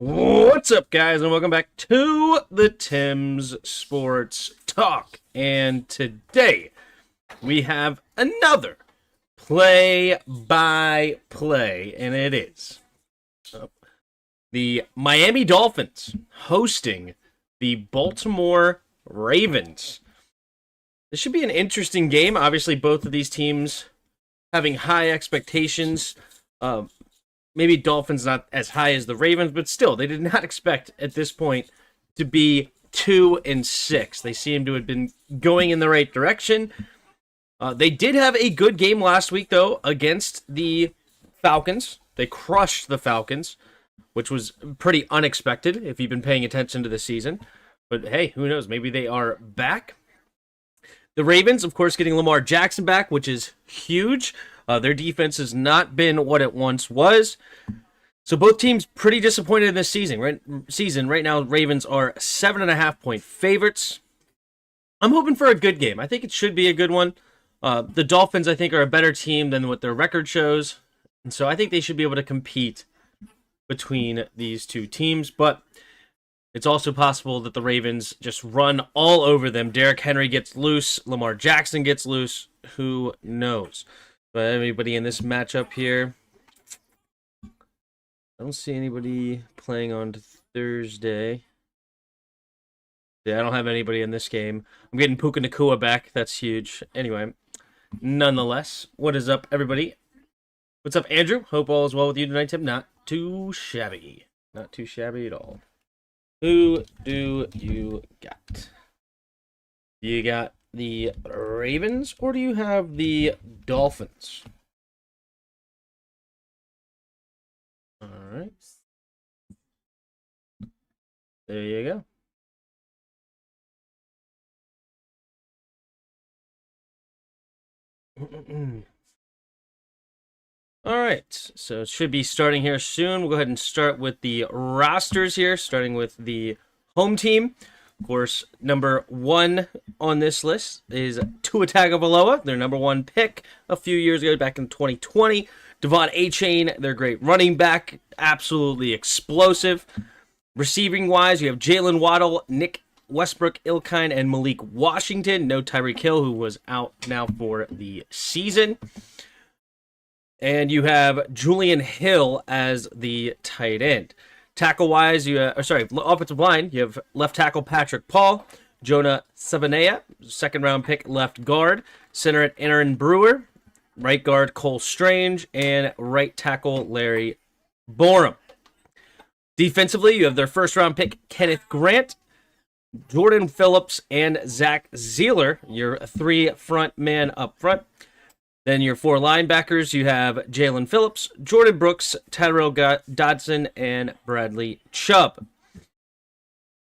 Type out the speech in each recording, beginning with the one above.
What's up, guys, and welcome back to the Tim's Sports Talk. And today we have another play-by-play, and it is the Miami Dolphins hosting the Baltimore Ravens. This should be an interesting game. Obviously, both of these teams having high expectations. Maybe Dolphins not as high as the Ravens, but still, they did not expect at this point to be 2-6. They seem to have been going in the right direction. They did have a good game last week, though, against the Falcons. They crushed the Falcons, which was pretty unexpected if you've been paying attention to the season. But hey, who knows? Maybe they are back. The Ravens, of course, getting Lamar Jackson back, which is huge. Their defense has not been what it once was. So both teams pretty disappointed in this season. Right now, Ravens are 7.5-point favorites. I'm hoping for a good game. I think it should be a good one. The Dolphins, I think, are a better team than what their record shows. And so I think they should be able to compete between these two teams. But it's also possible that the Ravens just run all over them. Derrick Henry gets loose. Lamar Jackson gets loose. Who knows? But anybody in this matchup here? I don't see anybody playing on Thursday. Yeah, I don't have anybody in this game. I'm getting Puka Nacua back. That's huge. Anyway, nonetheless, what is up, everybody? What's up, Andrew? Hope all is well with you tonight, Tim. Not too shabby. Not too shabby at all. Who do you got? You got the Ravens, or do you have the Dolphins? All right. There you go. All right, so it should be starting here soon. We'll go ahead and start with the rosters here, starting with the home team. Of course, number one on this list is Tua Tagovailoa, their number one pick a few years ago, back in 2020. Devon Achane, their great running back, absolutely explosive. Receiving-wise, you have Jalen Waddle, Nick Westbrook-Ilkine, and Malik Washington. No Tyreek Hill, who was out now for the season. And you have Julian Hill as the tight end. Tackle-wise, offensive line, you have left tackle Patrick Paul, Jonah Savanea, second-round pick left guard, center Aaron Brewer, right guard Cole Strange, and right tackle Larry Borum. Defensively, you have their first-round pick Kenneth Grant, Jordan Phillips, and Zach Zeeler, your three front men up front. Then your four linebackers, you have Jalen Phillips, Jordan Brooks, Tyrell Dodson, and Bradley Chubb.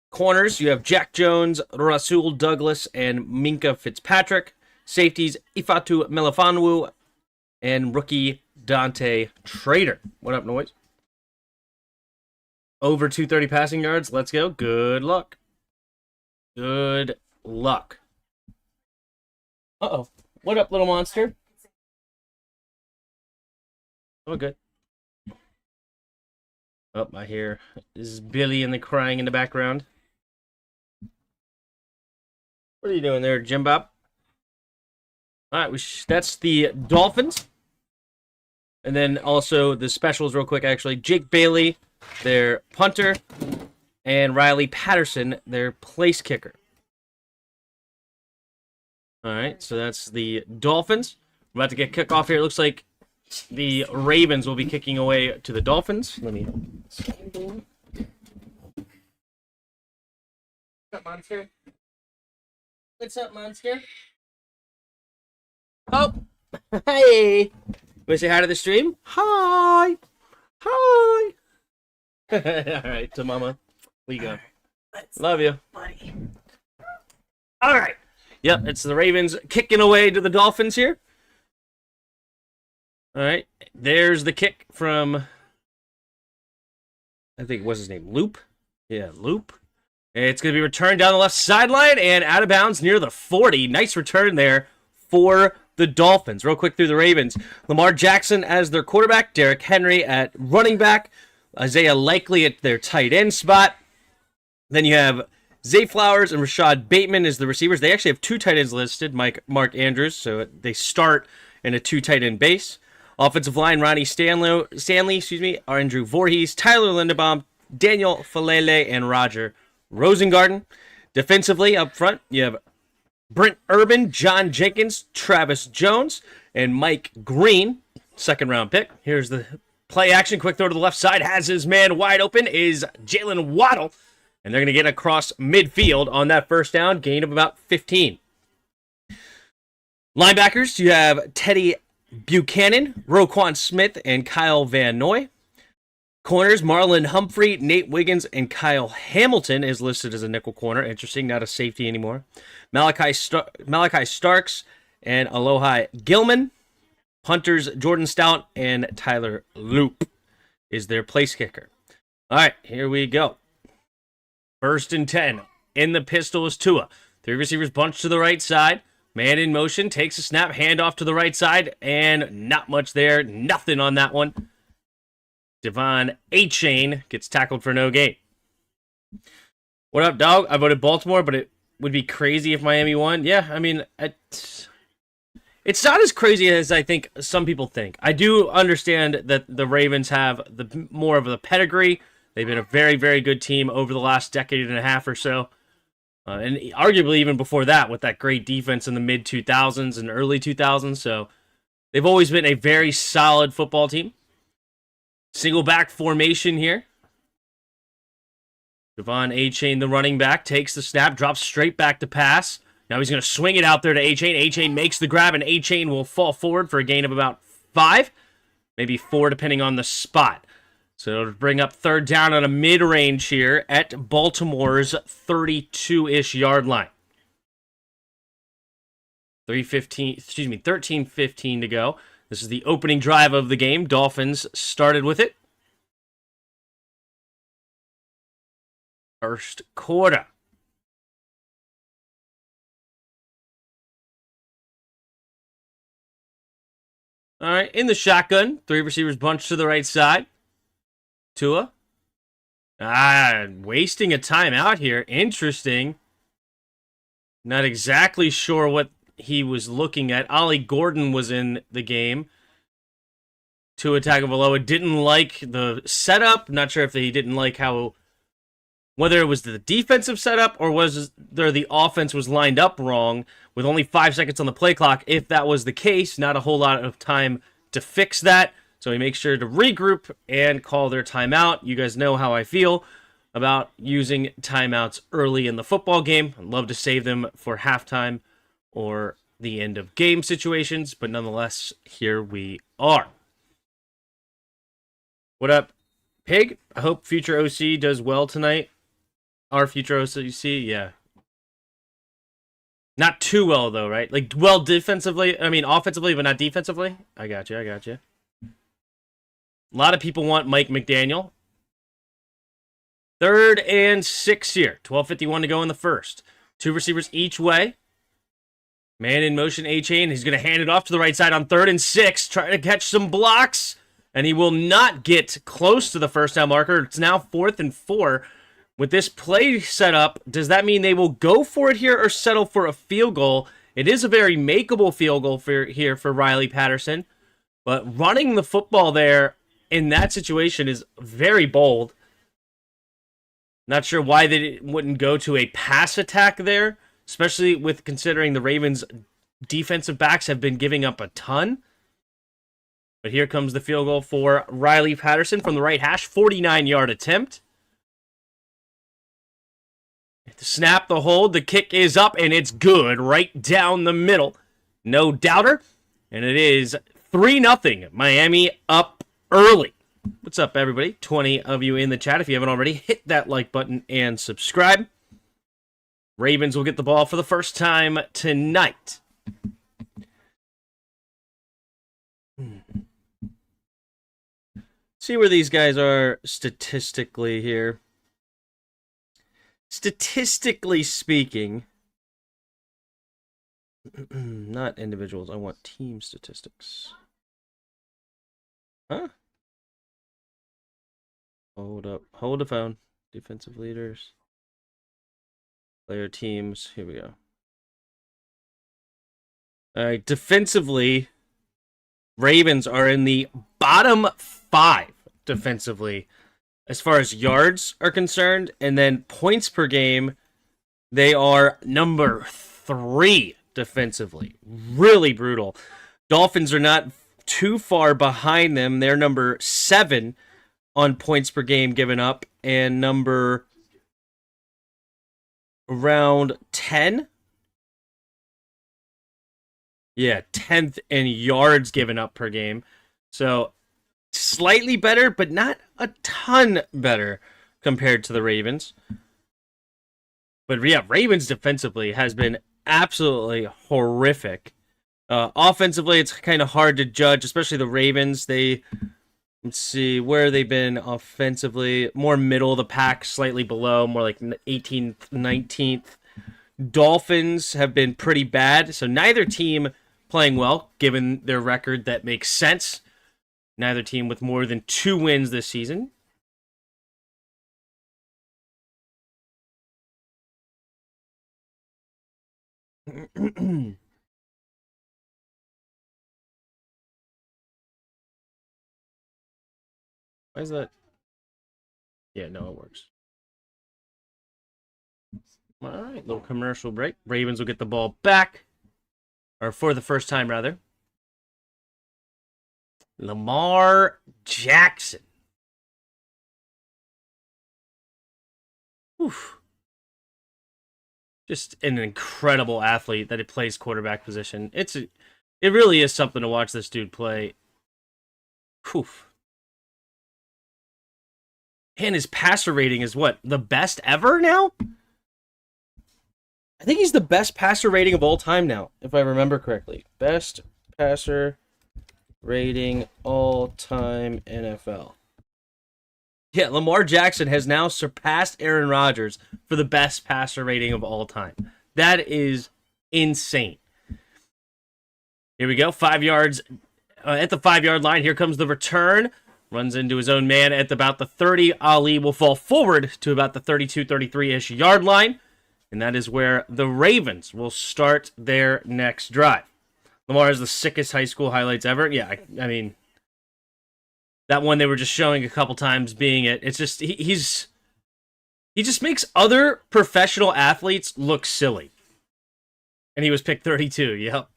Corners, you have Jack Jones, Rasul Douglas, and Minka Fitzpatrick. Safeties, Ifatu Melifonwu, and rookie Dante Trader. What up, Noise? Over 230 passing yards. Let's go. Good luck. Good luck. Uh-oh. What up, little monster? Oh, good. Oh, I hear is Billy and the crying in the background. What are you doing there, Jim Bob? All right, that's the Dolphins. And then also the specials real quick, actually. Jake Bailey, their punter, and Riley Patterson, their place kicker. All right, so that's the Dolphins. We're about to get kicked off here. It looks like the Ravens will be kicking away to the Dolphins. Let me. What's up, monster? What's up, monster? Oh, hey! Want to say hi to the stream? Hi! Hi! All right, to Mama. We go. Love you. Buddy. All right. Yep, it's the Ravens kicking away to the Dolphins here. All right, there's the kick from, I think, what's his name? Loop? Yeah, Loop. It's going to be returned down the left sideline and out of bounds near the 40. Nice return there for the Dolphins. Real quick through the Ravens. Lamar Jackson as their quarterback. Derrick Henry at running back. Isaiah Likely at their tight end spot. Then you have Zay Flowers and Rashad Bateman as the receivers. They actually have 2 tight ends listed, Mark Andrews, so they start in a 2 tight end base. Offensive line, Ronnie Stanley, Andrew Voorhees, Tyler Linderbaum, Daniel Falele, and Roger Rosengarten. Defensively, up front, you have Brent Urban, John Jenkins, Travis Jones, and Mike Green, 2nd-round pick. Here's the play action. Quick throw to the left side. Has his man wide open is Jalen Waddle. And they're going to get across midfield on that first down. Gain of about 15. Linebackers, you have Teddy Buchanan, Roquan Smith, and Kyle Van Noy. Corners, Marlon Humphrey, Nate Wiggins, and Kyle Hamilton is listed as a nickel corner. Interesting, not a safety anymore. Malachi Starks and Alohi Gilman. Hunters, Jordan Stout, and Tyler Loop is their place kicker. All right, here we go. 1st and 10. In the pistol is Tua. 3 receivers bunched to the right side. Man in motion, takes a snap, handoff to the right side, and not much there. Nothing on that one. Devon A-Chain gets tackled for no gain. What up, dog? I voted Baltimore, but it would be crazy if Miami won. Yeah, I mean, it's not as crazy as I think some people think. I do understand that the Ravens have more of the pedigree. They've been a very, very good team over the last decade and a half or so. And arguably even before that with that great defense in the mid-2000s and early 2000s. So they've always been a very solid football team. Single back formation here. Devon A-Chain, the running back, takes the snap, drops straight back to pass. Now he's going to swing it out there to A-Chain. A-Chain makes the grab, and A-Chain will fall forward for a gain of about 5, maybe 4, depending on the spot. So it'll bring up 3rd down on a mid-range here at Baltimore's 32-ish yard line. 13:15 to go. This is the opening drive of the game. Dolphins started with it. First quarter. All right, in the shotgun, 3 receivers bunched to the right side. Tua. Wasting a timeout here. Interesting. Not exactly sure what he was looking at. Ollie Gordon was in the game. Tua Tagovailoa didn't like the setup. Not sure if he didn't like whether it was the defensive setup or was there the offense was lined up wrong with only 5 seconds on the play clock. If that was the case, not a whole lot of time to fix that. So he makes sure to regroup and call their timeout. You guys know how I feel about using timeouts early in the football game. I'd love to save them for halftime or the end of game situations, but nonetheless, here we are. What up, Pig? I hope future OC does well tonight. Our future OC, yeah. Not too well, though, right? Like, well defensively. I mean, offensively, but not defensively. I got you. A lot of people want Mike McDaniel. 3rd and 6 here. 12:51 to go in the first. 2 receivers each way. Man in motion, A-Chain. He's going to hand it off to the right side on 3rd and 6. Trying to catch some blocks. And he will not get close to the first down marker. It's now 4th and 4. With this play set up, does that mean they will go for it here or settle for a field goal? It is a very makeable field goal for Riley Patterson. But running the football there in that situation is very bold. Not sure why they wouldn't go to a pass attack there, especially with considering the Ravens' defensive backs have been giving up a ton. But here comes the field goal for Riley Patterson from the right hash, 49-yard attempt. The snap, the hold, the kick is up, and it's good right down the middle. No doubter. And it is 3-0. Miami up early. What's up, everybody? 20 of you in the chat. If you haven't already, hit that like button and subscribe. Ravens will get the ball for the first time tonight. See where these guys are statistically here. Statistically speaking, not individuals, I want team statistics. Huh? Hold up. Hold the phone. Defensive leaders. Player teams. Here we go. All right. Defensively, Ravens are in the bottom 5 defensively as far as yards are concerned. And then points per game, they are number 3 defensively. Really brutal. Dolphins are not too far behind them. They're number 7 on points per game given up, and number around 10. Yeah, 10th in yards given up per game. So slightly better, but not a ton better compared to the Ravens. But yeah, Ravens defensively has been absolutely horrific. Offensively, it's kind of hard to judge, especially the Ravens. Let's see, where they've been offensively. More middle of the pack, slightly below, more like 18th, 19th. Dolphins have been pretty bad, so neither team playing well, given their record. That makes sense. Neither team with more than 2 wins this season. Why is that? Yeah, no, it works. All right, little commercial break. Ravens will get the ball back, or for the first time, rather. Lamar Jackson. Oof. Just an incredible athlete that he plays quarterback position. It really is something to watch this dude play. Oof. And his passer rating is what? The best ever now? I think he's the best passer rating of all time now, if I remember correctly. Best passer rating all time NFL. Yeah, Lamar Jackson has now surpassed Aaron Rodgers for the best passer rating of all time. That is insane. Here we go. 5 yards at the 5-yard line. Here comes the return. Runs into his own man at about the 30. Ali will fall forward to about the 32, 33-ish yard line. And that is where the Ravens will start their next drive. Lamar has the sickest high school highlights ever. Yeah, I mean, that one they were just showing a couple times being it. It's just, he just makes other professional athletes look silly. And he was picked 32. Yep.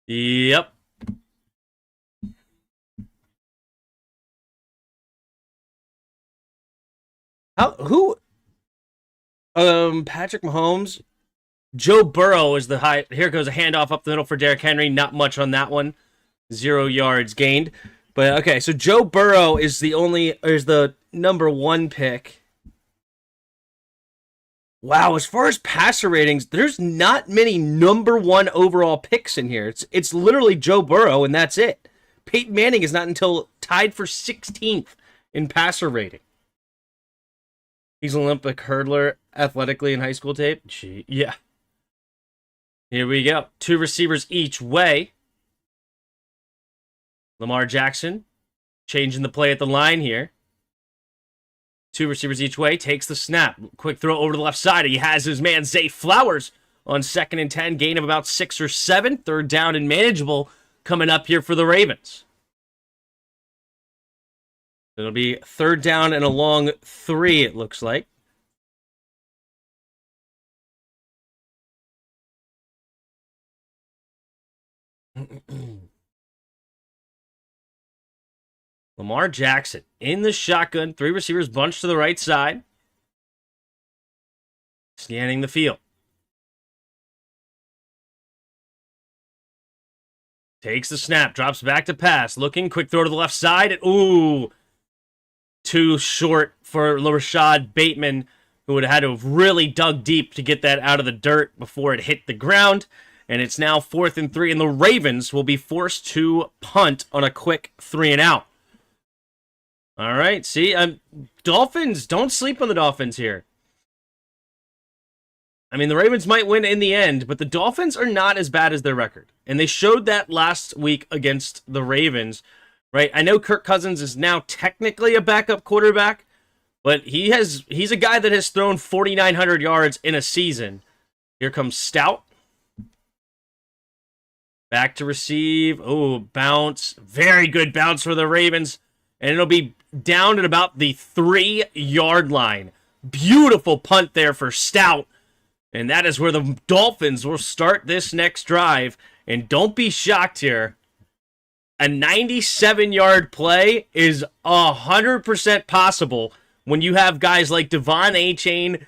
Yep. Patrick Mahomes, Joe Burrow is the high. Here goes a handoff up the middle for Derrick Henry. Not much on that one. 0 yards gained. But okay, so Joe Burrow is the number 1 pick. Wow, as far as passer ratings, there's not many number 1 overall picks in here. It's literally Joe Burrow, and that's it. Peyton Manning is not until tied for 16th in passer rating. He's an Olympic hurdler athletically in high school tape. Gee, yeah. Here we go. 2 receivers each way. Lamar Jackson changing the play at the line here. 2 receivers each way. Takes the snap. Quick throw over to the left side. He has his man Zay Flowers on 2nd and 10. Gain of about 6 or 7. 3rd down and manageable coming up here for the Ravens. It'll be 3rd down and a long 3, it looks like. Lamar Jackson in the shotgun. 3 receivers bunched to the right side. Scanning the field. Takes the snap. Drops back to pass. Looking. Quick throw to the left side. Ooh. Too short for Rashad Bateman, who would have had to have really dug deep to get that out of the dirt before it hit the ground. And it's now 4th and 3, and the Ravens will be forced to punt on a quick 3 and out. All right, see, Dolphins, don't sleep on the Dolphins here. I mean, the Ravens might win in the end, but the Dolphins are not as bad as their record. And they showed that last week against the Ravens, right? I know Kirk Cousins is now technically a backup quarterback, but he's a guy that has thrown 4,900 yards in a season. Here comes Stout. Back to receive. Oh, bounce. Very good bounce for the Ravens. And it'll be down at about the 3-yard line. Beautiful punt there for Stout. And that is where the Dolphins will start this next drive. And don't be shocked here. A 97-yard play is 100% possible when you have guys like Devon Achane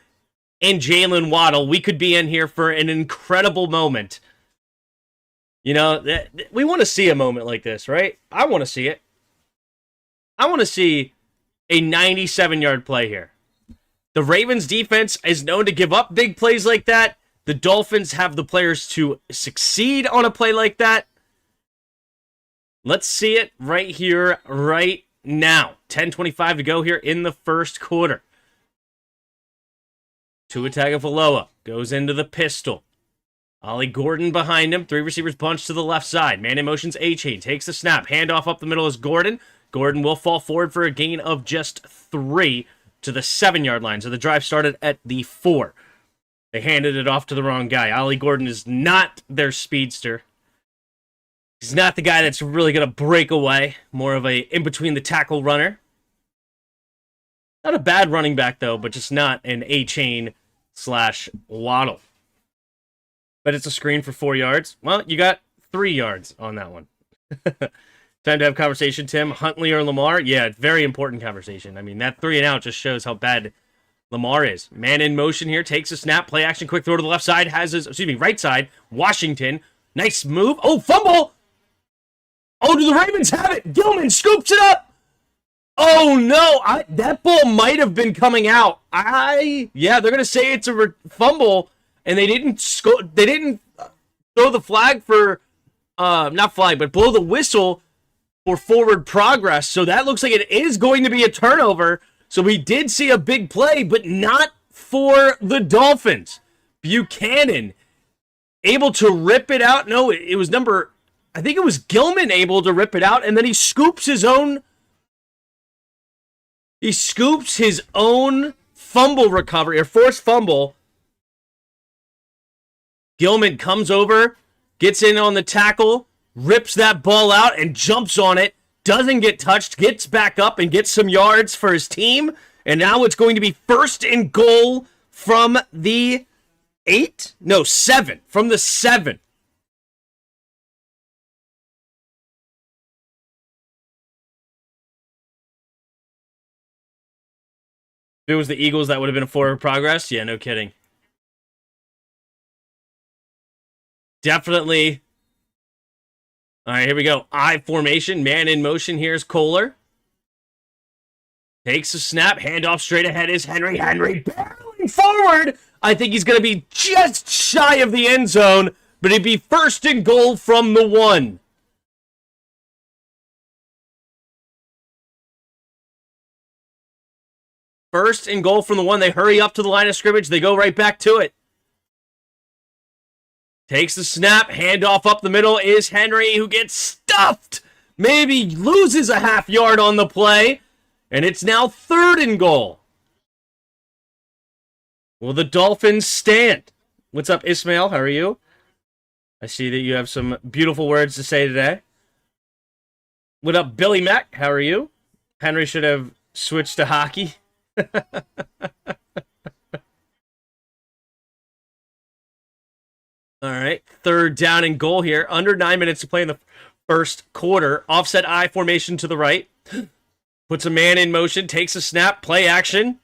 and Jalen Waddle. We could be in here for an incredible moment. You know, we want to see a moment like this, right? I want to see it. I want to see a 97-yard play here. The Ravens defense is known to give up big plays like that. The Dolphins have the players to succeed on a play like that. Let's see it right here, right now. 10:25 to go here in the first quarter. Tua Tagovailoa goes into the pistol. Ollie Gordon behind him. 3 receivers bunch to the left side. Man in motion's A-Chain. Takes the snap. Handoff up the middle is Gordon. Gordon will fall forward for a gain of just 3 to the 7-yard line. So the drive started at the 4. They handed it off to the wrong guy. Ollie Gordon is not their speedster. He's not the guy that's really going to break away. More of a in-between-the-tackle runner. Not a bad running back, though, but just not an A-Chain/Waddle. But it's a screen for 4 yards. Well, you got 3 yards on that one. Time to have conversation, Tim. Huntley or Lamar? Yeah, very important conversation. I mean, that 3 and out just shows how bad Lamar is. Man in motion here. Takes a snap. Play action. Quick throw to the left side. Has his, right side. Washington. Nice move. Oh, fumble! Oh, do the Ravens have it? Gilman scoops it up! Oh, no. That ball might have been coming out. Yeah, they're going to say it's a fumble. And they didn't throw the flag for, not flag, but blow the whistle for forward progress. So that looks like it is going to be a turnover. So we did see a big play, but not for the Dolphins. Buchanan able to rip it out. No, it was I think it was Gilman able to rip it out. And then he scoops his own fumble recovery, or forced fumble. Gilman comes over, gets in on the tackle, rips that ball out, and jumps on it. Doesn't get touched, gets back up, and gets some yards for his team. And now it's going to be 1st and goal from the 8? No, 7. From the 7. If it was the Eagles, that would have been a forward progress? Yeah, no kidding. Definitely. All right, here we go. I formation. Man in motion. Here's Kohler. Takes a snap. Handoff straight ahead is Henry. Henry barreling forward. I think he's going to be just shy of the end zone, but it'd be 1st and goal from the 1. First and goal from the 1. They hurry up to the line of scrimmage. They go right back to it. Takes the snap, handoff up the middle is Henry, who gets stuffed. Maybe loses a half yard on the play. And it's now 3rd and goal. Will the Dolphins stand? What's up, Ismail? How are you? I see that you have some beautiful words to say today. What up, Billy Mack? How are you? Henry should have switched to hockey. All right, 3rd down and goal here. Under 9 minutes to play in the first quarter. Offset I formation to the right. Puts a man in motion, takes a snap, play action.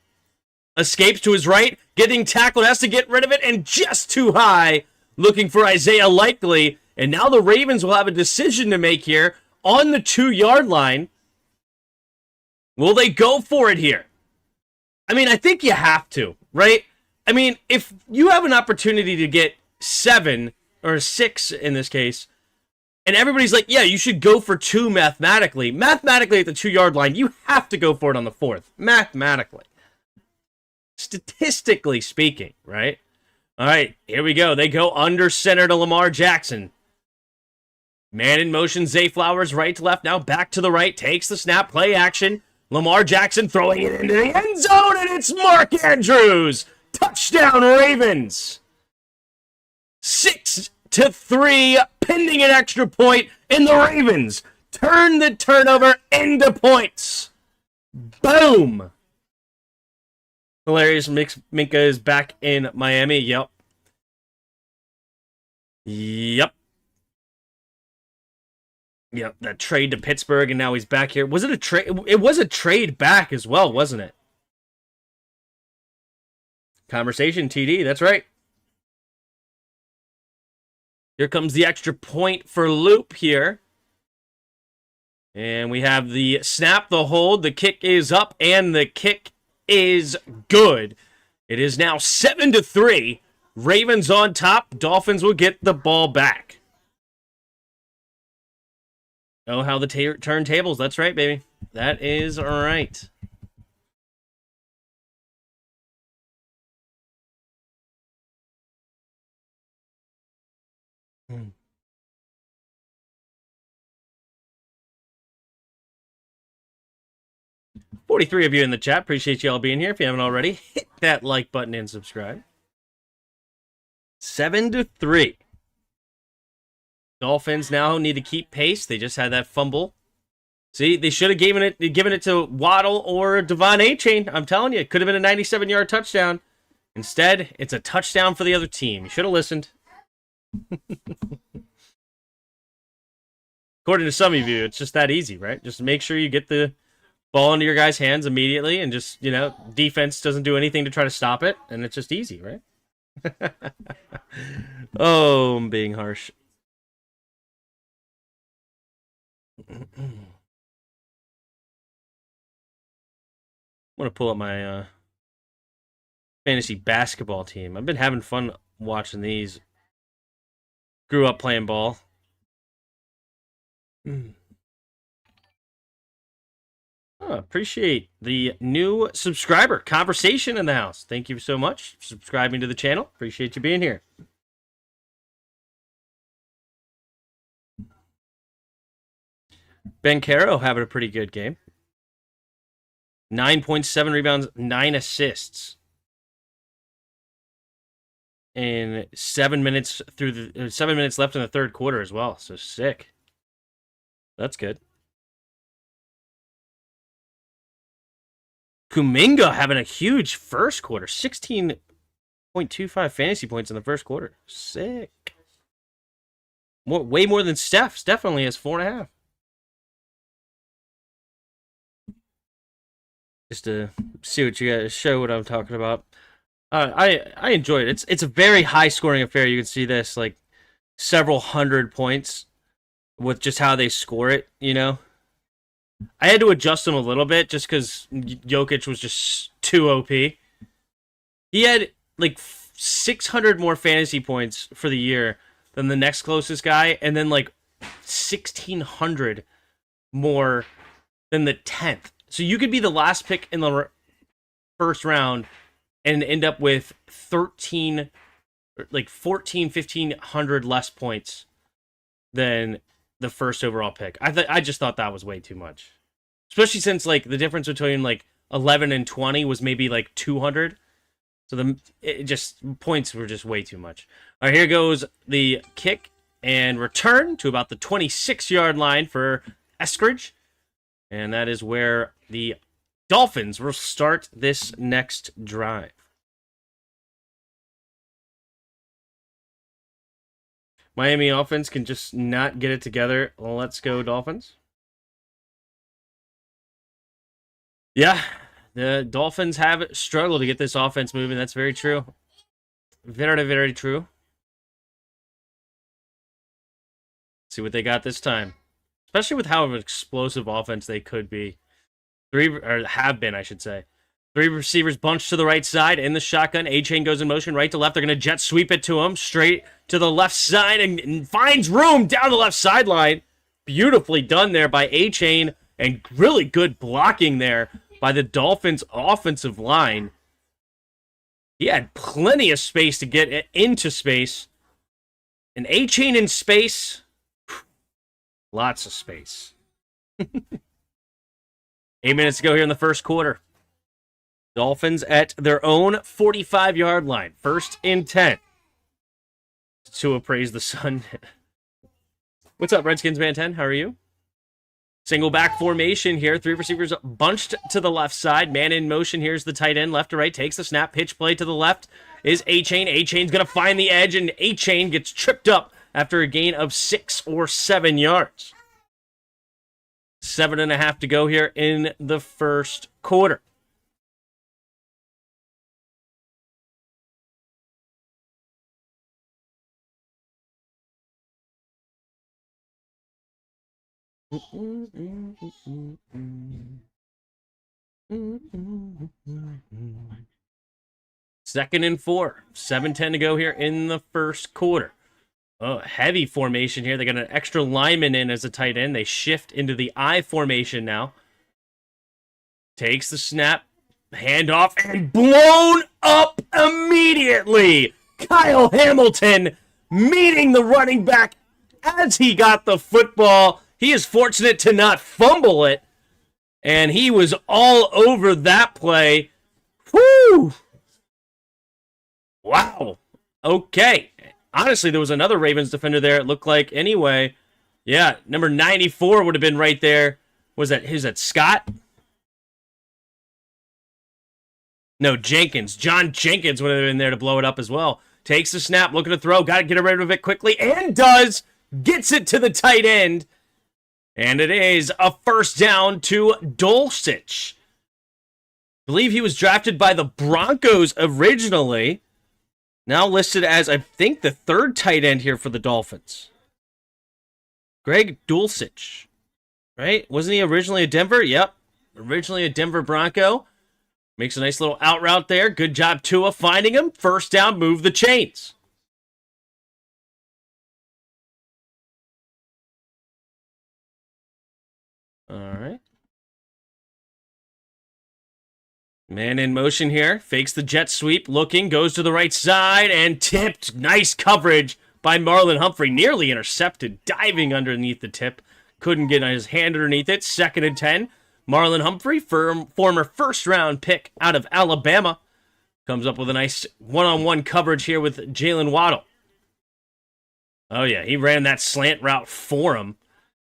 Escapes to his right, getting tackled, has to get rid of it, and just too high. Looking for Isaiah Likely. And now the Ravens will have a decision to make here on the 2-yard line. Will they go for it here? I mean, I think you have to, right? I mean, if you have an opportunity to get 7 or 6 in this case, and everybody's like, yeah, you should go for 2 mathematically. Mathematically at the 2-yard line, you have to go for it on the 4th. Mathematically. Statistically speaking, right? All right, here we go. They go under center to Lamar Jackson. Man in motion, Zay Flowers, right to left, now back to the right, takes the snap, play action. Lamar Jackson throwing it into the end zone, and it's Mark Andrews. Touchdown, Ravens. 6-3, pending an extra point, and the Ravens turn the turnover into points. Boom. Hilarious. Minka is back in Miami. Yep. That trade to Pittsburgh, and now he's back here. Was it a trade? It was a trade back as well, wasn't it? Conversation, TD. That's right. Here comes the extra point for Loop here. And we have the snap, the hold, the kick is up, and the kick is good. It is now 7-3. Ravens on top. Dolphins will get the ball back. Oh, how the turntables. That's right, baby. That is right. Hmm. 43 of you in the chat. Appreciate you all being here. If you haven't already, hit that like button and subscribe. 7-3. Dolphins now need to keep pace. They just had that fumble. See, they should have given it to Waddle or Devon Achane. I'm telling you, it could have been a 97-yard touchdown. Instead, it's a touchdown for the other team. You should have listened. According to some of you, it's just that easy, right? Just make sure you get the ball into your guys' hands immediately, and just, defense doesn't do anything to try to stop it, and it's just easy, right? Oh, I'm being harsh. I'm going to pull up my fantasy basketball team. I've been having fun watching these. Grew up playing ball. Appreciate the new subscriber. Conversation in the house. Thank you so much for subscribing to the channel. Appreciate you being here. Ben Caro having a pretty good game. 9.7 rebounds, 9 assists. And 7 minutes left in the third quarter as well. So sick. That's good. Kuminga having a huge first quarter. 16.25 fantasy points in the first quarter. Sick. Way more than Steph. Steph only has 4.5. Just to see what you guys show what I'm talking about. I enjoyed it. It's a very high scoring affair. You can see this, like, several hundred points with just how they score it, I had to adjust them a little bit just because Jokic was just too OP. He had like 600 more fantasy points for the year than the next closest guy, and then like 1,600 more than the 10th. So you could be the last pick in the first round and end up with 1,500 less points than the first overall pick. I just thought that was way too much. Especially since like the difference between like 11 and 20 was maybe like 200. So points were just way too much. All right, here goes the kick and return to about the 26-yard line for Eskridge. And that is where the Dolphins will start this next drive. Miami offense can just not get it together. Well, let's go, Dolphins. Yeah, the Dolphins have struggled to get this offense moving. That's very true. Very, very true. See what they got this time. Especially with how explosive offense they could be. Have been, I should say. 3 receivers bunched to the right side in the shotgun. Achane goes in motion right to left. They're going to jet sweep it to him straight to the left side and finds room down the left sideline. Beautifully done there by Achane, and really good blocking there by the Dolphins' offensive line. He had plenty of space to get into space. And Achane in space, Lots of space. 8 minutes to go here in the first quarter. Dolphins at their own 45-yard line. 1st and 10. Tua praise the sun. What's up, Redskins Man 10? How are you? Single back formation here. 3 receivers bunched to the left side. Man in motion. Here's the tight end. Left to right. Takes the snap. Pitch play to the left is A-Chain. A-Chain's going to find the edge, and A-Chain gets tripped up after a gain of 6 or 7 yards. 7.5 to go here in the first quarter. Second and 4. 7:10 to go here in the first quarter. Oh, heavy formation here. They got an extra lineman in as a tight end. They shift into the I formation now. Takes the snap. Handoff and blown up immediately. Kyle Hamilton meeting the running back as he got the football. He is fortunate to not fumble it. And he was all over that play. Whoo! Wow. Okay. Honestly, there was another Ravens defender there, it looked like. Anyway, yeah, number 94 would have been right there. Was that Scott? No, Jenkins. John Jenkins would have been there to blow it up as well. Takes the snap, looking to throw. Got to get rid of it quickly, and does. Gets it to the tight end. And it is a first down to Dulcich. I believe he was drafted by the Broncos originally. Now listed as, I think, the 3rd tight end here for the Dolphins. Greg Dulcich. Right? Wasn't he originally a Denver? Yep. Originally a Denver Bronco. Makes a nice little out route there. Good job, Tua, finding him. First down, move the chains. All right. Man in motion here. Fakes the jet sweep. Looking. Goes to the right side. And tipped. Nice coverage by Marlon Humphrey. Nearly intercepted. Diving underneath the tip. Couldn't get his hand underneath it. 2nd and 10. Marlon Humphrey, former first-round pick out of Alabama. Comes up with a nice one-on-one coverage here with Jalen Waddle. Oh, yeah. He ran that slant route for him.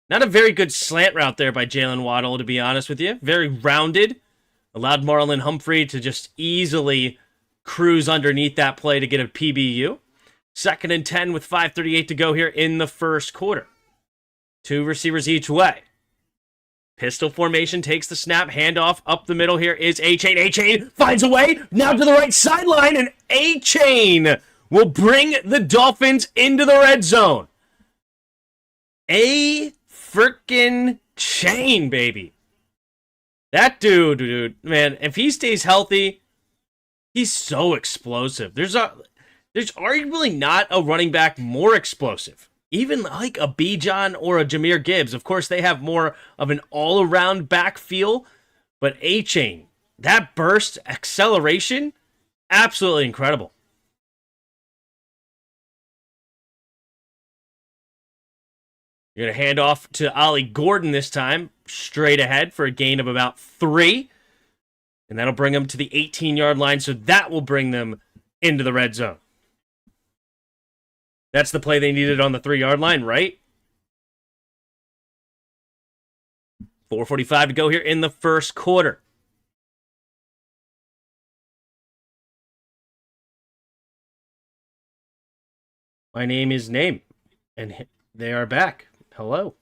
Not a very good slant route there by Jalen Waddle, to be honest with you. Very rounded. Allowed Marlon Humphrey to just easily cruise underneath that play to get a PBU. 2nd and 10 with 5:38 to go here in the first quarter. 2 receivers each way. Pistol formation, takes the snap, handoff up the middle here is A-Chain. A-Chain finds a way, now to the right sideline, and A-Chain will bring the Dolphins into the red zone. A-frickin-Chain, baby. That dude, man, if he stays healthy, he's so explosive. There's arguably not a running back more explosive. Even like a Bijan or a Jahmyr Gibbs. Of course, they have more of an all-around back feel, but A-Chain, that burst, acceleration, absolutely incredible. You're going to hand off to Ollie Gordon this time, straight ahead for a gain of about 3. And that'll bring them to the 18-yard line, so that will bring them into the red zone. That's the play they needed on the 3-yard line, right? 4:45 to go here in the first quarter. My name is Name, and they are back. Hello.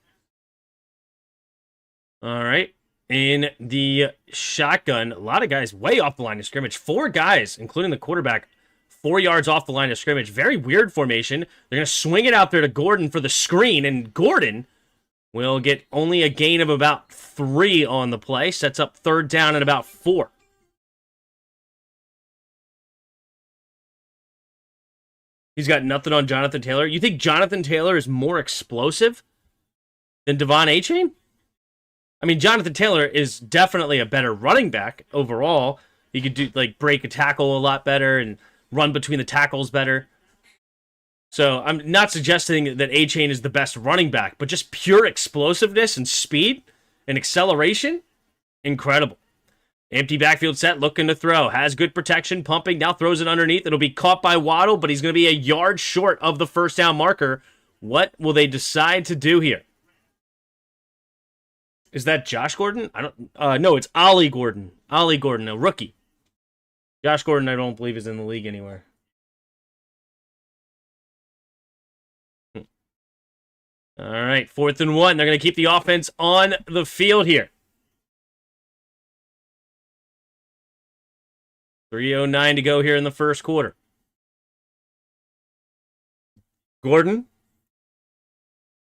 All right. In the shotgun, a lot of guys way off the line of scrimmage. 4 guys, including the quarterback, 4 yards off the line of scrimmage. Very weird formation. They're going to swing it out there to Gordon for the screen, and Gordon will get only a gain of about 3 on the play. Sets up 3rd down and about 4. He's got nothing on Jonathan Taylor. You think Jonathan Taylor is more explosive than Devon A-Chain? I mean, Jonathan Taylor is definitely a better running back overall. He could do break a tackle a lot better and run between the tackles better. So I'm not suggesting that A-Chain is the best running back, but just pure explosiveness and speed and acceleration, incredible. Empty backfield set, looking to throw. Has good protection, pumping. Now throws it underneath. It'll be caught by Waddle, but he's going to be a yard short of the first down marker. What will they decide to do here? Is that Josh Gordon? I don't. No, it's Ollie Gordon. Ollie Gordon, a rookie. Josh Gordon, I don't believe is in the league anywhere. All right, 4th and 1. They're going to keep the offense on the field here. 3:09 to go here in the first quarter. Gordon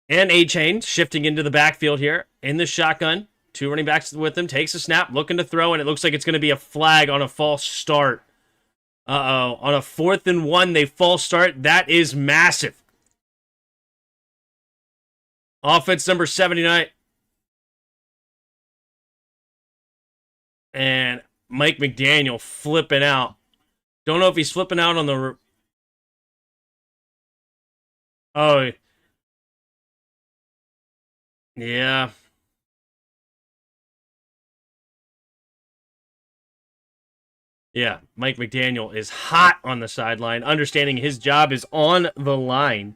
and A-Chain shifting into the backfield here in the shotgun. 2 running backs with him. Takes a snap, looking to throw, and it looks like it's going to be a flag on a false start. Uh-oh. On a 4th and 1, they false start. That is massive. Offense number 79. And Mike McDaniel flipping out. Don't know if he's flipping out on the... Oh. Yeah. Yeah, Mike McDaniel is hot on the sideline, understanding his job is on the line.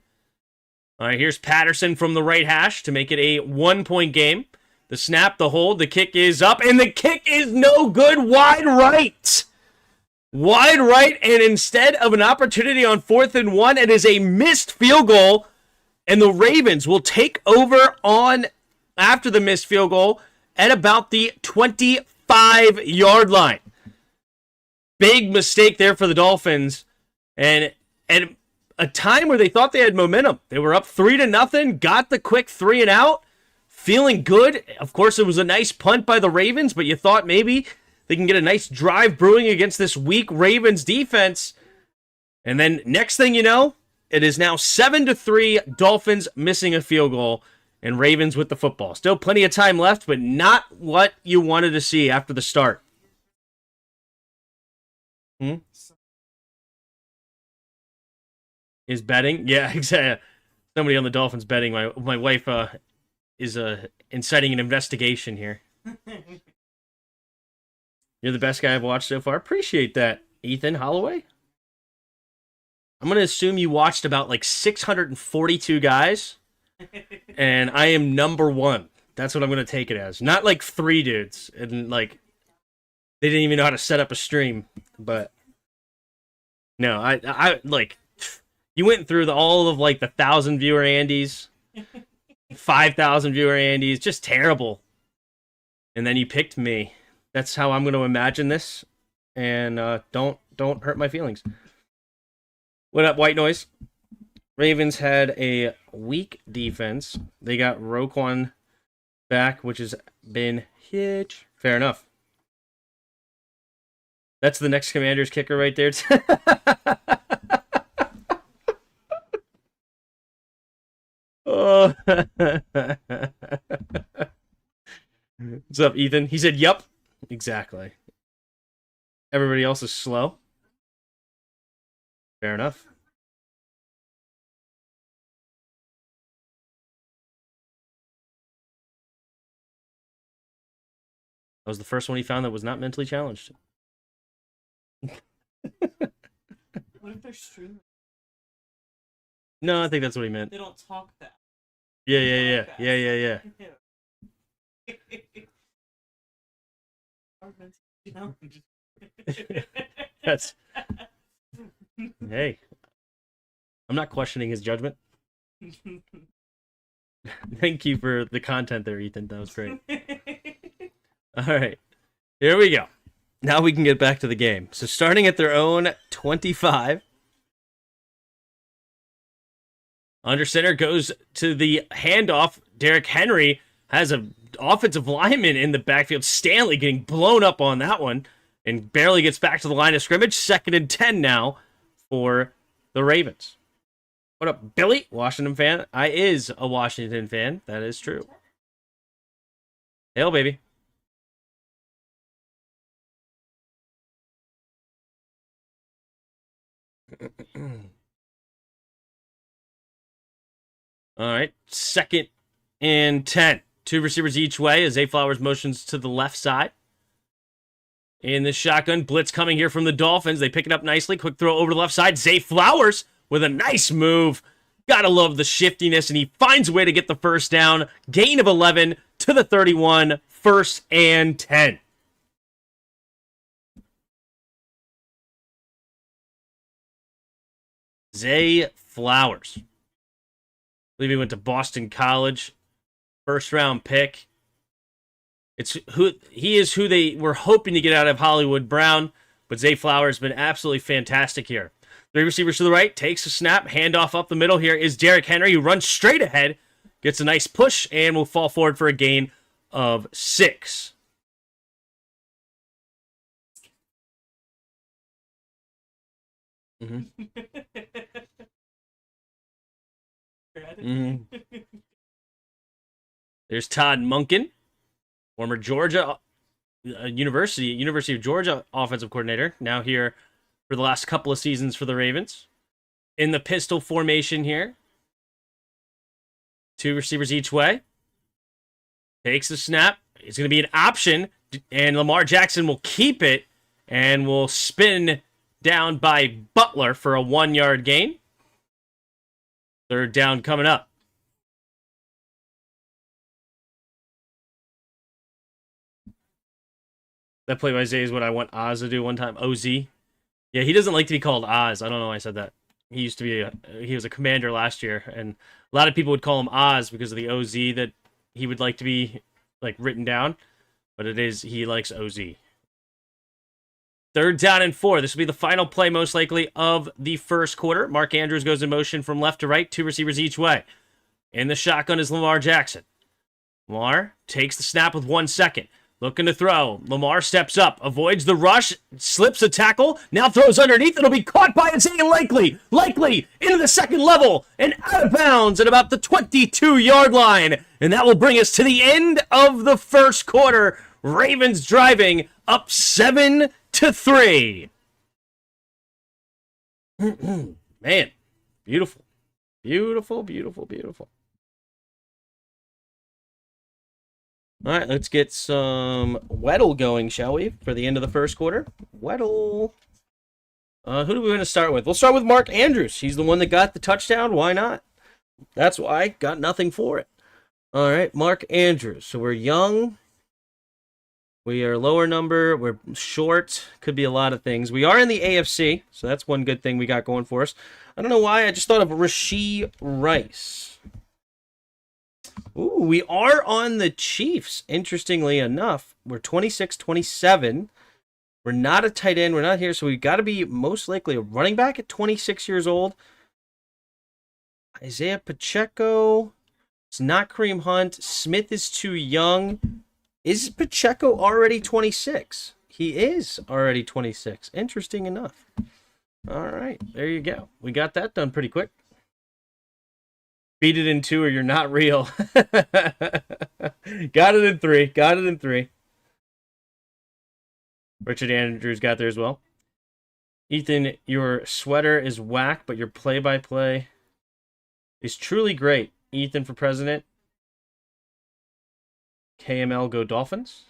All right, here's Patterson from the right hash to make it a 1-point game. The snap, the hold, the kick is up, and the kick is no good. Wide right. Wide right, and instead of an opportunity on 4th and 1, it is a missed field goal, and the Ravens will take over on after the missed field goal at about the 25-yard line. Big mistake there for the Dolphins, and at a time where they thought they had momentum. They were up 3-0, got the quick 3 and out, feeling good. Of course, it was a nice punt by the Ravens, but you thought maybe they can get a nice drive brewing against this weak Ravens defense. And then next thing you know, it is now 7-3, Dolphins missing a field goal, and Ravens with the football. Still plenty of time left, but not what you wanted to see after the start. Is betting? Yeah, exactly. Somebody on the Dolphins betting. My wife is inciting an investigation here. You're the best guy I've watched so far. Appreciate that, Ethan Holloway. I'm going to assume you watched about like 642 guys, and I am number 1. That's what I'm going to take it as. Not like 3 dudes, and like they didn't even know how to set up a stream. But no, I like you went through all of like the 1,000 viewer Andys, 5,000 viewer Andys, just terrible. And then you picked me. That's how I'm going to imagine this, and don't hurt my feelings. What up, White Noise? Ravens had a weak defense. They got Roquan back, which has been huge. Fair enough. That's the next Commander's kicker right there. Oh. What's up, Ethan? He said, yup. Exactly. Everybody else is slow. Fair enough. That was the first one he found that was not mentally challenged. What if they're streaming? No, I think that's what he meant. They don't talk that. Yeah. That's... Hey. I'm not questioning his judgment. Thank you for the content there, Ethan. That was great. All right. Here we go. Now we can get back to the game. So starting at their own 25. Under center goes to the handoff. Derrick Henry has an offensive lineman in the backfield. Stanley getting blown up on that one and barely gets back to the line of scrimmage. 2nd and 10 now for the Ravens. What up, Billy? Washington fan? I is a Washington fan. That is true. Hail, baby. All right, 2nd and 10. 2 receivers each way as Zay Flowers motions to the left side. In the shotgun, blitz coming here from the Dolphins. They pick it up nicely. Quick throw over to the left side. Zay Flowers with a nice move. Gotta love the shiftiness, and he finds a way to get the first down. Gain of 11 to the 31. 1st and 10. Zay Flowers. I believe he went to Boston College. 1st-round pick. He is who they were hoping to get out of Hollywood Brown, but Zay Flowers has been absolutely fantastic here. 3 receivers to the right, takes a snap, handoff up the middle. Here is Derrick Henry, who runs straight ahead, gets a nice push, and will fall forward for a gain of 6. There's Todd Monken, former Georgia University of Georgia offensive coordinator, now here for the last couple of seasons for the Ravens. In the pistol formation here. 2 receivers each way. Takes the snap. It's going to be an option, and Lamar Jackson will keep it and will spin down by Butler for a 1-yard gain. 3rd down coming up. That play by Zay is what I want Oz to do one time. OZ. Yeah, he doesn't like to be called Oz. I don't know why I said that. He used to be he was a commander last year, and a lot of people would call him Oz because of the OZ that he would like to be like written down. But he likes OZ. 3rd down and 4. This will be the final play, most likely, of the first quarter. Mark Andrews goes in motion from left to right, 2 receivers each way. In the shotgun is Lamar Jackson. Lamar takes the snap with 1 second. Looking to throw. Lamar steps up, avoids the rush, slips a tackle, now throws underneath. It'll be caught by Isaiah Likely into the 2nd level and out of bounds at about the 22-yard line. And that will bring us to the end of the first quarter. Ravens driving up 7-3. Man, beautiful. Beautiful, beautiful, beautiful. All right, let's get some Weddle going, shall we, for the end of the first quarter? Weddle. Who do we want to start with? We'll start with Mark Andrews. He's the one that got the touchdown. Why not? That's why. Got nothing for it. All right, Mark Andrews. So we're young. We are lower number. We're short. Could be a lot of things. We are in the AFC, so that's one good thing we got going for us. I don't know why. I just thought of Rashee Rice. Ooh, we are on the Chiefs, interestingly enough. We're 26-27. We're not a tight end. We're not here, so we've got to be most likely a running back at 26 years old. Isaiah Pacheco. It's not Kareem Hunt. Smith is too young. Is Pacheco already 26? He is already 26. Interesting enough. All right, there you go. We got that done pretty quick. Beat it in 2 or you're not real. Got it in 3. Got it in 3. Richard Andrews got there as well. Ethan, your sweater is whack, but your play-by-play is truly great. Ethan for president. KML go Dolphins.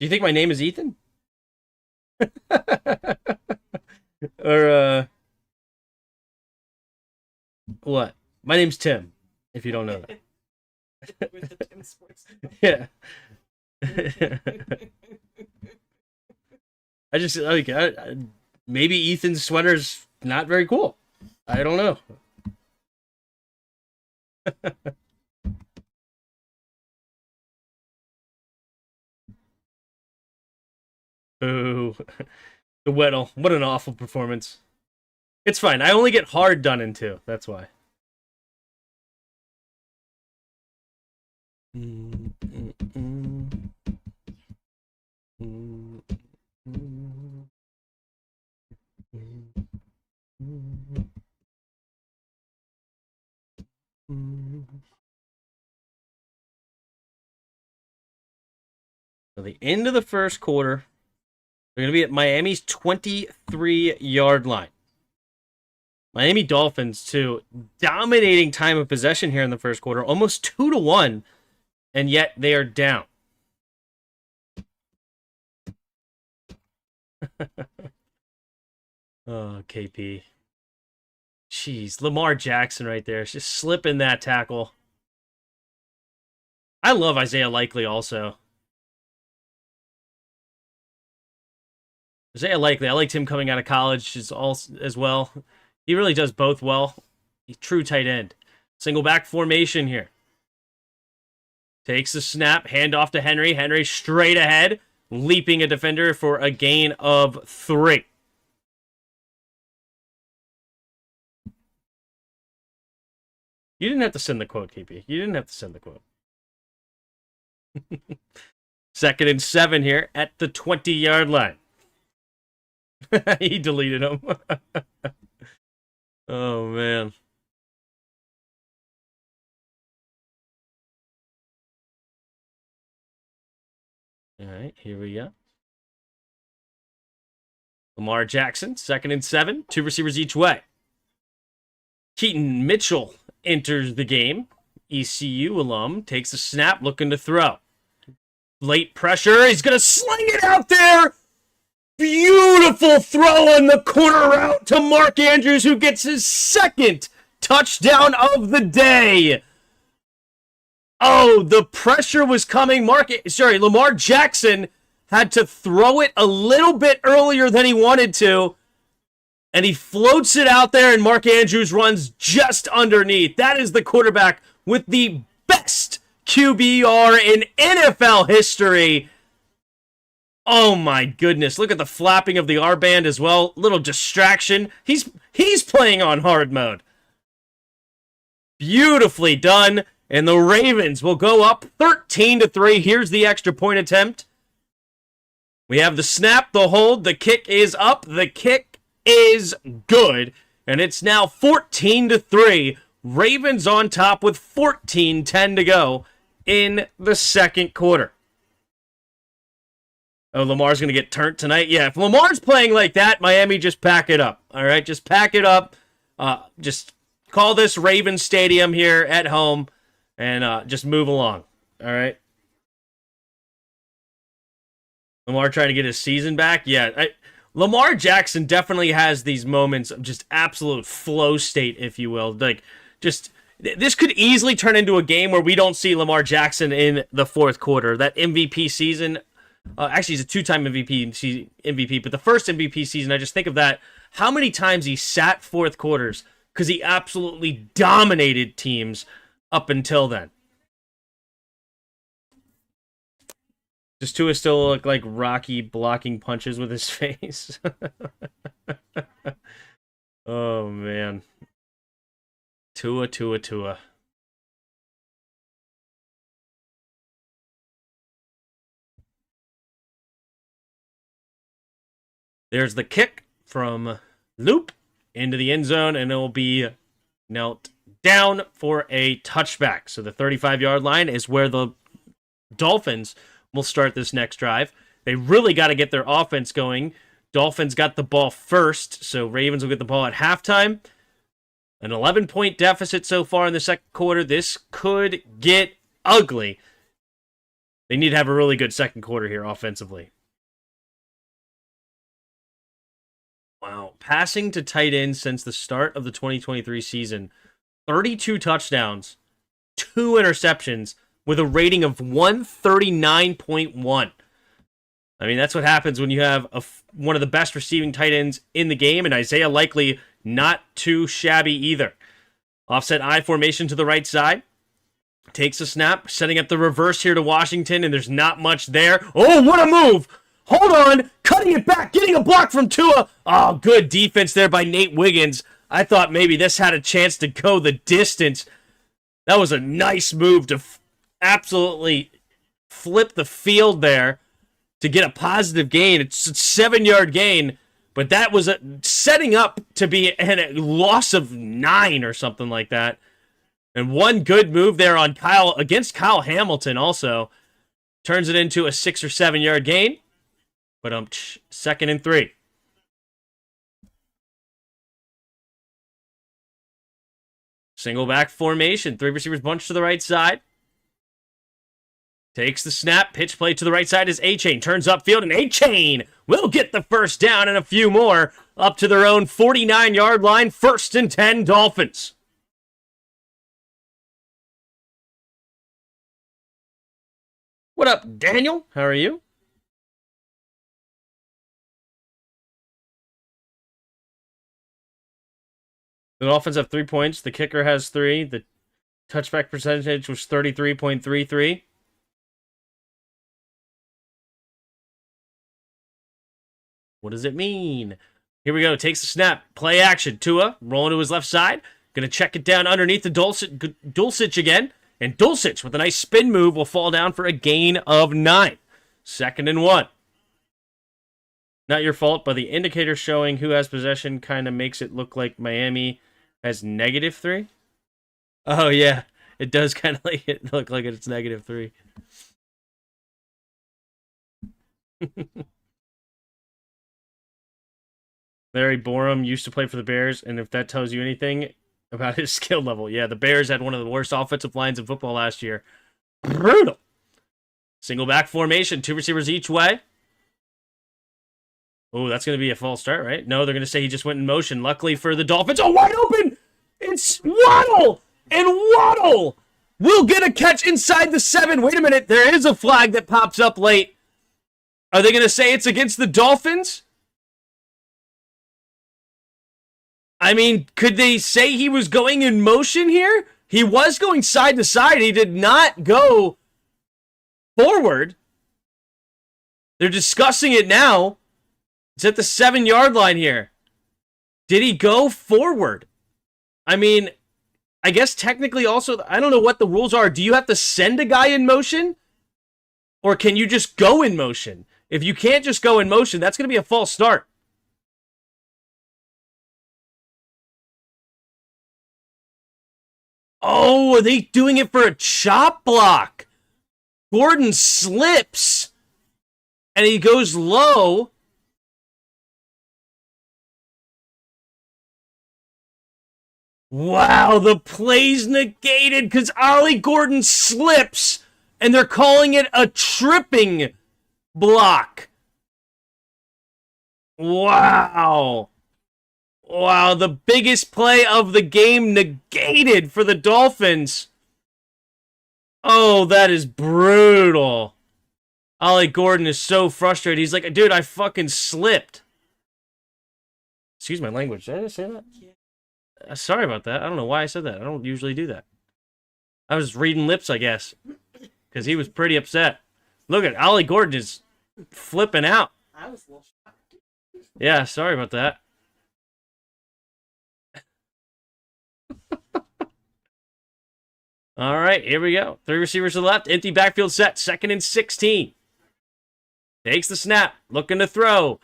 Do you think my name is Ethan? Or, what? My name's Tim, if you don't know that. With the Tim Sports. Yeah. I just, like, maybe Ethan's sweater's not very cool. I don't know. Ooh. The Weddle. What an awful performance. It's fine. I only get hard done in 2. That's why. So the end of the first quarter, they're going to be at Miami's 23-yard line. Miami Dolphins, too, dominating time of possession here in the first quarter, almost 2-1, and yet they are down. Oh, KP. Jeez, Lamar Jackson right there. Just slipping that tackle. I love Isaiah Likely also. Isaiah Likely, I liked him coming out of college as well. He really does both well. He's true tight end. Single back formation here. Takes the snap, hand off to Henry. Henry straight ahead, leaping a defender for a gain of 3. You didn't have to send the quote, KP. You didn't have to send the quote. 2nd and 7 here at the 20-yard line. He deleted them. Oh, man. All right, here we go. Lamar Jackson, 2nd and 7, 2 receivers each way. Keaton Mitchell enters the game. ECU alum takes a snap, looking to throw. Late pressure, he's going to sling it out there. Beautiful throw on the corner route to Mark Andrews, who gets his 2nd touchdown of the day. Oh, the pressure was coming. Lamar Jackson had to throw it a little bit earlier than he wanted to, and he floats it out there, and Mark Andrews runs just underneath. That is the quarterback with the best QBR in NFL history. Oh my goodness, look at the flapping of the R band as well. Little distraction. He's playing on hard mode. Beautifully done. And the Ravens will go up 13-3. Here's the extra point attempt. We have the snap, the hold, the kick is up, the kick is good. And it's now 14-3. Ravens on top with 14-10 to go in the second quarter. Oh, Lamar's going to get turned tonight? Yeah, if Lamar's playing like that, Miami, just pack it up. All right, just pack it up. Just call this Ravens Stadium here at home and just move along. All right? Lamar trying to get his season back? Yeah, Lamar Jackson definitely has these moments of just absolute flow state, if you will. This could easily turn into a game where we don't see Lamar Jackson in the fourth quarter. That MVP season... actually, he's a 2-time MVP, but the first MVP season, I just think of that. How many times he sat fourth quarters because he absolutely dominated teams up until then. Does Tua still look like Rocky blocking punches with his face? Oh, man. Tua. There's the kick from Loop into the end zone, and it will be knelt down for a touchback. So the 35-yard line is where the Dolphins will start this next drive. They really got to get their offense going. Dolphins got the ball first, so Ravens will get the ball at halftime. An 11-point deficit so far in the second quarter. This could get ugly. They need to have a really good second quarter here offensively. Wow. Passing to tight ends since the start of the 2023 season. 32 touchdowns, 2 interceptions, with a rating of 139.1. I mean, that's what happens when you have one of the best receiving tight ends in the game, and Isaiah Likely not too shabby either. Offset I formation to the right side. Takes a snap, setting up the reverse here to Washington, and there's not much there. Oh, what a move! Hold on, cutting it back, getting a block from Tua. Oh, good defense there by Nate Wiggins. I thought maybe this had a chance to go the distance. That was a nice move to absolutely flip the field there to get a positive gain. It's a 7-yard gain, but that was setting up to be a loss of 9 or something like that. And one good move there on against Kyle Hamilton also turns it into a 6 or 7-yard gain. But 2nd and 3. Single back formation. 3 receivers bunch to the right side. Takes the snap. Pitch play to the right side is A-Chain. Turns upfield, and A-Chain will get the first down and a few more up to their own 49-yard line. 1st and 10 Dolphins. What up, Daniel? How are you? The Dolphins have 3 points. The kicker has 3. The touchback percentage was 33.33. What does it mean? Here we go. Takes the snap. Play action. Tua rolling to his left side. Going to check it down underneath the Dulcich again. And Dulcich with a nice spin move will fall down for a gain of 9. 2nd and 1. Not your fault, but the indicator showing who has possession kind of makes it look like Miami has -3. Oh, yeah. It does kind of like it look like it's -3. Larry Borum used to play for the Bears, and if that tells you anything about his skill level, yeah, the Bears had one of the worst offensive lines in football last year. Brutal. Single back formation, 2 receivers each way. Oh, that's going to be a false start, right? No, they're going to say he just went in motion. Luckily for the Dolphins. Oh, wide open! It's Waddle! And Waddle will get a catch inside the 7. Wait a minute. There is a flag that pops up late. Are they going to say it's against the Dolphins? I mean, could they say he was going in motion here? He was going side to side. He did not go forward. They're discussing it now. It's at the 7-yard line here. Did he go forward? I mean, I guess technically also, I don't know what the rules are. Do you have to send a guy in motion? Or can you just go in motion? If you can't just go in motion, that's going to be a false start. Oh, are they doing it for a chop block? Gordon slips. And he goes low. Wow, the play's negated because Ollie Gordon slips. And they're calling it a tripping block. Wow. Wow, the biggest play of the game negated for the Dolphins. Oh, that is brutal. Ollie Gordon is so frustrated. He's like, dude, I fucking slipped. Excuse my language. Did I just say that? Yeah. Sorry about that. I don't know why I said that. I don't usually do that. I was reading lips, I guess. Because he was pretty upset. Look at Ollie Gordon is flipping out. I was a little shocked. Yeah, sorry about that. All right, here we go. 3 receivers to the left. Empty backfield set. 2nd and 16. Takes the snap. Looking to throw.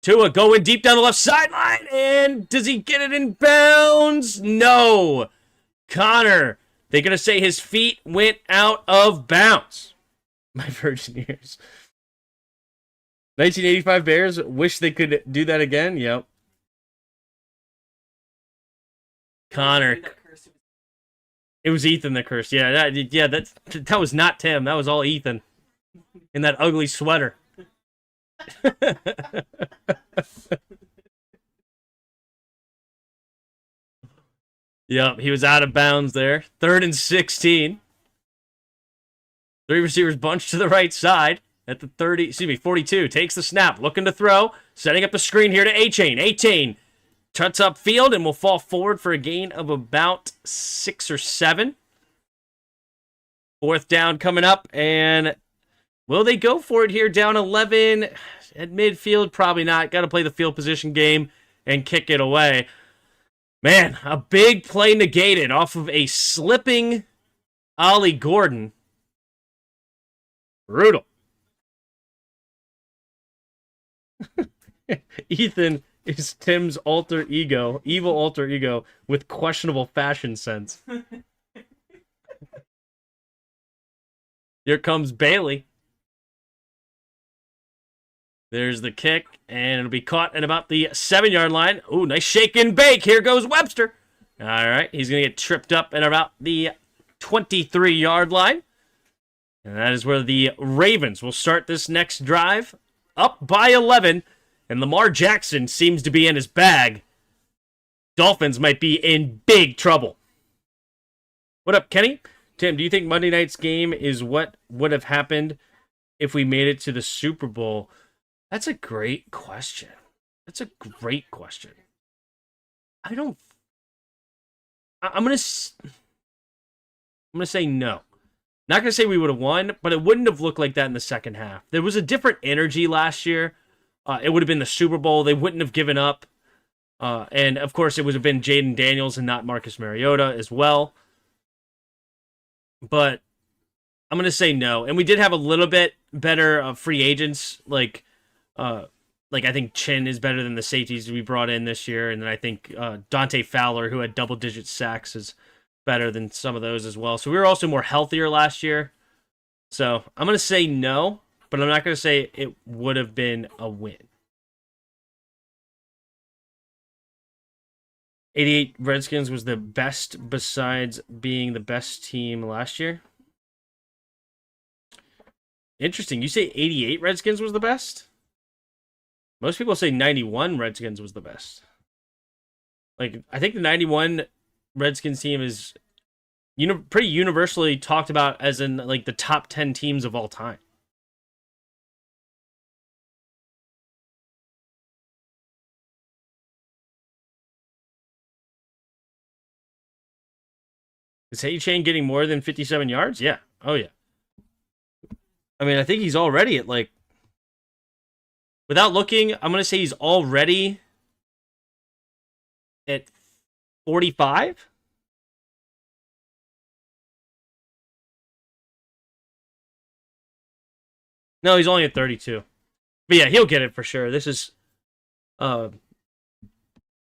Tua going deep down the left sideline. And does he get it in bounds? No. Connor. They're going to say his feet went out of bounds. My virgin years. 1985 Bears. Wish they could do that again. Yep. Connor. It was Ethan that cursed. Yeah, that was not Tim. That was all Ethan. In that ugly sweater. Yep, he was out of bounds there. 3rd and 16. 3 receivers bunched to the right side at the 42. Takes the snap, looking to throw. Setting up the screen here to A-Chain. A-Chain cuts up field and will fall forward for a gain of about 6 or 7. 4th down coming up, and will they go for it here down 11 at midfield? Probably not. Got to play the field position game and kick it away. Man, a big play negated off of a slipping Ollie Gordon. Brutal. Ethan is Tim's alter ego, evil alter ego, with questionable fashion sense. Here comes Bailey. There's the kick, and it'll be caught at about the 7-yard line. Ooh, nice shake and bake. Here goes Webster. All right, he's going to get tripped up at about the 23-yard line. And that is where the Ravens will start this next drive, up by 11. And Lamar Jackson seems to be in his bag. Dolphins might be in big trouble. What up, Kenny? Tim, do you think Monday night's game is what would have happened if we made it to the Super Bowl? That's a great question. I'm gonna say no. Not gonna say we would have won, but it wouldn't have looked like that in the second half. There was a different energy last year. It would have been the Super Bowl. They wouldn't have given up. And, of course, it would have been Jaden Daniels and not Marcus Mariota as well. But I'm going to say no. And we did have a little bit better free agents. Like I think Chin is better than the safeties we brought in this year. And then I think Dante Fowler, who had double-digit sacks, is better than some of those as well. So we were also more healthier last year. So I'm going to say no. But I'm not going to say it would have been a win. 88 Redskins was the best besides being the best team last year. Interesting. You say 88 Redskins was the best? Most people say 91 Redskins was the best. Like, I think the 91 Redskins team is pretty universally talked about as in like the top 10 teams of all time. Is A-Chain getting more than 57 yards? Yeah. Oh, yeah. I mean, I think he's already at like... Without looking, I'm going to say he's already at 45? No, he's only at 32. But yeah, he'll get it for sure. This is...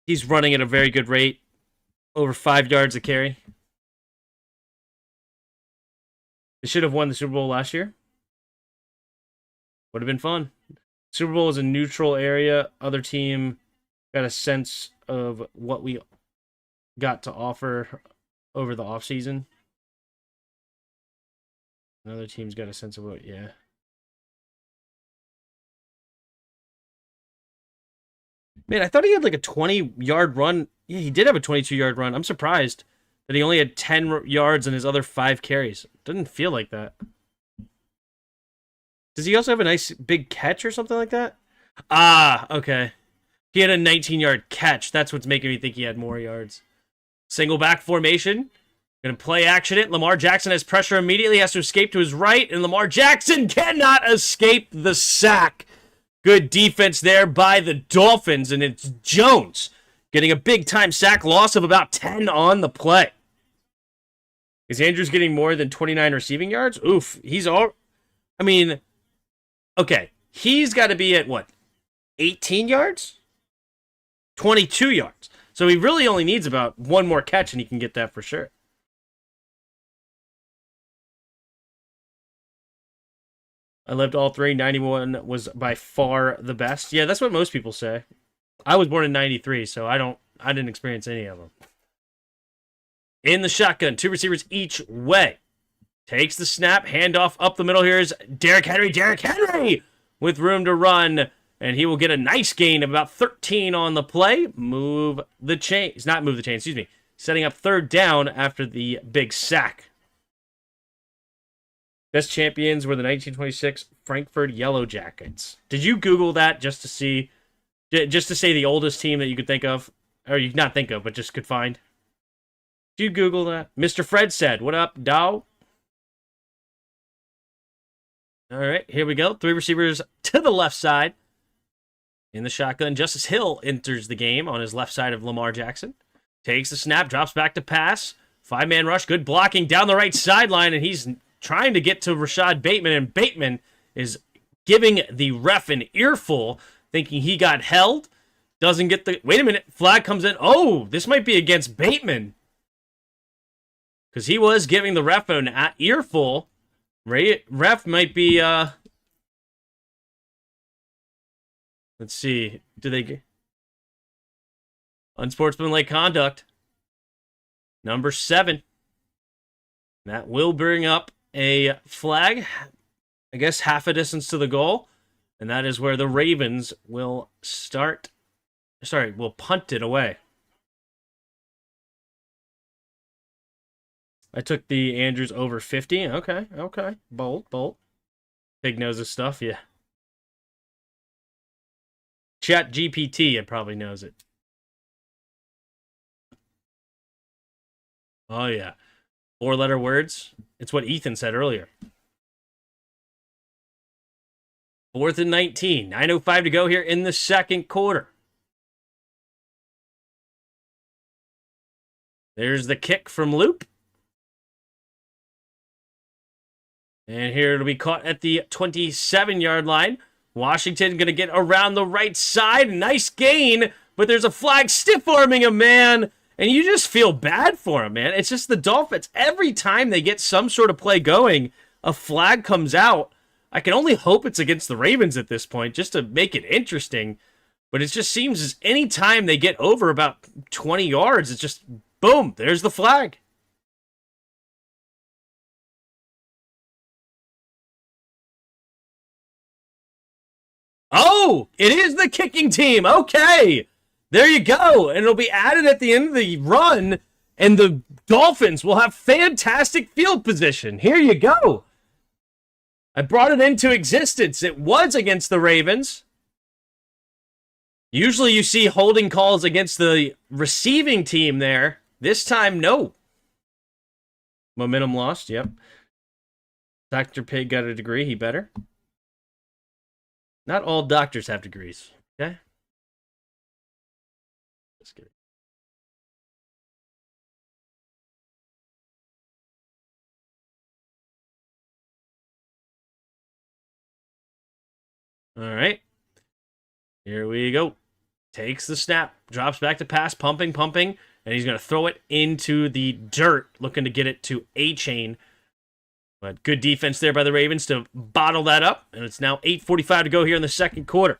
he's running at a very good rate. Over 5 yards a carry. They should have won the Super Bowl last year. Would have been fun. Super Bowl is a neutral area. Other team got a sense of what we got to offer over the offseason. Another team's got a sense of what, yeah. Man, I thought he had like a 20-yard run. Yeah, he did have a 22-yard run. I'm surprised that he only had 10 yards in his other 5 carries. Doesn't feel like that. Does he also have a nice big catch or something like that? Ah, okay. He had a 19-yard catch. That's what's making me think he had more yards. Single back formation. Gonna play action it. Lamar Jackson has pressure immediately. Has to escape to his right. And Lamar Jackson cannot escape the sack. Good defense there by the Dolphins. And it's Jones getting a big-time sack, loss of about 10 on the play. Is Andrews getting more than 29 receiving yards? Oof. He's all... I mean... Okay. He's got to be at, what? 18 yards? 22 yards. So he really only needs about one more catch, and he can get that for sure. I lived all three. 91 was by far the best. Yeah, that's what most people say. I was born in 93, so I didn't experience any of them. In the shotgun, 2 receivers each way. Takes the snap, handoff up the middle. Here's Derrick Henry. Derrick Henry with room to run, and he will get a nice gain of about 13 on the play. Move the chains. Not move the chains, excuse me. Setting up 3rd down after the big sack. Best champions were the 1926 Frankfurt Yellow Jackets. Did you Google that just to see... Just to say the oldest team that you could think of, or you not think of, but just could find. Did you Google that? Mr. Fred said, "What up, Dow?" All right, here we go. 3 receivers to the left side. In the shotgun, Justice Hill enters the game on his left side of Lamar Jackson. Takes the snap, drops back to pass. 5-man rush, good blocking down the right sideline, and he's trying to get to Rashad Bateman, and Bateman is giving the ref an earful, thinking he got held. Doesn't get the... Wait a minute. Flag comes in. Oh, this might be against Bateman. Because he was giving the ref an earful. Ref might be... Let's see. Do they... Unsportsmanlike conduct. Number 7. That will bring up a flag, I guess half a distance to the goal. And that is where the Ravens will will punt it away. I took the Andrews over 50. Okay. Bolt. Big nose of stuff, yeah. Chat GPT, it probably knows it. Oh, yeah. 4-letter words. It's what Ethan said earlier. 4th and 19. 9:05 to go here in the second quarter. There's the kick from Loop. And here it'll be caught at the 27-yard line. Washington going to get around the right side. Nice gain, but there's a flag stiff-arming a man, and you just feel bad for him, man. It's just the Dolphins. Every time they get some sort of play going, a flag comes out. I can only hope it's against the Ravens at this point, just to make it interesting. But it just seems as any time they get over about 20 yards, it's just, boom, there's the flag. Oh, it is the kicking team. Okay. There you go. And it'll be added at the end of the run, and the Dolphins will have fantastic field position. Here you go. I brought it into existence. It was against the Ravens. Usually you see holding calls against the receiving team there. This time, no. Momentum lost, yep. Dr. Pig got a degree. He better. Not all doctors have degrees, okay? Just kidding. All right. Here we go. Takes the snap, drops back to pass, pumping, and he's going to throw it into the dirt, looking to get it to A-Chain. But good defense there by the Ravens to bottle that up, and it's now 8:45 to go here in the second quarter.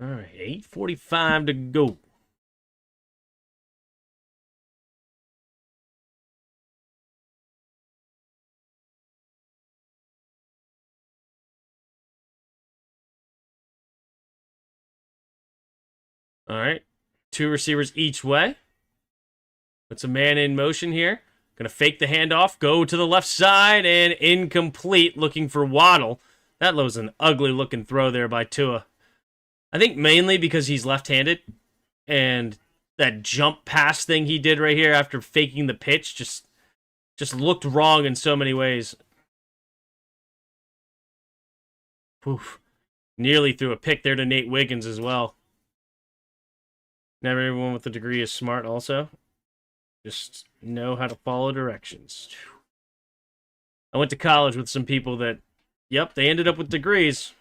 All right, 8:45 to go. All right, 2 receivers each way. Puts a man in motion here. Going to fake the handoff, go to the left side, and incomplete, looking for Waddle. That was an ugly-looking throw there by Tua. I think mainly because he's left-handed, and that jump pass thing he did right here after faking the pitch just looked wrong in so many ways. Oof. Nearly threw a pick there to Nate Wiggins as well. Never everyone with a degree is smart also. Just know how to follow directions. I went to college with some people that, yep, they ended up with degrees.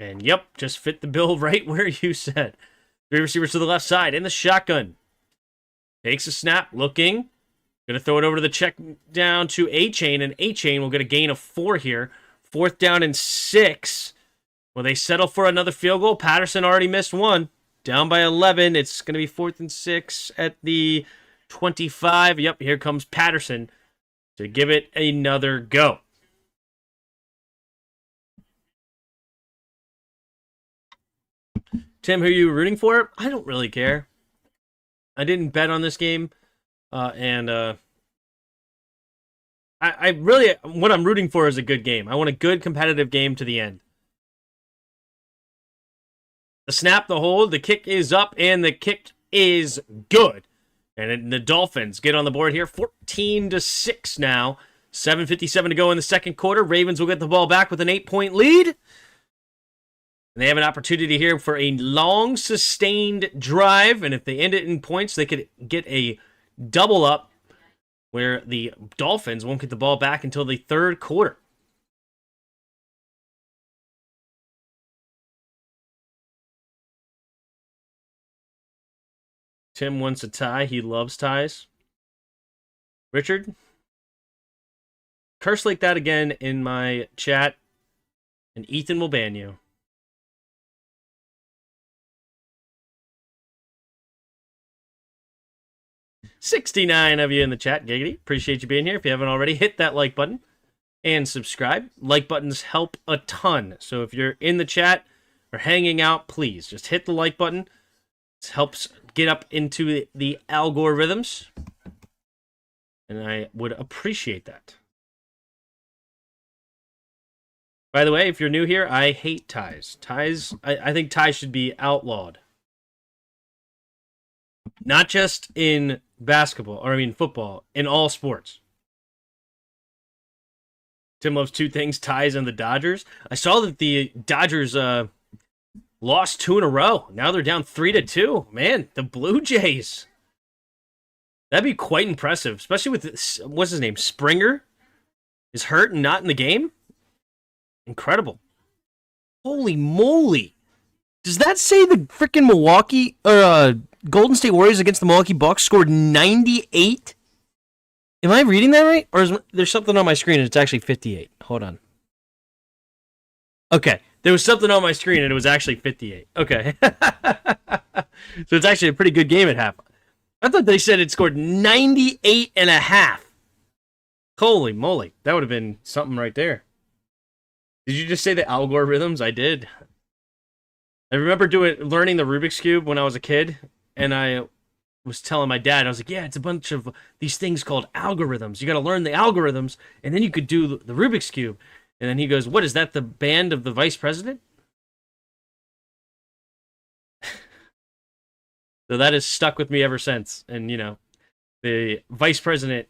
And yep, just fit the bill right where you said. 3 receivers to the left side in the shotgun. Takes a snap, looking. Going to throw it over to the check down to A-Chain, and A-Chain will get a gain of 4 here. 4th down and 6. Will they settle for another field goal? Patterson already missed one. Down by 11. It's going to be 4th and 6 at the 25. Yep, here comes Patterson to give it another go. Tim, who are you rooting for? I don't really care. I didn't bet on this game. I really, what I'm rooting for is a good game. I want a good competitive game to the end. The snap, the hold, the kick is up, and the kick is good. And the Dolphins get on the board here, 14-6 now. 7:57 to go in the second quarter. Ravens will get the ball back with an 8-point lead. And they have an opportunity here for a long, sustained drive. And if they end it in points, they could get a double up where the Dolphins won't get the ball back until the third quarter. Tim wants a tie. He loves ties. Richard? Curse like that again in my chat, And Ethan will ban you. $69 of you in the chat, giggity. Appreciate you being here. If you haven't already, hit that like button and subscribe. Like buttons help a ton. So if you're in the chat or hanging out, please just hit the like button. It helps get up into the algorithms. And I would appreciate that. By the way, if you're new here, I hate ties. I think ties should be outlawed. Not just in basketball, or I mean football, in all sports. Tim loves two things, ties and the Dodgers. I saw that the Dodgers lost 2 in a row. Now they're down 3-2. Man, the Blue Jays. That'd be quite impressive, especially with, what's his name, Springer is hurt and not in the game. Incredible. Holy moly. Does that say the freaking Milwaukee, or Golden State Warriors against the Milwaukee Bucks scored 98? Am I reading that right? Or is there's something on my screen and it's actually 58? Hold on. Okay, there was something on my screen and it was actually 58. Okay. So it's actually a pretty good game at half. I thought they said it scored 98 and a half. Holy moly. That would have been something right there. Did you just say the algorithms? I did. I remember learning the Rubik's Cube when I was a kid, and I was telling my dad, I was like, yeah, it's a bunch of these things called algorithms. You got to learn the algorithms, and then you could do the Rubik's Cube. And then he goes, what, is that the band of the vice president? So that has stuck with me ever since. And, you know, the vice president,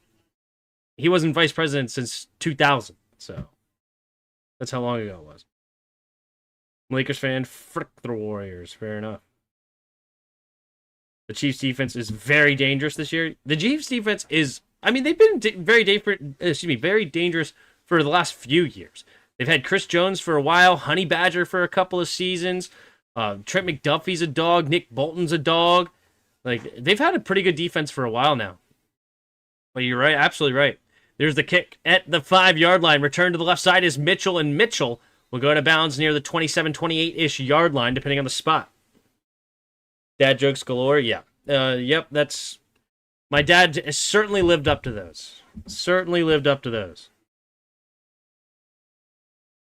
he wasn't vice president since 2000, so that's how long ago it was. Lakers fan, frick the Warriors. Fair enough. The Chiefs defense is very dangerous this year. The Chiefs defense is, I mean, they've been very dangerous for the last few years. They've had Chris Jones for a while, Honey Badger for a couple of seasons. Trent McDuffie's a dog. Nick Bolton's a dog. Like, they've had a pretty good defense for a while now. But you're right, absolutely right. There's the kick at the 5-yard line. Return to the left side is Mitchell, and Mitchell will go out of bounds near the 27, 28-ish yard line, depending on the spot. Dad jokes galore, yeah. Yep, that's... My dad has certainly lived up to those. Certainly lived up to those.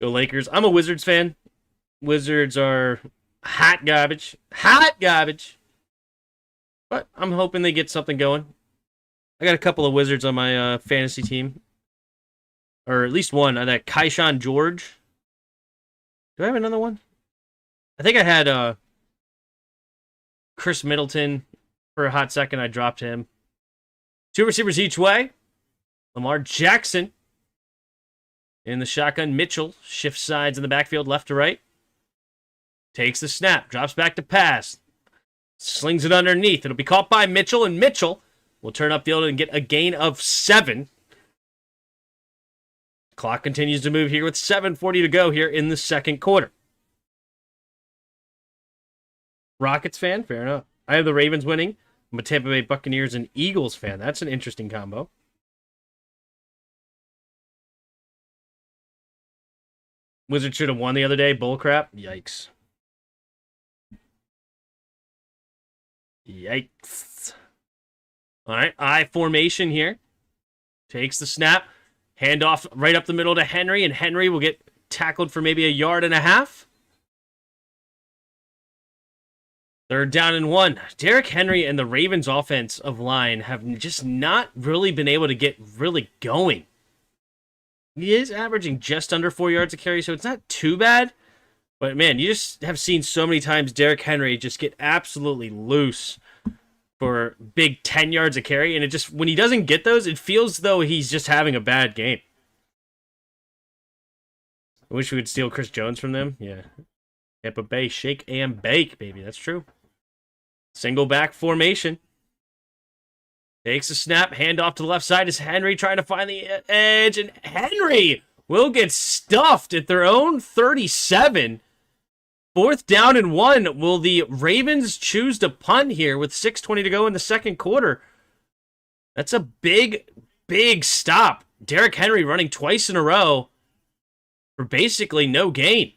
Go Lakers. I'm a Wizards fan. Wizards are hot garbage. Hot garbage! But I'm hoping they get something going. I got a couple of Wizards on my fantasy team. Or at least one. That Kaishan George. Do I have another one? I think I had Chris Middleton for a hot second. I dropped him. 2 receivers each way. Lamar Jackson in the shotgun. Mitchell shifts sides in the backfield left to right. Takes the snap. Drops back to pass. Slings it underneath. It'll be caught by Mitchell, and Mitchell will turn upfield and get a gain of 7. Clock continues to move here with 7:40 to go here in the second quarter. Rockets fan? Fair enough. I have the Ravens winning. I'm a Tampa Bay Buccaneers and Eagles fan. That's an interesting combo. Wizards should have won the other day. Bullcrap. Yikes. Yikes. All right. I formation here. Takes the snap. Handoff right up the middle to Henry, and Henry will get tackled for maybe 1.5 yards. 3rd down and 1. Derrick Henry and the Ravens offensive line have just not really been able to get really going. He is averaging just under 4 yards a carry, so it's not too bad. But man, you just have seen so many times Derrick Henry just get absolutely loose for big 10 yards a carry, and it just, when he doesn't get those, it feels as though he's just having a bad game. I wish we could steal Chris Jones from them. Yeah. Tampa Bay, shake and bake, baby. That's true. Single back formation. Takes a snap, handoff to the left side is Henry trying to find the edge, and Henry will get stuffed at their own 37. 4th down and 1. Will the Ravens choose to punt here with 6:20 to go in the second quarter? That's a big, big stop. Derrick Henry running twice in a row. for basically no gain.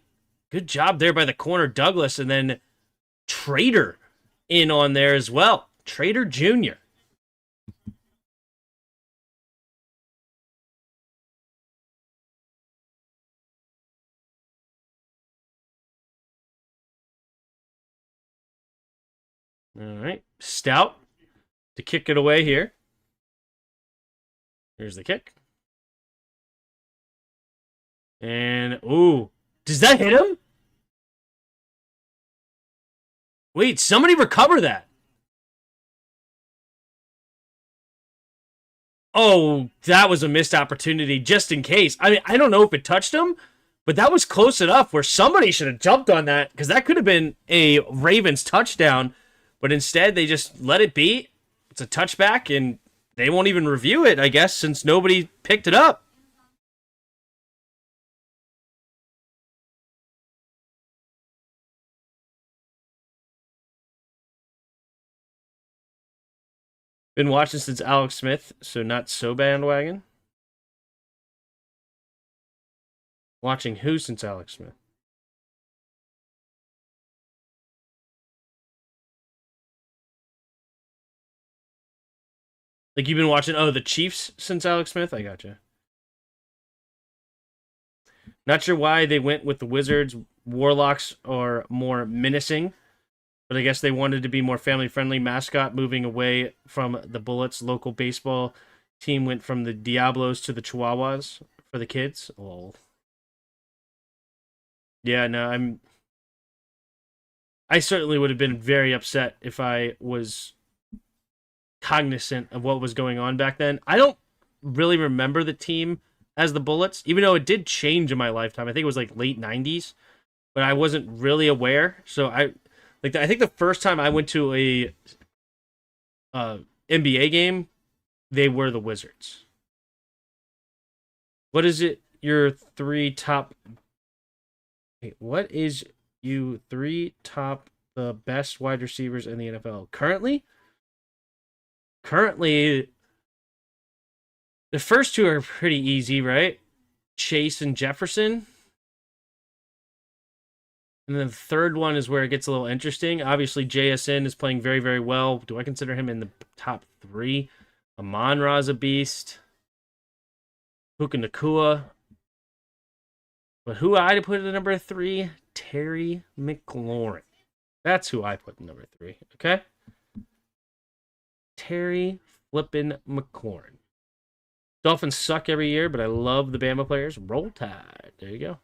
Good job there by the corner, Douglas, and then Trader in on there as well. Trader Jr. All right. Stout to kick it away here. Here's the kick. And, ooh. Does that hit him? Wait, somebody recover that. Oh, that was a missed opportunity just in case. I mean, I don't know if it touched him, but that was close enough where somebody should have jumped on that because that could have been a Ravens touchdown. But instead, they just let it be. It's a touchback, and they won't even review it, I guess, since nobody picked it up. Been watching since Alex Smith, so not so bandwagon. Watching who since Alex Smith? Like you've been watching, the Chiefs since Alex Smith? I gotcha. Not sure why they went with the Wizards. Warlocks are more menacing, but I guess they wanted to be more family-friendly mascot, moving away from the Bullets. Local baseball team went from the Diablos to the Chihuahuas for the kids. Lol. Yeah, no, I certainly would have been very upset if I was cognizant of what was going on back then. I don't really remember the team as the Bullets, even though it did change in my lifetime. I think it was like late 90s, but I wasn't really aware. So I think the first time I went to a NBA game, they were the Wizards. What is it? Your three top. Wait, what is you three top the best wide receivers in the NFL currently? Currently, the first two are pretty easy, right? Chase and Jefferson. And then the third one is where it gets a little interesting. Obviously, JSN is playing very, very well. Do I consider him in the top three? Amon-Ra's a beast. Puka Nakua. But who I put at number 3? Terry McLaurin. That's who I put at number 3. Okay? Terry flippin' McLaurin. Dolphins suck every year, but I love the Bama players. Roll Tide. There you go.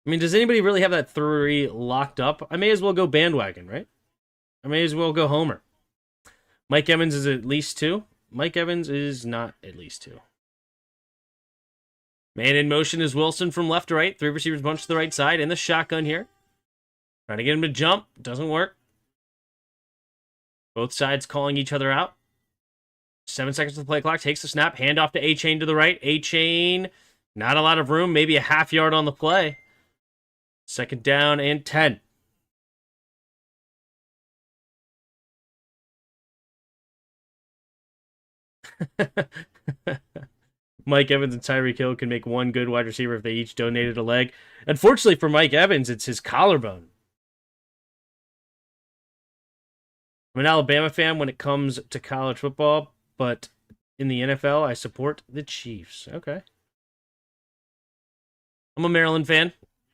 I mean, does anybody really have that 3 locked up? I may as well go bandwagon, right? I may as well go Homer. Mike Evans is at least 2. Mike Evans is not at least 2. Man in motion is Wilson from left to right. 3 receivers bunch to the right side in the shotgun here. Trying to get him to jump. Doesn't work. Both sides calling each other out. 7 seconds to the play clock. Takes the snap. Hand off to A-Chain to the right. A-Chain. Not a lot of room. Maybe a half yard on the play. Second down and 10. Mike Evans and Tyreek Hill can make one good wide receiver if they each donated a leg. Unfortunately for Mike Evans, it's his collarbone. I'm an Alabama fan when it comes to college football, but in the NFL, I support the Chiefs. Okay. I'm a Maryland fan.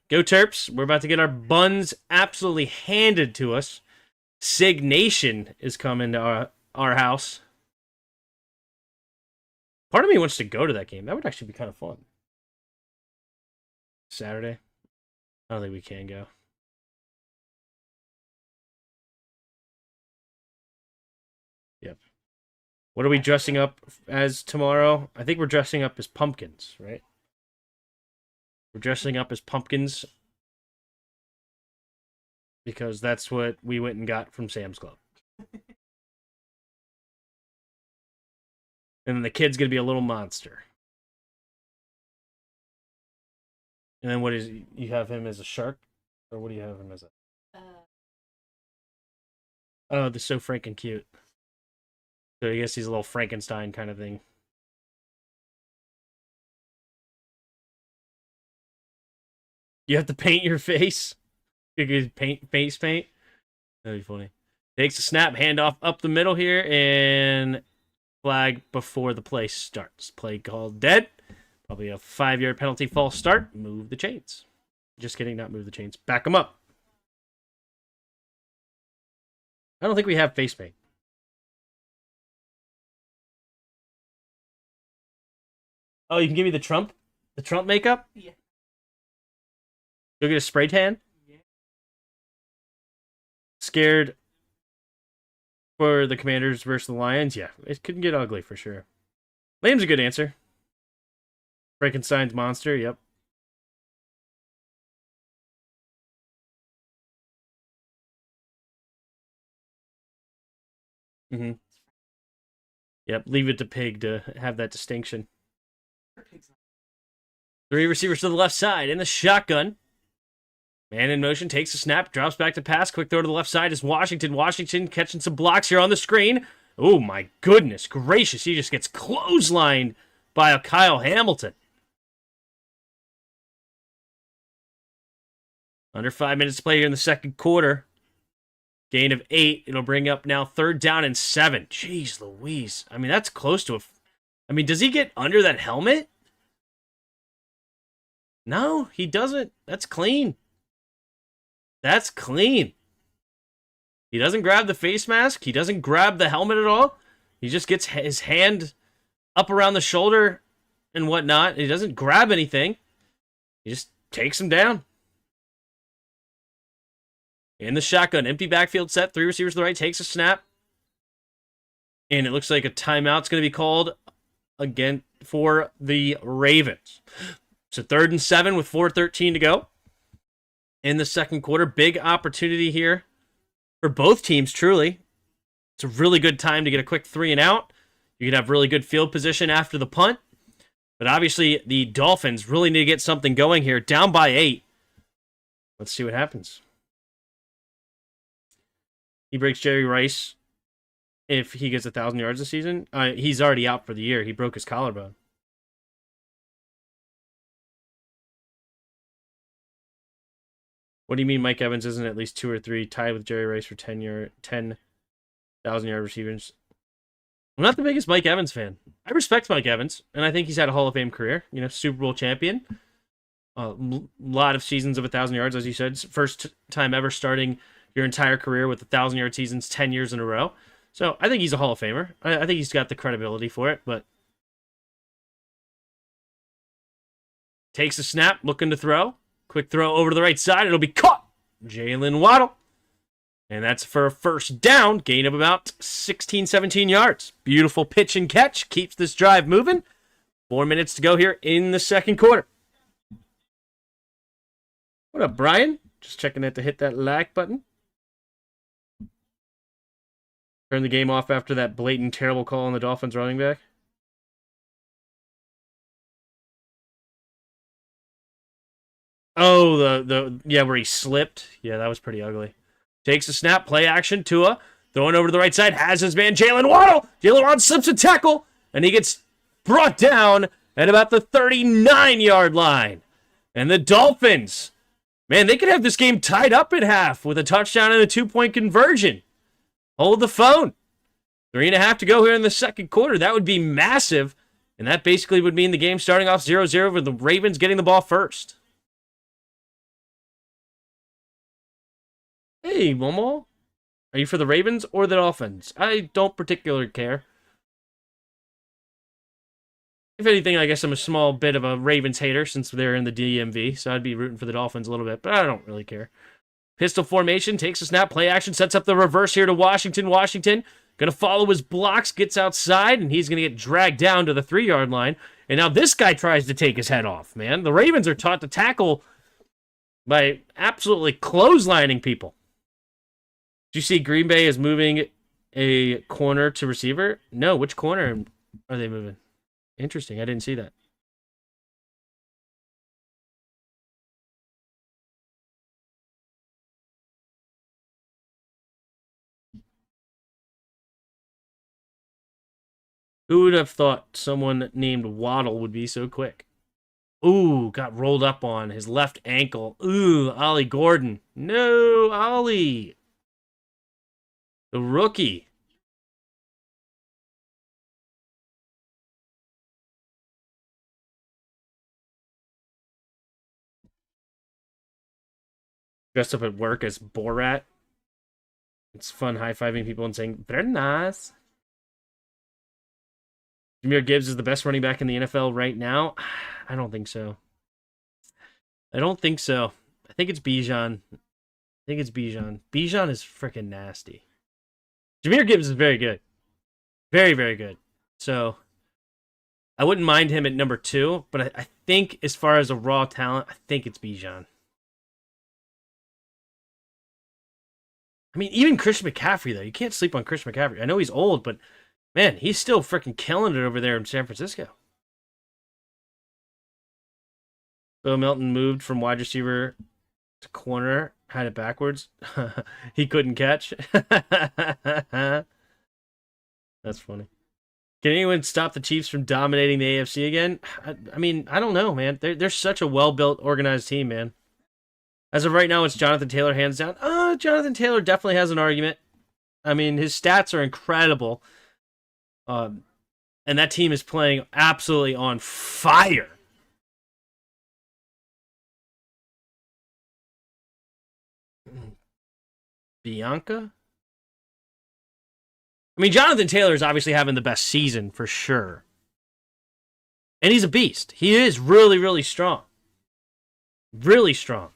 Go Terps. We're about to get our buns absolutely handed to us. Sig Nation is coming to our house. Part of me wants to go to that game. That would actually be kind of fun. Saturday. I don't think we can go. Yep. What are we dressing up as tomorrow? I think we're dressing up as pumpkins, right? We're dressing up as pumpkins because that's what we went and got from Sam's Club. And then the kid's going to be a little monster. And then what is you have him as a shark? Or what do you have him as? Uh, Oh, they're so freaking cute. So I guess he's a little Frankenstein kind of thing. You have to paint your face. You could paint face paint. That'd be funny. Takes a snap, handoff up the middle here, and flag before the play starts. Play called dead. Probably a 5-yard penalty, false start. Move the chains. Just kidding, not move the chains. Back them up. I don't think we have face paint. Oh, you can give me the Trump makeup? yeah. You'll get a spray tan? Yeah. Scared for the Commanders versus the Lions? Yeah, it could get ugly for sure. Lamb's a good answer. Frankenstein's monster, yep. Mm-hmm. Yep, leave it to Pig to have that distinction. Three receivers to the left side in the shotgun. Man in motion, takes a snap, drops back to pass. Quick throw to the left side is Washington. Washington catching some blocks here on the screen. Oh my goodness gracious, he just gets clotheslined by a Kyle Hamilton. Under 5 minutes to play here in the second quarter. Gain of 8. It'll bring up now 3rd down and 7. Jeez Louise. I mean, that's close to a... I mean, does he get under that helmet? No, he doesn't. That's clean. That's clean. He doesn't grab the face mask. He doesn't grab the helmet at all. He just gets his hand up around the shoulder and whatnot. He doesn't grab anything. He just takes him down. In the shotgun, empty backfield set, 3 receivers to the right, takes a snap. And it looks like a timeout's going to be called again for the Ravens. So 3rd and 7 with 4:13 to go. In the second quarter, big opportunity here for both teams, truly. It's a really good time to get a quick 3 and out. You can have really good field position after the punt. But obviously, the Dolphins really need to get something going here. Down by 8. Let's see what happens. He breaks Jerry Rice if he gets 1,000 yards this season. He's already out for the year. He broke his collarbone. What do you mean Mike Evans isn't at least 2 or 3 tied with Jerry Rice for 10,000 yard receivers? I'm not the biggest Mike Evans fan. I respect Mike Evans, and I think he's had a Hall of Fame career. You know, Super Bowl champion. A lot of seasons of 1,000 yards, as you said. First time ever starting your entire career with 1,000-yard seasons 10 years in a row. So I think he's a Hall of Famer. I think he's got the credibility for it, but takes a snap, looking to throw. Quick throw over to the right side. It'll be caught. Jalen Waddle. And that's for a 1st down. Gain of about 16, 17 yards. Beautiful pitch and catch. Keeps this drive moving. 4 minutes to go here in the second quarter. What up, Brian? Just checking it to hit that like button. Turn the game off after that blatant, terrible call on the Dolphins running back. Oh, yeah, where he slipped. Yeah, that was pretty ugly. Takes a snap, play action, Tua. Throwing over to the right side, has his man Jalen Waddle. Jalen Waddle slips a tackle, and he gets brought down at about the 39-yard line. And the Dolphins, man, they could have this game tied up at half with a touchdown and a 2-point conversion. Hold the phone. 3.5 to go here in the second quarter. That would be massive. And that basically would mean the game starting off 0-0 with the Ravens getting the ball first. Hey, Momo. Are you for the Ravens or the Dolphins? I don't particularly care. If anything, I guess I'm a small bit of a Ravens hater since they're in the DMV. So I'd be rooting for the Dolphins a little bit. But I don't really care. Pistol formation, takes a snap, play action, sets up the reverse here to Washington. Washington going to follow his blocks, gets outside, and he's going to get dragged down to the 3-yard line. And now this guy tries to take his head off, man. The Ravens are taught to tackle by absolutely clotheslining people. Did you see Green Bay is moving a corner to receiver? No, which corner are they moving? Interesting, I didn't see that. Who would have thought someone named Waddle would be so quick? Ooh, got rolled up on his left ankle. Ooh, Ollie Gordon. No, Ollie. The rookie. Dressed up at work as Borat. It's fun high-fiving people and saying, very nice. Jahmyr Gibbs is the best running back in the NFL right now? I don't think so. I don't think so. I think it's Bijan. Bijan is freaking nasty. Jahmyr Gibbs is very good. Very, very good. So, I wouldn't mind him at number 2, but I think as far as a raw talent, I think it's Bijan. I mean, even Christian McCaffrey, though. You can't sleep on Christian McCaffrey. I know he's old, but man, he's still freaking killing it over there in San Francisco. Bill Melton moved from wide receiver to corner, had it backwards. He couldn't catch. That's funny. Can anyone stop the Chiefs from dominating the AFC again? I mean, I don't know, man. They're such a well-built, organized team, man. As of right now, it's Jonathan Taylor hands down. Jonathan Taylor definitely has an argument. I mean, his stats are incredible. And that team is playing absolutely on fire. Bianca? I mean, Jonathan Taylor is obviously having the best season for sure. And he's a beast. He is really, really strong. Really strong.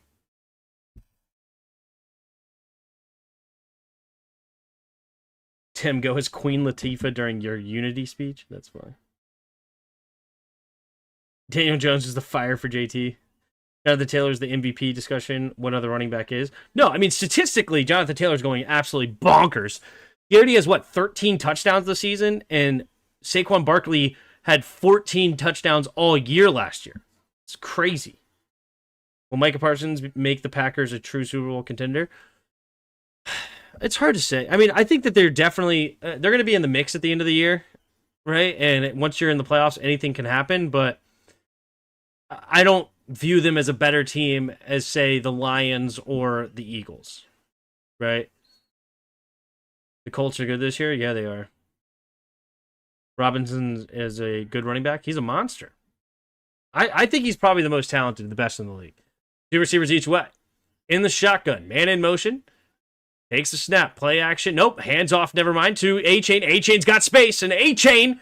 Tim, go as Queen Latifah during your Unity speech. That's fine. Daniel Jones is the fire for JT. Jonathan Taylor's the MVP discussion. What other running back is? No, I mean, statistically, Jonathan Taylor's going absolutely bonkers. He already has, 13 touchdowns this season? And Saquon Barkley had 14 touchdowns all year last year. It's crazy. Will Micah Parsons make the Packers a true Super Bowl contender? It's hard to say. I mean, I think that they're definitely they're going to be in the mix at the end of the year, right? And once you're in the playoffs, anything can happen. But I don't view them as a better team as, say, the Lions or the Eagles, right? The Colts are good this year. Yeah, they are. Robinson is a good running back. He's a monster. I think he's probably the most talented, the best in the league. 2 receivers each way. In the shotgun, man in motion. Takes the snap, play action. Nope, hands off, never mind. To A-Chain. A-Chain's got space, and A-Chain,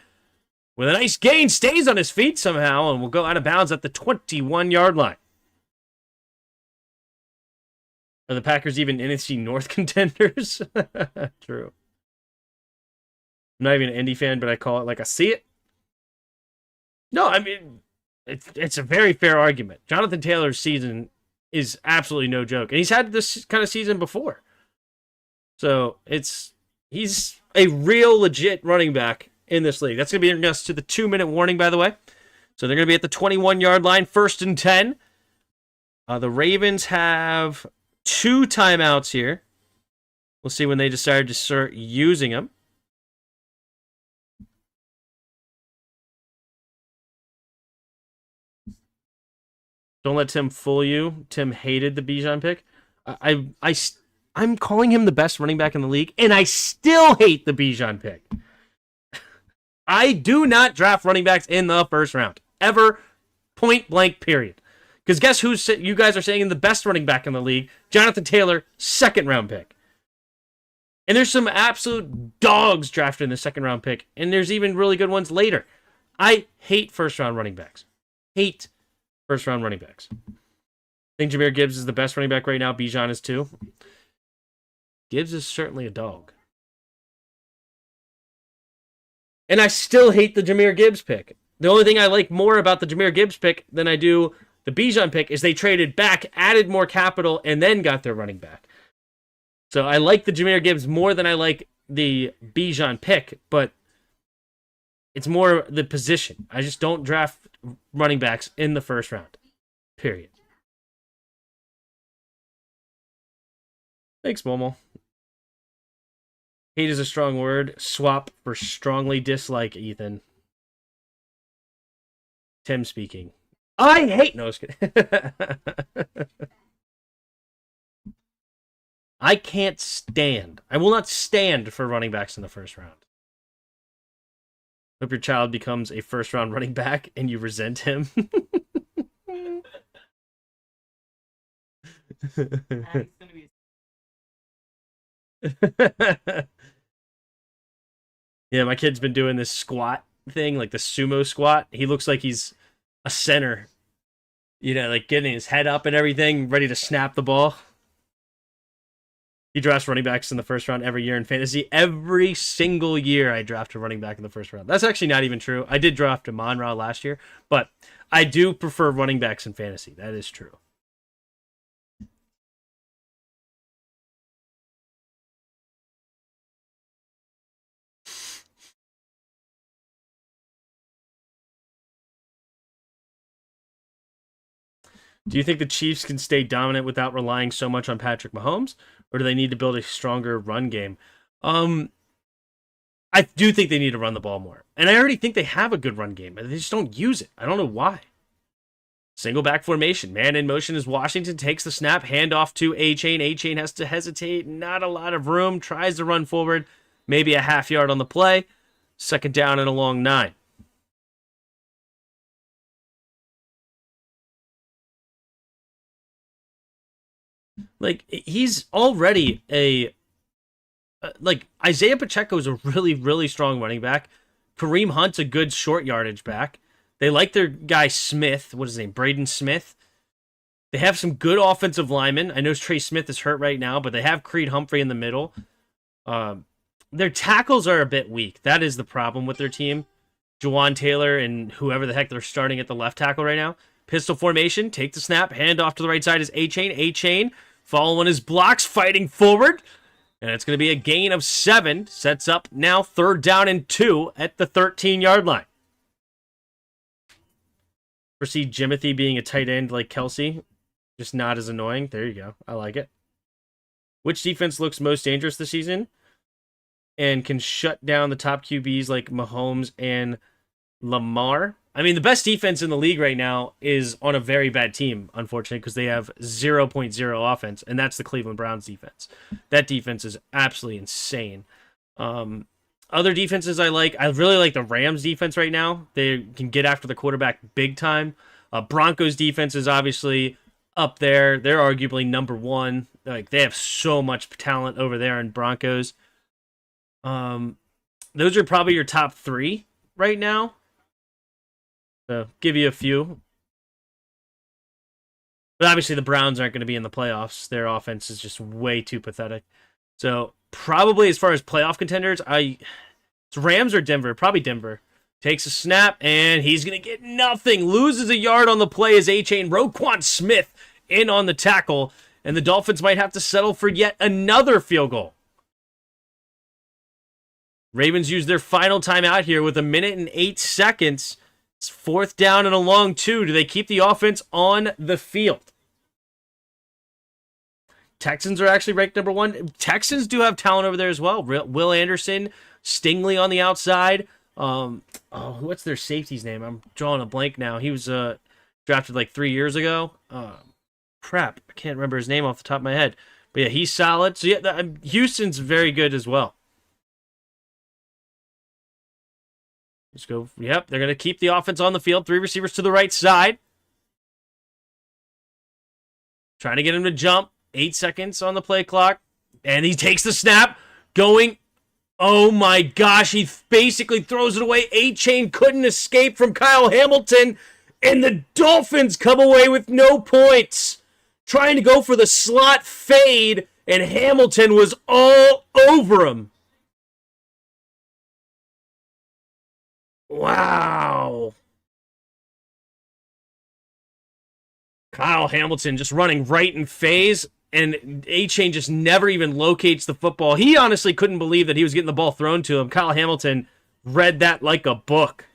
with a nice gain, stays on his feet somehow and will go out of bounds at the 21-yard line. Are the Packers even NFC North contenders? True. I'm not even an Indy fan, but I call it like I see it. No, I mean, it's a very fair argument. Jonathan Taylor's season is absolutely no joke, and he's had this kind of season before. So he's a real legit running back in this league. That's going to be us to the 2-minute warning, by the way. So they're going to be at the 21-yard line, 1st and 10. The Ravens have 2 timeouts here. We'll see when they decide to start using them. Don't let Tim fool you. Tim hated the Bijan pick. I'm calling him the best running back in the league, and I still hate the Bijan pick. I do not draft running backs in the first round. Ever. Point blank, period. Because guess who you guys are saying the best running back in the league? Jonathan Taylor, 2nd round pick. And there's some absolute dogs drafted in the 2nd round pick, and there's even really good ones later. I hate first round running backs. Hate first round running backs. I think Jahmyr Gibbs is the best running back right now. Bijan is too. Gibbs is certainly a dog. And I still hate the Jahmyr Gibbs pick. The only thing I like more about the Jahmyr Gibbs pick than I do the Bijan pick is they traded back, added more capital, and then got their running back. So I like the Jahmyr Gibbs more than I like the Bijan pick, but it's more the position. I just don't draft running backs in the first round. Period. Thanks, Momo. Hate is a strong word. Swap for strongly dislike, Ethan. Tim speaking. I hate... No, I was kidding. I can't stand. I will not stand for running backs in the first round. Hope your child becomes a first-round running back and you resent him. Yeah, my kid's been doing this squat thing, like the sumo squat. He looks like he's a center. You know, like getting his head up and everything, ready to snap the ball. He drafts running backs in the first round every year in fantasy. Every single year I draft a running back in the first round. That's actually not even true. I did draft Amon-Ra last year, but I do prefer running backs in fantasy. That is true. Do you think the Chiefs can stay dominant without relying so much on Patrick Mahomes, or do they need to build a stronger run game? I do think they need to run the ball more. And I already think they have a good run game, but they just don't use it. I don't know why. Single back formation. Man in motion as Washington takes the snap, handoff to A-Chain. A-Chain has to hesitate. Not a lot of room. Tries to run forward. Maybe a half yard on the play. Second down and a long 9. Like, he's already a... like, Isaiah Pacheco is a really, really strong running back. Kareem Hunt's a good short yardage back. They like their guy Smith. What is his name? Braden Smith. They have some good offensive linemen. I know Trey Smith is hurt right now, but they have Creed Humphrey in the middle. Their tackles are a bit weak. That is the problem with their team. Jawan Taylor and whoever the heck they're starting at the left tackle right now. Pistol formation. Take the snap. Hand off to the right side is A-Chain. A-Chain following his blocks, fighting forward. And it's going to be a gain of 7. Sets up now 3rd down and 2 at the 13-yard line. Foresee Jimothy being a tight end like Kelsey. Just not as annoying. There you go. I like it. Which defense looks most dangerous this season and can shut down the top QBs like Mahomes and Lamar? I mean, the best defense in the league right now is on a very bad team, unfortunately, because they have 0.0 offense, and that's the Cleveland Browns defense. That defense is absolutely insane. Other defenses I really like the Rams defense right now. They can get after the quarterback big time. Broncos defense is obviously up there. They're arguably number 1. Like, they have so much talent over there in Broncos. Those are probably your top 3 right now. So, give you a few. But obviously the Browns aren't going to be in the playoffs. Their offense is just way too pathetic. So, probably as far as playoff contenders, it's Rams or Denver. Probably Denver. Takes a snap, and he's going to get nothing. Loses a yard on the play as A-Chain. Roquan Smith in on the tackle, and the Dolphins might have to settle for yet another field goal. Ravens use their final timeout here with 1 minute and 8 seconds. It's 4th down and a long 2. Do they keep the offense on the field? Texans are actually ranked number 1. Texans do have talent over there as well. Will Anderson, Stingley on the outside. What's their safety's name? I'm drawing a blank now. He was drafted like 3 years ago. Crap, I can't remember his name off the top of my head. But yeah, he's solid. So yeah, Houston's very good as well. Let's go. Yep, they're going to keep the offense on the field. 3 receivers to the right side. Trying to get him to jump. 8 seconds on the play clock. And he takes the snap. Going. Oh my gosh, he basically throws it away. A-Chain couldn't escape from Kyle Hamilton. And the Dolphins come away with no points. Trying to go for the slot fade. And Hamilton was all over him. Wow. Kyle Hamilton just running right in phase, and A-Chain just never even locates the football. He honestly couldn't believe that he was getting the ball thrown to him. Kyle Hamilton read that like a book.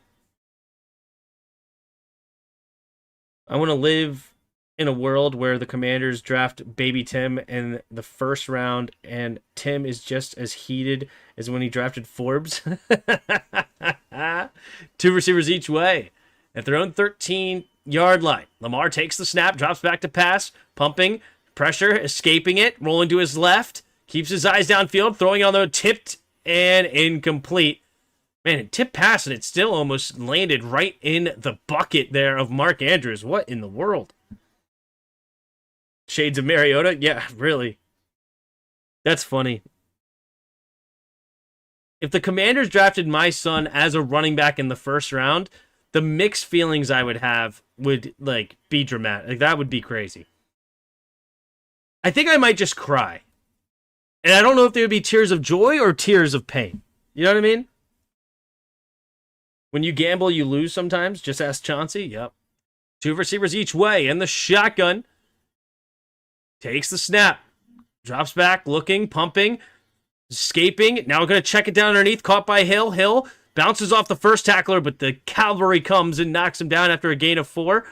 I want to live in a world where the Commanders draft Baby Tim in the first round and Tim is just as heated as when he drafted Forbes? 2 receivers each way. At their own 13-yard line, Lamar takes the snap, drops back to pass, pumping, pressure, escaping it, rolling to his left, keeps his eyes downfield, throwing on the tipped and incomplete. Man, it tipped pass and it still almost landed right in the bucket there of Mark Andrews. What in the world? Shades of Mariota? Yeah, really. That's funny. If the Commanders drafted my son as a running back in the first round, the mixed feelings I would have would like be dramatic. Like, that would be crazy. I think I might just cry. And I don't know if they would be tears of joy or tears of pain. You know what I mean? When you gamble, you lose sometimes. Just ask Chauncey. Yep. 2 receivers each way in the shotgun. Takes the snap. Drops back, looking, pumping, escaping. Now we're going to check it down underneath. Caught by Hill. Hill bounces off the first tackler, but the cavalry comes and knocks him down after a gain of 4.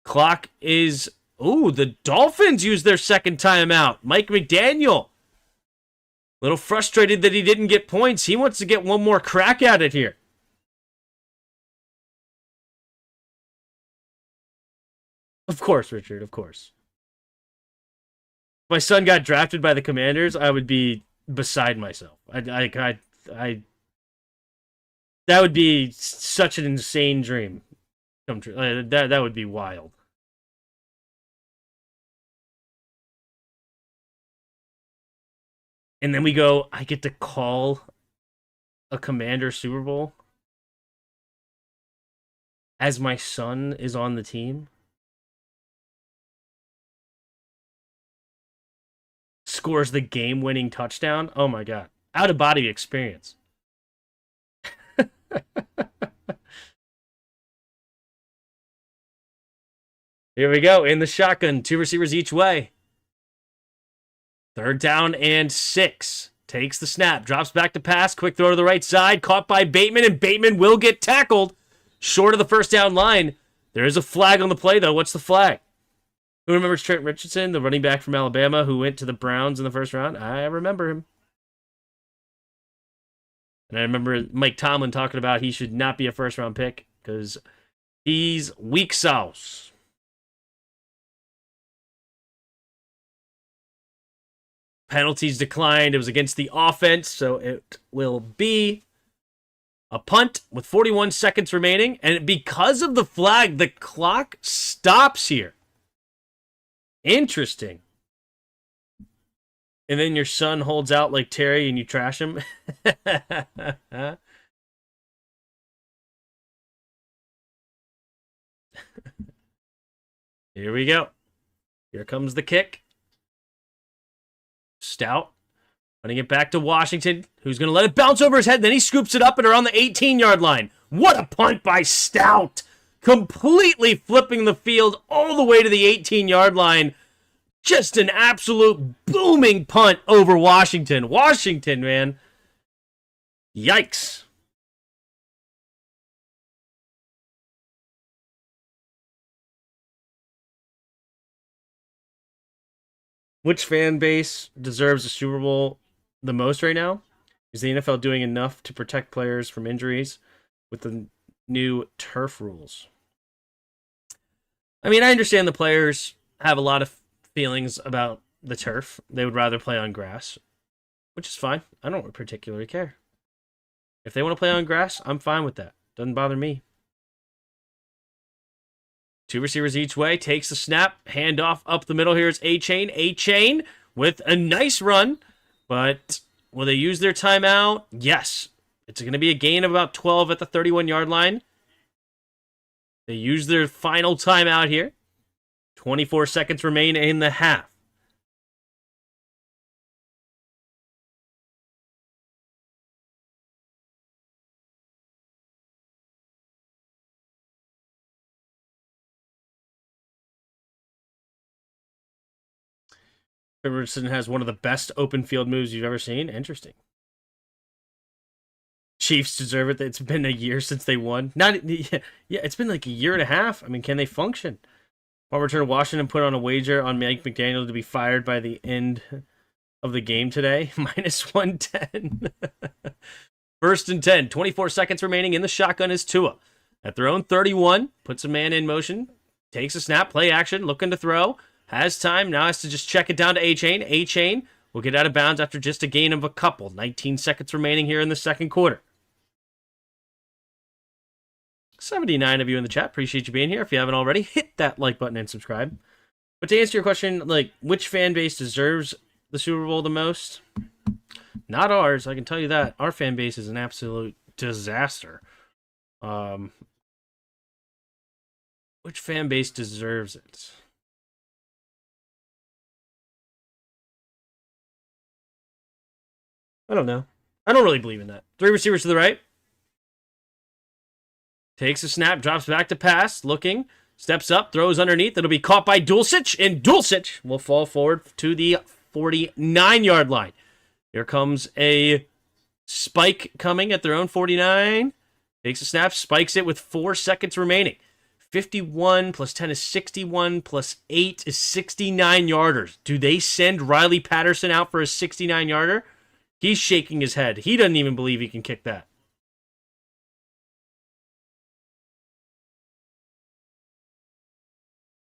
Clock is... Ooh, the Dolphins used their second timeout. Mike McDaniel. A little frustrated that he didn't get points. He wants to get one more crack at it here. Of course, Richard, of course. If my son got drafted by the Commanders, I would be beside myself. That would be such an insane dream come true. That would be wild. And then we go, I get to call a Commander Super Bowl as my son is on the team. Scores the game-winning touchdown. Oh my God. Out-of-body experience. Here we go. In the shotgun. 2 receivers each way. 3rd down and 6. Takes the snap. Drops back to pass. Quick throw to the right side. Caught by Bateman, and Bateman will get tackled short of the first down line. There is a flag on the play, though. What's the flag? Who remembers Trent Richardson, the running back from Alabama who went to the Browns in the first round? I remember him. And I remember Mike Tomlin talking about he should not be a first-round pick because he's weak sauce. Penalties declined. It was against the offense, so it will be a punt with 41 seconds remaining. And because of the flag, the clock stops here. Interesting. And then your son holds out like Terry and you trash him. Here we go. Here comes the kick. Stout. Running it back to Washington, who's going to let it bounce over his head. Then he scoops it up and around the 18-yard line. What a punt by Stout. Completely flipping the field all the way to the 18-yard line. Just an absolute booming punt over Washington. Washington, man. Yikes. Which fan base deserves a Super Bowl the most right now? Is the NFL doing enough to protect players from injuries with the new turf rules? I mean, I understand the players have a lot of feelings about the turf. They would rather play on grass, which is fine. I don't particularly care. If they want to play on grass, I'm fine with that. Doesn't bother me. 2 receivers each way. Takes the snap. Handoff up the middle. Here's A-Chain. A-Chain with a nice run. But will they use their timeout? Yes. It's going to be a gain of about 12 at the 31-yard line. They use their final timeout here. 24 seconds remain in the half. Richardson has one of the best open field moves you've ever seen. Interesting. Chiefs deserve it. It's been a year since they won. Yeah, it's been like a year and a half. I mean, can they function? While return Washington put on a wager on Mike McDaniel to be fired by the end of the game today. Minus 110. First and 10. 24 seconds remaining. In the shotgun is Tua. At their own 31. Puts a man in motion. Takes a snap. Play action. Looking to throw. Has time. Now has to just check it down to A-Chain. A-Chain will get out of bounds after just a gain of a couple. 19 seconds remaining here in the second quarter. 79 of you in the chat. Appreciate you being here. If you haven't already, hit that like button and subscribe. But to answer your question, like, which fan base deserves the Super Bowl the most? Not ours, I can tell you that. Our fan base is an absolute disaster. Which fan base deserves it? I don't know. I don't really believe in that. 3 receivers to the right. Takes a snap, drops back to pass, looking, steps up, throws underneath. It'll be caught by Dulcich, and Dulcich will fall forward to the 49-yard line. Here comes a spike coming at their own 49. Takes a snap, spikes it with 4 seconds remaining. 51 plus 10 is 61 plus 8 is 69-yarders. Do they send Riley Patterson out for a 69-yarder? He's shaking his head. He doesn't even believe he can kick that.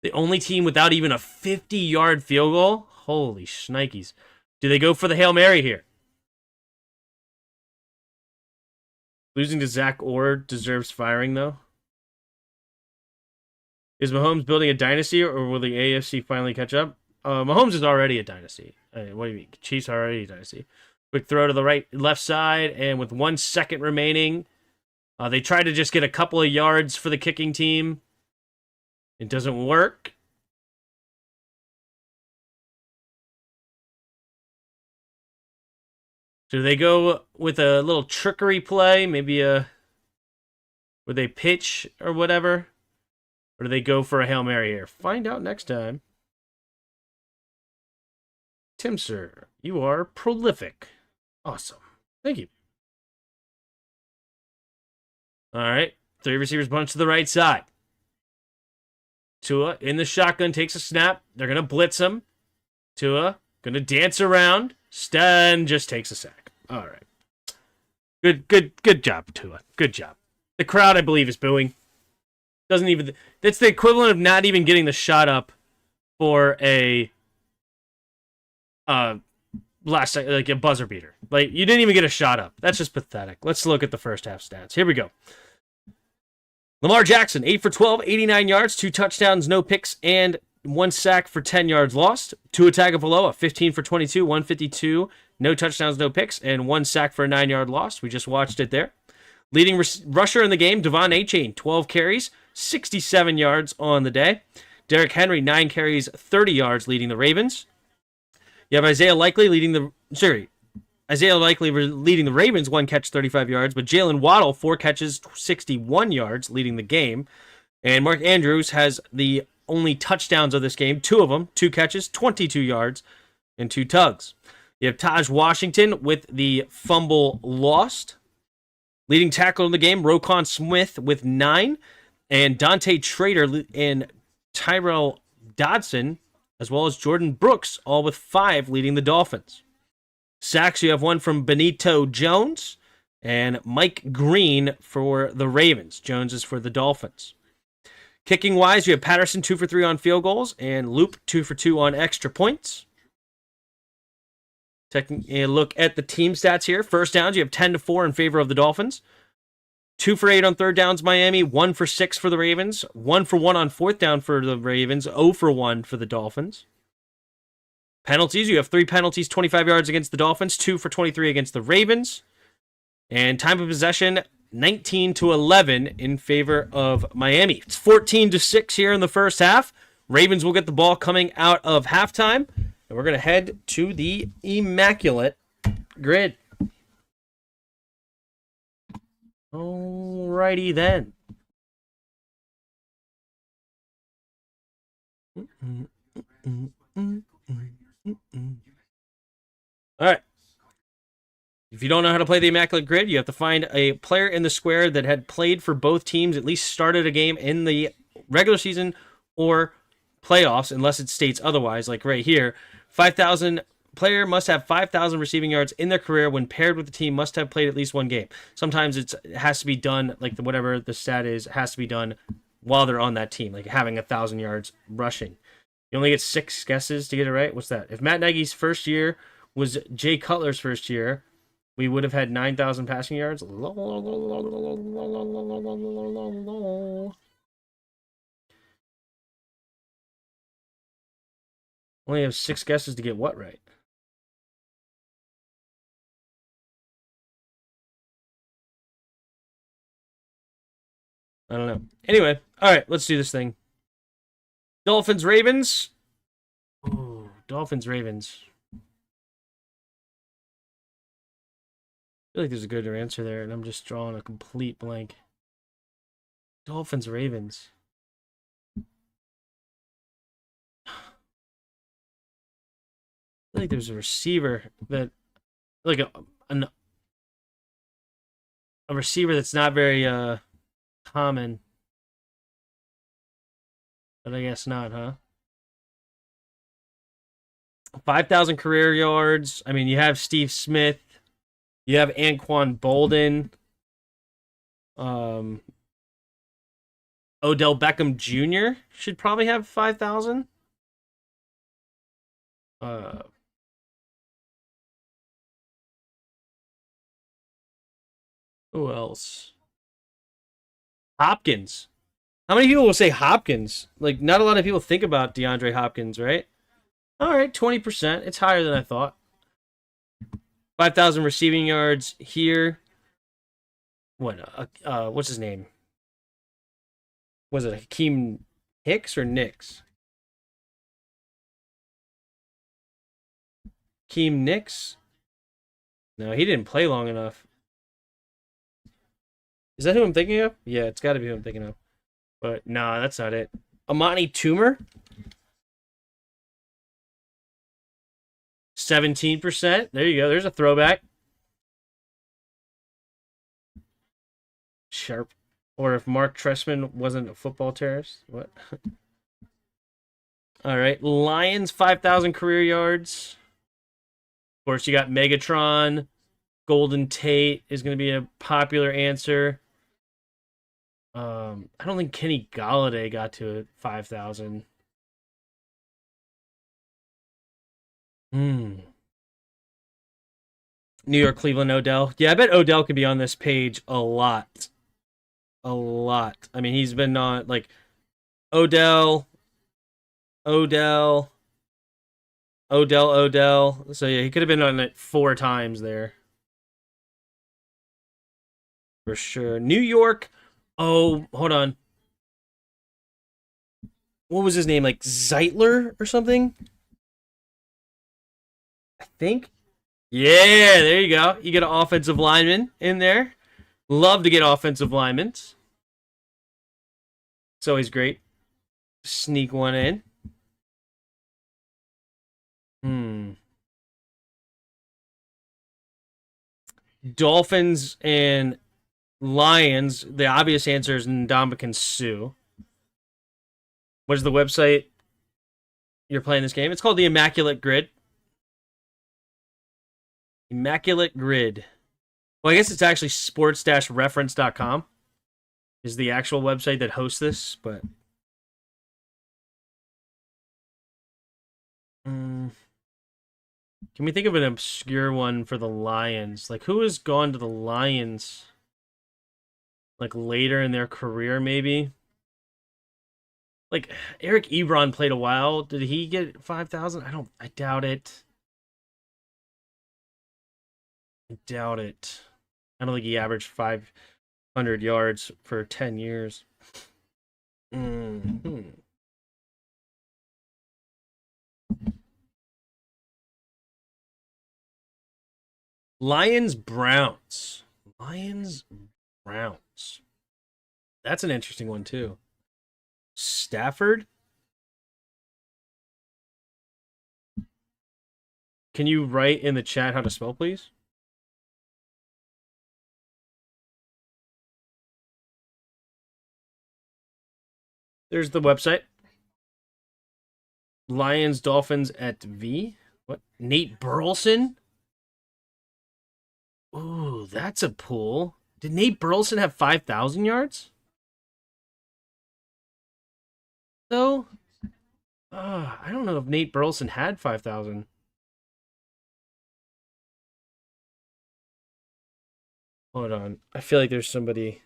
The only team without even a 50-yard field goal? Holy shnikes. Do they go for the Hail Mary here? Losing to Zach Orr deserves firing, though. Is Mahomes building a dynasty, or will the AFC finally catch up? Mahomes is already a dynasty. What do you mean? Chiefs are already a dynasty. Quick throw to the left side, and with 1 second remaining, they try to just get a couple of yards for the kicking team. It doesn't work. Do they go with a little trickery play? Maybe where they pitch or whatever? Or do they go for a Hail Mary here? Find out next time. Tim, sir, you are prolific. Awesome. Thank you. All right. 3 receivers bunch to the right side. Tua in the shotgun, takes a snap. They're going to blitz him. Tua going to dance around. Stan just takes a sack. All right. Good job, Tua. Good job. The crowd, I believe, is booing. Doesn't even... That's the equivalent of not even getting the shot up for a... like a buzzer beater. Like, you didn't even get a shot up. That's just pathetic. Let's look at the first half stats. Here we go. Lamar Jackson, 8 for 12, 89 yards, 2 touchdowns, no picks, and 1 sack for 10 yards lost. Tua Tagovailoa, 15 for 22, 152, no touchdowns, no picks, and 1 sack for a 9-yard loss. We just watched it there. Leading rusher in the game, Devon Achane, 12 carries, 67 yards on the day. Derrick Henry, 9 carries, 30 yards, leading the Ravens. You have Isaiah Likely leading the Ravens, 1 catch, 35 yards, but Jalen Waddle, 4 catches, 61 yards, leading the game. And Mark Andrews has the only touchdowns of this game, 2 of them, 2 catches, 22 yards, and 2 tugs. You have Taj Washington with the fumble lost. Leading tackle in the game, Roquan Smith with 9, and Dante Trader and Tyrell Dodson, as well as Jordan Brooks, all with 5, leading the Dolphins. Sacks, you have 1 from Benito Jones and Mike Green for the Ravens. Jones is for the Dolphins. Kicking-wise, you have Patterson 2 for 3 on field goals and Loop 2 for 2 on extra points. Taking a look at the team stats here. First downs, you have 10-4 in favor of the Dolphins. 2 for 8 on third downs, Miami. 1 for 6 for the Ravens. 1 for 1 on fourth down for the Ravens. 0 for 1 for the Dolphins. Penalties, you have 3 penalties, 25 yards against the Dolphins, 2 for 23 against the Ravens. And time of possession, 19-11 in favor of Miami. It's 14-6 here in the first half. Ravens will get the ball coming out of halftime. And we're going to head to the immaculate grid. Alrighty then. All right. If you don't know how to play the Immaculate Grid, you have to find a player in the square that had played for both teams, at least started a game in the regular season or playoffs unless it states otherwise, like right here. 5,000 player must have 5,000 receiving yards in their career when paired with the team must have played at least one game. Sometimes it has to be done, like whatever the stat is, has to be done while they're on that team, like having 1,000 yards rushing. You only get 6 guesses to get it right. What's that? If Matt Nagy's first year was Jay Cutler's first year, we would have had 9,000 passing yards. Only have 6 guesses to get what right? I don't know. Anyway, all right, let's do this thing. Dolphins, Ravens. Ooh, Dolphins, Ravens. I feel like there's a good answer there, and I'm just drawing a complete blank. Dolphins, Ravens. I feel like there's a receiver that, like a receiver that's not very common, but I guess not, huh? 5,000 career yards. I mean, you have Steve Smith, you have Anquan Bolden, Odell Beckham Jr. should probably have 5,000. Who else? Hopkins. How many people will say Hopkins? Like, not a lot of people think about DeAndre Hopkins, right? All right, 20%. It's higher than I thought. 5,000 receiving yards here. What's his name? Was it Hakeem Hicks or Nix? Hakeem Nix? No, he didn't play long enough. Is that who I'm thinking of? Yeah, it's got to be who I'm thinking of. But nah, that's not it. Amani Toomer? 17%. There you go. There's a throwback. Sharp. Or if Mark Trestman wasn't a football terrorist. What? All right. Lions, 5,000 career yards. Of course, you got Megatron. Golden Tate is going to be a popular answer. I don't think Kenny Galladay got to 5,000. New York, Cleveland, Odell. Yeah, I bet Odell could be on this page a lot. A lot. I mean, he's been on, like, Odell. So, yeah, he could have been on it 4 times there. For sure. New York. Oh, hold on. What was his name? Like Zeitler or something? I think. Yeah, there you go. You get an offensive lineman in there. Love to get offensive linemen. It's always great. Sneak one in. Dolphins and Lions. The obvious answer is Ndamukong Suh. What is the website you're playing this game? It's called the Immaculate Grid. Immaculate Grid. Well, I guess it's actually sports-reference.com is the actual website that hosts this, but can we think of an obscure one for the Lions? Like, who has gone to the Lions like later in their career, maybe? Like, Eric Ebron played a while. Did he get 5,000? I doubt it. I doubt it. I don't think he averaged 500 yards for 10 years. Lions, Browns. Lions, Browns. That's an interesting one, too. Stafford? Can you write in the chat how to spell, please? There's the website. Lions, Dolphins at V. What? Nate Burleson? Ooh, that's a pull. Did Nate Burleson have 5,000 yards? Though? I don't know if Nate Burleson had 5,000. Hold on. I feel like there's somebody.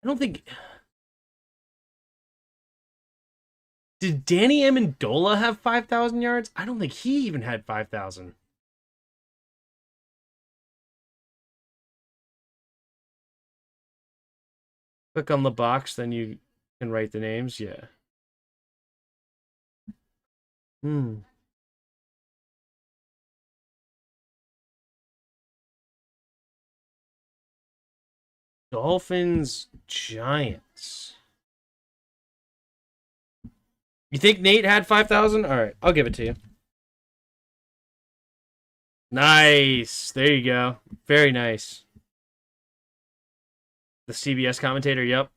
I don't think. Did Danny Amendola have 5,000 yards? I don't think he even had 5,000. Click on the box, then you can write the names. Yeah. Hmm. Dolphins, Giants. You think Nate had 5,000? All right, I'll give it to you. Nice. There you go. Very nice. The CBS commentator, yep.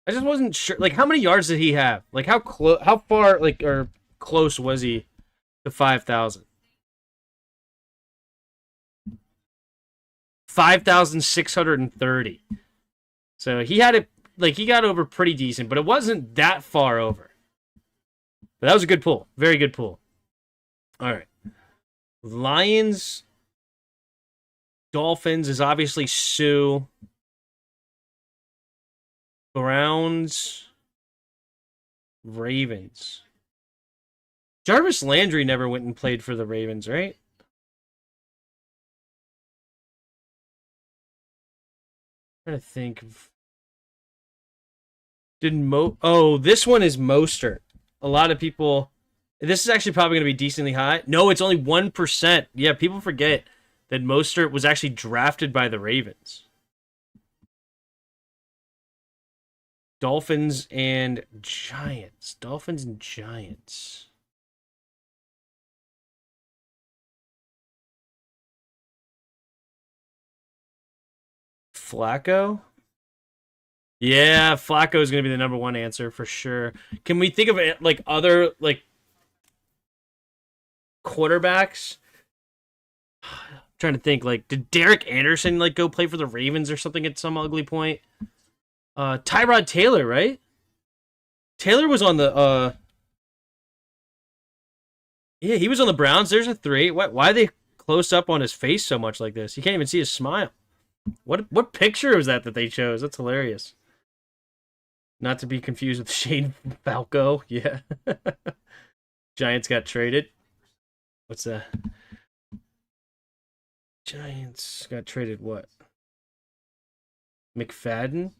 I just wasn't sure. Like, how many yards did he have? Like, how far, like, or close was he to 5,000? 5,630. So he had it, like, he got over pretty decent, but it wasn't that far over. But that was a good pull. Very good pull. All right. Lions, Dolphins is obviously Sue. Browns, Ravens. Jarvis Landry never went and played for the Ravens, right? I'm trying to think of. Oh, this one is Mostert. A lot of people. This is actually probably going to be decently high. No, it's only 1%. Yeah, people forget that Mostert was actually drafted by the Ravens. Dolphins and Giants. Dolphins and Giants. Flacco? Yeah, Flacco is going to be the number one answer for sure. Can we think of it like other like quarterbacks? I'm trying to think, like, did Derek Anderson like go play for the Ravens or something at some ugly point? Tyrod Taylor, right? Taylor was on the yeah, he was on the Browns. There's a 3. Why are they close up on his face so much like this? You can't even see his smile. What picture was that they chose? That's hilarious. Not to be confused with Shane Falco. Yeah. Giants got traded. What's that? Giants got traded what? McFadden?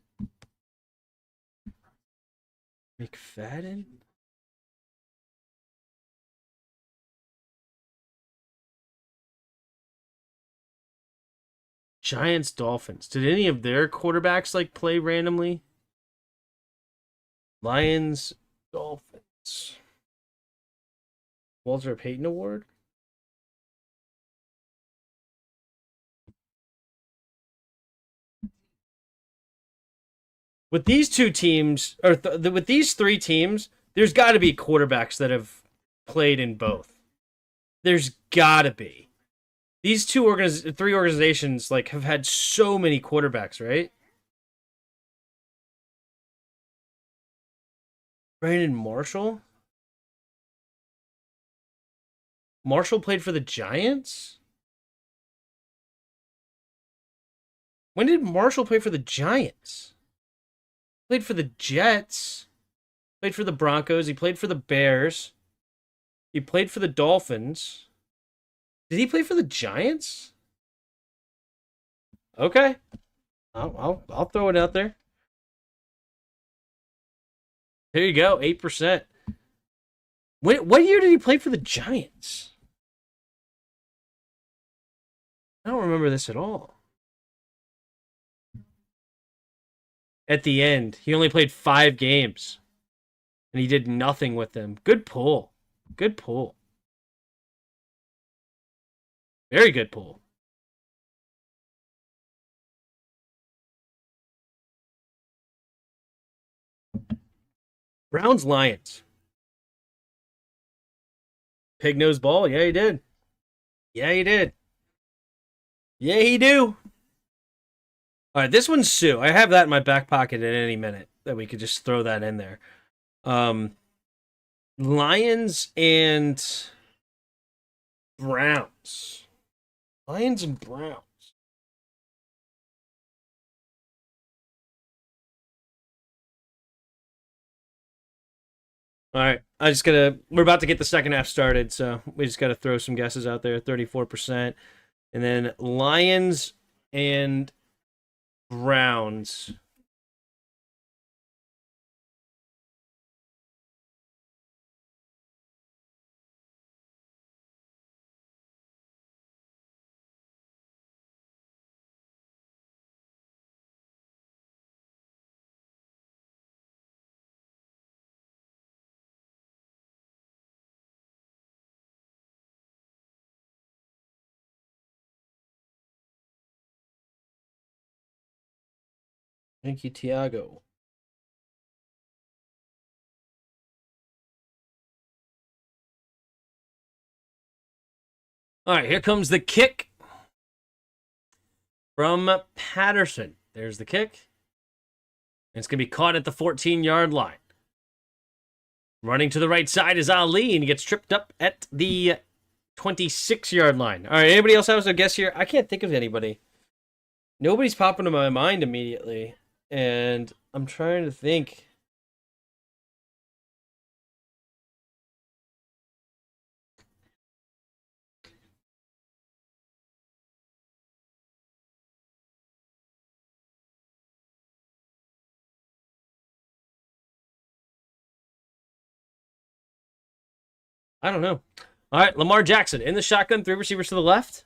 McFadden? Giants Dolphins. Did any of their quarterbacks like play randomly? Lions Dolphins. Walter Payton Award? With these two teams, or with these 3 teams, there's got to be quarterbacks that have played in both. There's got to be. These 3 organizations like have had so many quarterbacks, right? Brandon Marshall? Marshall played for the Giants? When did Marshall play for the Giants? Played for the Jets. Played for the Broncos. He played for the Bears. He played for the Dolphins. Did he play for the Giants? Okay. I'll throw it out there. There you go, 8%. What year did he play for the Giants? I don't remember this at all. at the end. He only played 5 games, and he did nothing with them. Good pull. Good pull. Very good pull. Browns Lions. Pig nose ball. Yeah, he did. Yeah, he did. Yeah, he do. All right, this one's Sue. I have that in my back pocket at any minute that we could just throw that in there. Lions and Browns. Lions and Browns. All right, we're about to get the second half started, so we just gotta throw some guesses out there. 34%, and then Lions and Browns. Thank you, Tiago. All right, here comes the kick from Patterson. There's the kick. And it's going to be caught at the 14-yard line. Running to the right side is Ali, and he gets tripped up at the 26-yard line. All right, anybody else have a guess here? I can't think of anybody. Nobody's popping to my mind immediately, and I'm trying to think. I don't know. All right, Lamar Jackson in the shotgun, 3 receivers to the left.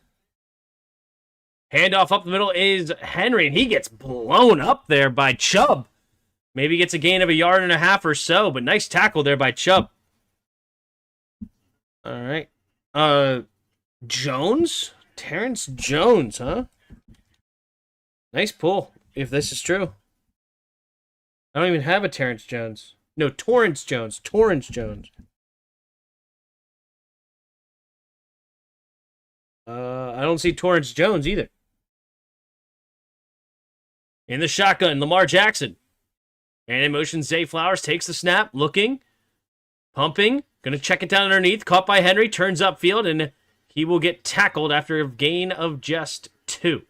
Handoff up the middle is Henry, and he gets blown up there by Chubb. Maybe gets a gain of 1.5 yards or so, but nice tackle there by Chubb. All right. Jones? Terrence Jones, huh? Nice pull, if this is true. I don't even have a Terrence Jones. No, Torrance Jones. Torrance Jones. I don't see Torrance Jones either. In the shotgun, Lamar Jackson. And in motion, Zay Flowers takes the snap, looking, pumping, going to check it down underneath. Caught by Henry, turns upfield, and he will get tackled after a gain of just 2.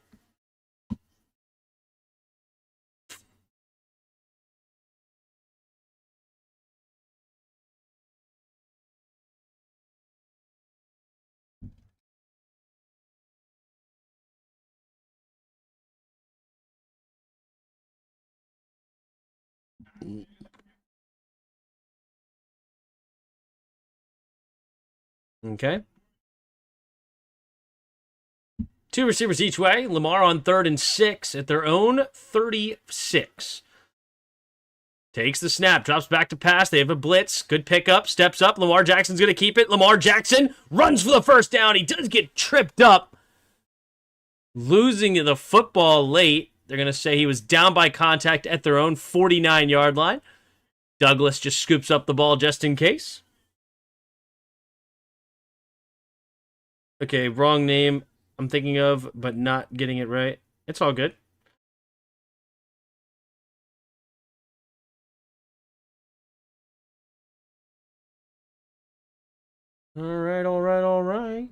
Okay. 2 receivers each way. Lamar on 3rd and 6 at their own 36. Takes the snap, drops back to pass. They have a blitz. Good pickup. Steps up. Lamar Jackson's going to keep it. Lamar Jackson runs for the first down. He does get tripped up. Losing the football late. They're going to say he was down by contact at their own 49-yard line. Douglas just scoops up the ball just in case. Okay, wrong name I'm thinking of, but not getting it right. It's all good. All right, all right, all right.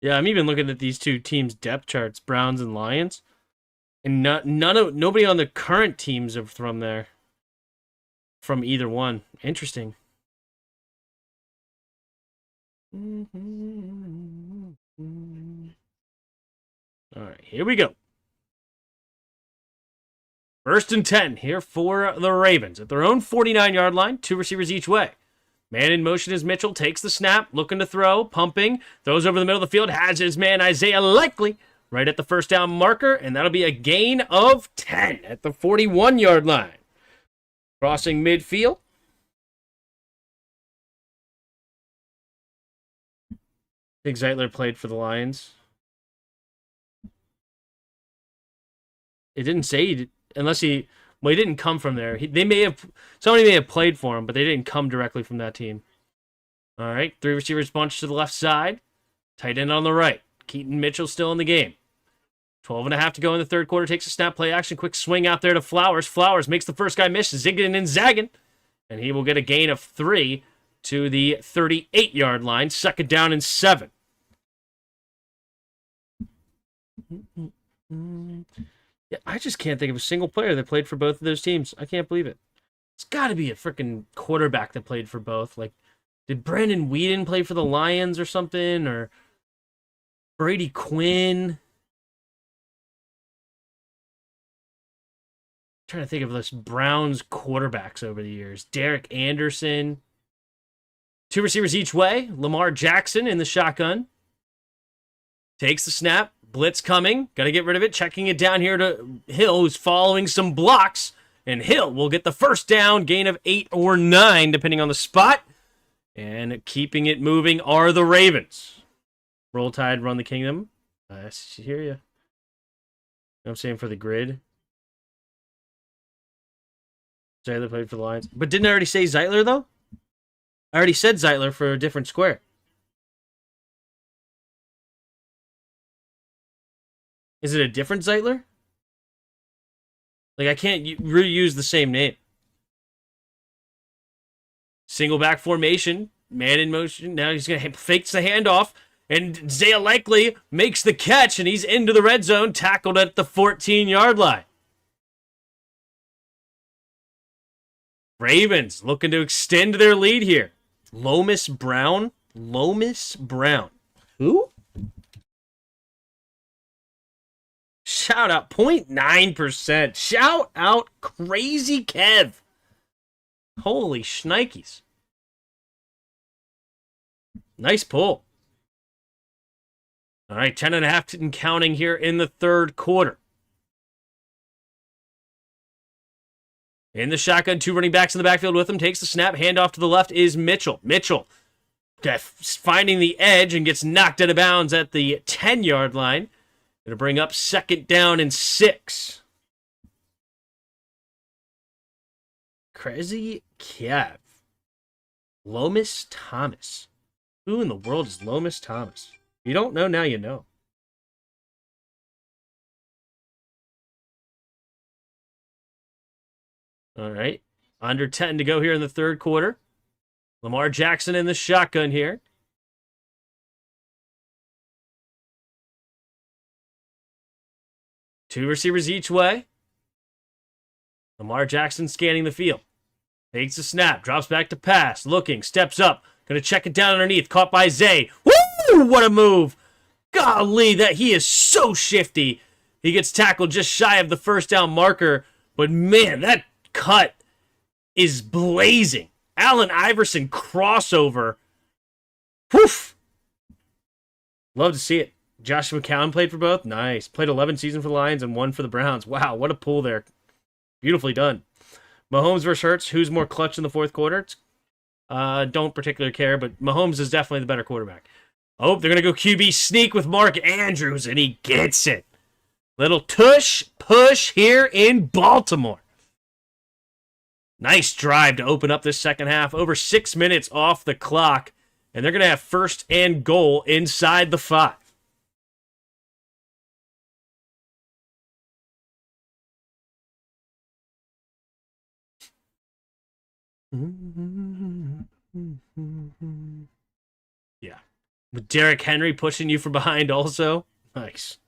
Yeah, I'm even looking at these two teams' depth charts, Browns and Lions, and nobody on the current teams are from there, from either one. Interesting. All right, here we go. 1st and 10 here for the Ravens at their own 49-yard line, 2 receivers each way. Man in motion is Mitchell, takes the snap, looking to throw, pumping, throws over the middle of the field, has his man Isaiah Likely right at the first down marker, and that'll be a gain of 10 at the 41-yard line. Crossing midfield. I think Zeitler played for the Lions. It didn't say he did, unless he didn't come from there. Somebody may have played for him, but they didn't come directly from that team. All right, 3 receivers bunch to the left side, tight end on the right. Keaton Mitchell still in the game. 12.5 to go in the third quarter. Takes a snap, play action, quick swing out there to Flowers. Flowers makes the first guy miss, zigging and zagging, and he will get a gain of 3 to the 38-yard line. 2nd down and 7. Yeah, I just can't think of a single player that played for both of those teams. I can't believe it. It's got to be a freaking quarterback that played for both. Like, did Brandon Whedon play for the Lions or something? Or Brady Quinn? I'm trying to think of those Browns quarterbacks over the years. Derek Anderson. 2 receivers each way. Lamar Jackson in the shotgun. Takes the snap. Blitz coming. Got to get rid of it. Checking it down here to Hill, who's following some blocks. And Hill will get the first down. Gain of 8 or 9, depending on the spot. And keeping it moving are the Ravens. Roll Tide, run the kingdom. I hear you. I'm saying for the grid. Zeitler played for the Lions. But didn't I already say Zeitler, though? I already said Zeitler for a different square. Is it a different Zeitler? Like, I can't reuse the same name. Single back formation. Man in motion. Now he's going to fakes the handoff. And Isaiah Likely makes the catch, and he's into the red zone, tackled at the 14-yard line. Ravens looking to extend their lead here. Lomas Brown. Lomas Brown. Who? Shout out 0.9%. Shout out Crazy Kev. Holy shnikes. Nice pull. All right, 10.5 and counting here in the third quarter. In the shotgun, 2 running backs in the backfield with him. Takes the snap. Handoff to the left is Mitchell. Mitchell finding the edge and gets knocked out of bounds at the 10-yard line. Going to bring up 2nd down and 6. Crazy Kev. Lomas Thomas. Who in the world is Lomas Thomas? If you don't know, now you know. All right. Under 10 to go here in the third quarter. Lamar Jackson in the shotgun here. Two receivers each way. Lamar Jackson scanning the field. Takes a snap. Drops back to pass. Looking. Steps up. Going to check it down underneath. Caught by Zay. Woo! What a move. Golly, that he is so shifty. He gets tackled just shy of the first down marker. But man, that cut is blazing. Allen Iverson crossover. Woof. Love to see it. Josh McCown played for both. Nice. Played 11 seasons for the Lions and 1 for the Browns. Wow, what a pull there. Beautifully done. Mahomes versus Hurts. Who's more clutch in the fourth quarter? Don't particularly care, but Mahomes is definitely the better quarterback. Oh, they're going to go QB sneak with Mark Andrews, and he gets it. Little tush push here in Baltimore. Nice drive to open up this second half. Over 6 minutes off the clock. And they're going to have first and goal inside the 5. Yeah. With Derrick Henry pushing you from behind also. Nice.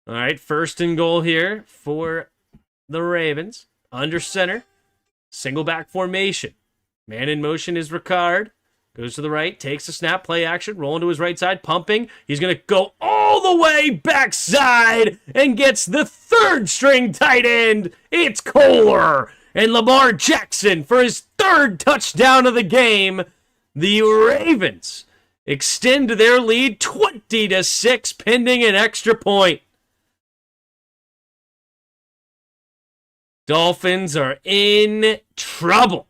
All right, first and goal here for the Ravens. Under center. Single back formation. Man in motion is Ricard. Goes to the right, takes the snap, play action, rolling to his right side, pumping. He's going to go all the way backside and gets the third string tight end. It's Kohler and Lamar Jackson for his third touchdown of the game. The Ravens extend their lead 20-6, pending an extra point. Dolphins are in trouble.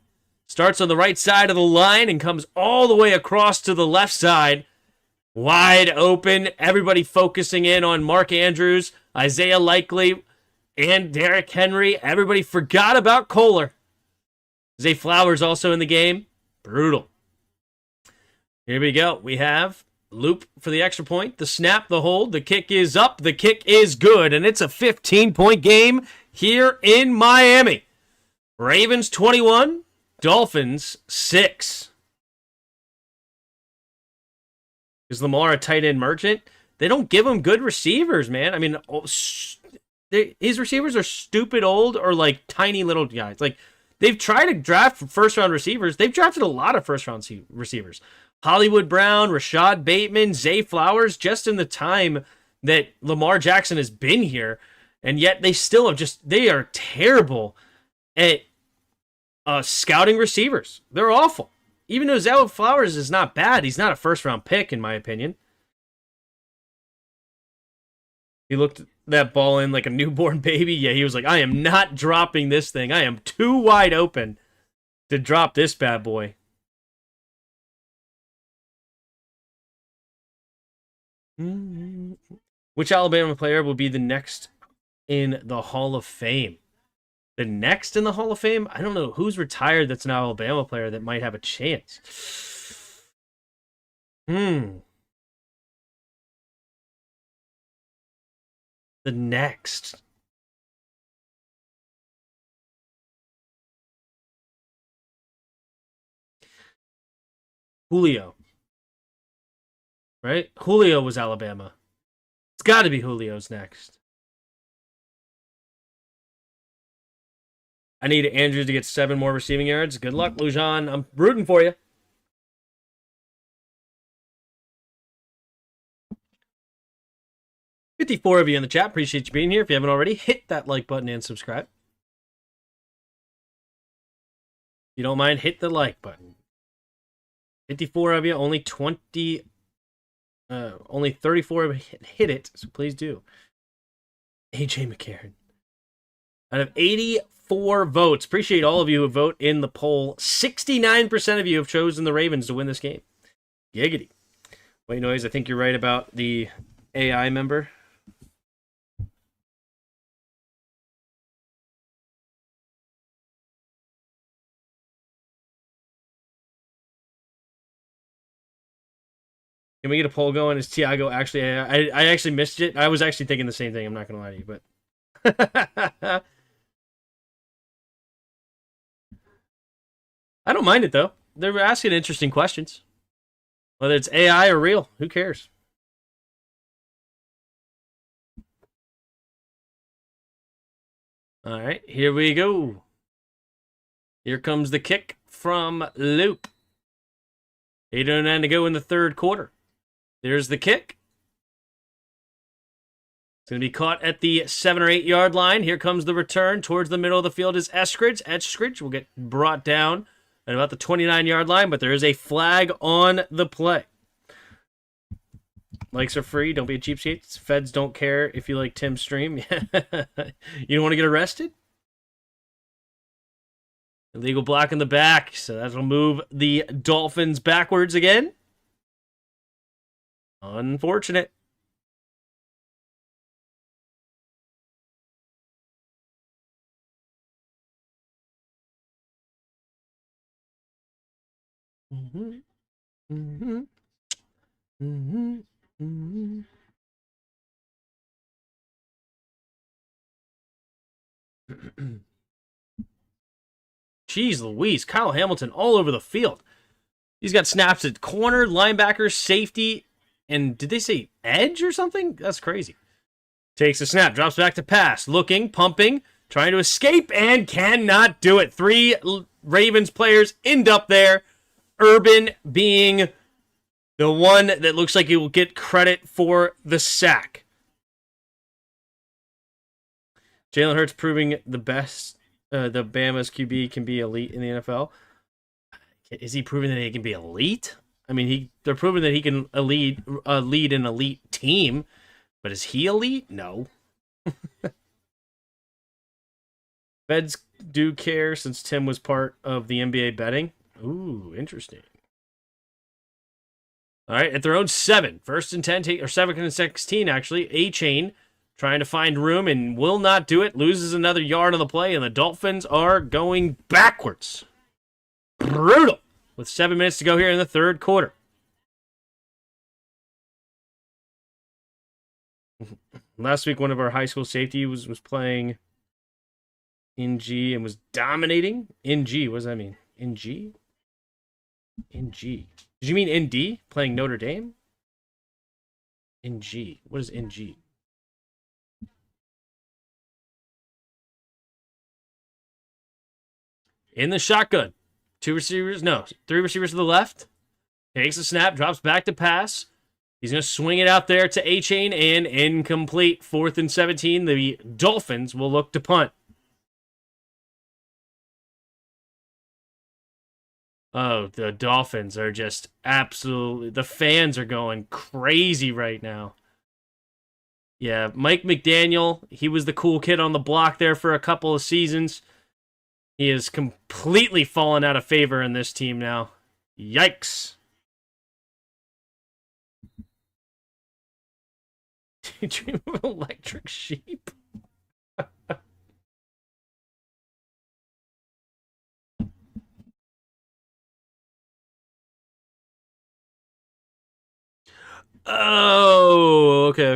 Starts on the right side of the line and comes all the way across to the left side. Wide open. Everybody focusing in on Mark Andrews, Isaiah Likely, and Derrick Henry. Everybody forgot about Kohler. Zay Flowers also in the game. Brutal. Here we go. We have loop for the extra point. The snap, the hold. The kick is up. The kick is good. And it's a 15-point game here in Miami. Ravens 21. Dolphins 6. Is Lamar a tight end merchant? They don't give him good receivers, man. I mean, his receivers are stupid old or like tiny little guys. Like, they've tried to draft first round receivers. They've drafted a lot of first round receivers. Hollywood Brown, Rashad Bateman, Zay Flowers, just in the time that Lamar Jackson has been here. And yet they still have they are terrible at scouting receivers. They're awful. Even though Zay Flowers is not bad, he's not a first-round pick, in my opinion. He looked that ball in like a newborn baby. Yeah, he was like, I am not dropping this thing. I am too wide open to drop this bad boy. Which Alabama player will be the next in the Hall of Fame? The next in the Hall of Fame? I don't know who's retired that's an Alabama player that might have a chance. The next. Julio. Right? Julio was Alabama. It's got to be Julio's next. I need Andrews to get 7 more receiving yards. Good luck, Lujan. I'm rooting for you. $54 of you in the chat. Appreciate you being here. If you haven't already, hit that like button and subscribe. If you don't mind, hit the like button. 54 of you, only 34 of you hit it, so please do. AJ McCarron. Out of 84 votes, appreciate all of you who vote in the poll. 69% of you have chosen the Ravens to win this game. Giggity. Wait, Noise, I think you're right about the AI member. Can we get a poll going? Is Tiago actually AI? I actually missed it. I was actually thinking the same thing. I'm not going to lie to you, but... I don't mind it, though. They're asking interesting questions. Whether it's AI or real, who cares? All right, here we go. Here comes the kick from Luke. 8:09 to go in the third quarter. There's the kick. It's going to be caught at the 7 or 8 yard line. Here comes the return. Towards the middle of the field is Eskridge. Eskridge will get brought down at about the 29 yard line, but there is a flag on the play. Likes are free. Don't be a cheapskate. Feds don't care if you like Tim's stream. You don't want to get arrested? Illegal block in the back, so that'll move the Dolphins backwards again. Unfortunate. Mm-hmm. Mm-hmm. Mm-hmm. Mm-hmm. Jeez Louise, Kyle Hamilton all over the field. He's got snaps at corner, linebacker, safety, and did they say edge or something? That's crazy. Takes a snap, drops back to pass, looking, pumping, trying to escape, and cannot do it. Three Ravens players end up there. Urban being the one that looks like he will get credit for the sack. Jalen Hurts proving the best, the Bama's QB can be elite in the NFL. Is he proving that he can be elite? I mean, they're proving that he can lead an elite team, but is he elite? No. Feds do care since Tim was part of the NBA betting. Ooh, interesting. All right, at their own 7, 1st and 10, or 2nd and 16, actually. A-Chain trying to find room and will not do it. Loses another yard on the play, and the Dolphins are going backwards. Brutal. With 7 minutes to go here in the third quarter. Last week, one of our high school safety was playing in G and was dominating. In G, what does that mean? In G? In G. Did you mean in D? Playing Notre Dame? In G. What is in G? In the shotgun. 3 receivers to the left. Takes a snap, drops back to pass. He's going to swing it out there to A-Chain and incomplete. 4th and 17. The Dolphins will look to punt. Oh, the Dolphins are just absolutely... The fans are going crazy right now. Yeah, Mike McDaniel, he was the cool kid on the block there for a couple of seasons. He has completely fallen out of favor in this team now. Yikes. Do you dream of electric sheep? Oh, okay.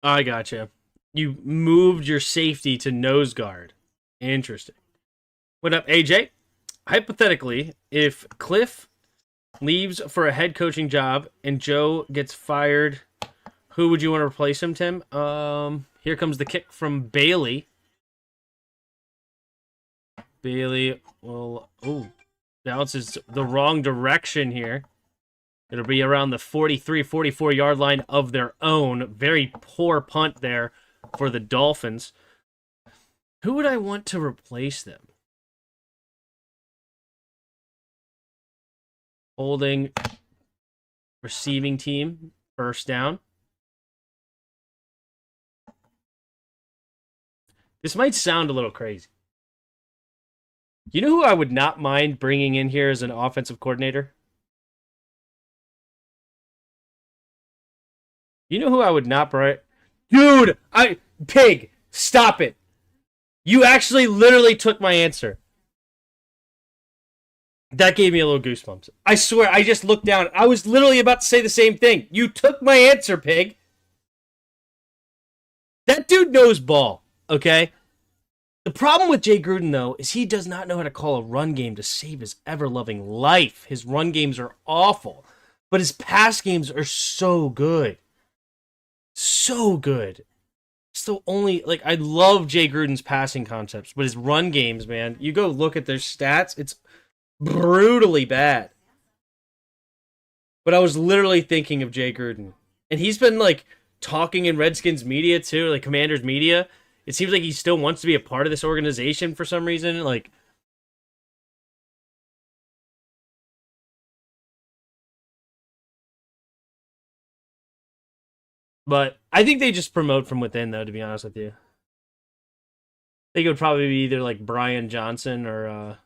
I gotcha. You moved your safety to nose guard. Interesting. What up, AJ? Hypothetically, if Cliff leaves for a head coaching job and Joe gets fired, who would you want to replace him, Tim? Here comes the kick from Bailey. Bailey will bounces the wrong direction here. It'll be around the 43, 44 yard line of their own. Very poor punt there for the Dolphins. Who would I want to replace them? Holding receiving team, first down. This might sound a little crazy. You know who I would not mind bringing in here as an offensive coordinator? You know who I would not bring? Dude, Pig, stop it. You actually literally took my answer. That gave me a little goosebumps. I swear, I just looked down. I was literally about to say the same thing. You took my answer, Pig. That dude knows ball, okay? The problem with Jay Gruden, though, is he does not know how to call a run game to save his ever-loving life. His run games are awful, but his pass games are so good. So good. So I love Jay Gruden's passing concepts, but his run games, man, you go look at their stats, it's brutally bad. But I was literally thinking of Jay Gruden. And he's been, talking in Redskins media, too, Commanders media. It seems like he still wants to be a part of this organization for some reason. But I think they just promote from within, though, to be honest with you. I think it would probably be either, Brian Johnson or...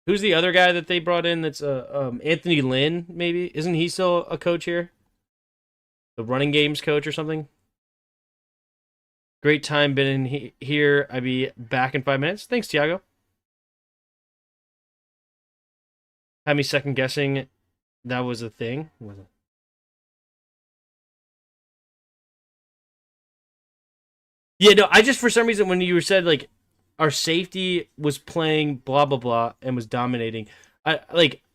Who's the other guy that they brought in that's Anthony Lynn, maybe? Isn't he still a coach here? The running games coach or something? Great time been in here. I'll be back in 5 minutes. Thanks, Tiago. Had me second guessing that was a thing. Was it? Yeah, no, I just for some reason when you said like our safety was playing blah blah blah and was dominating, I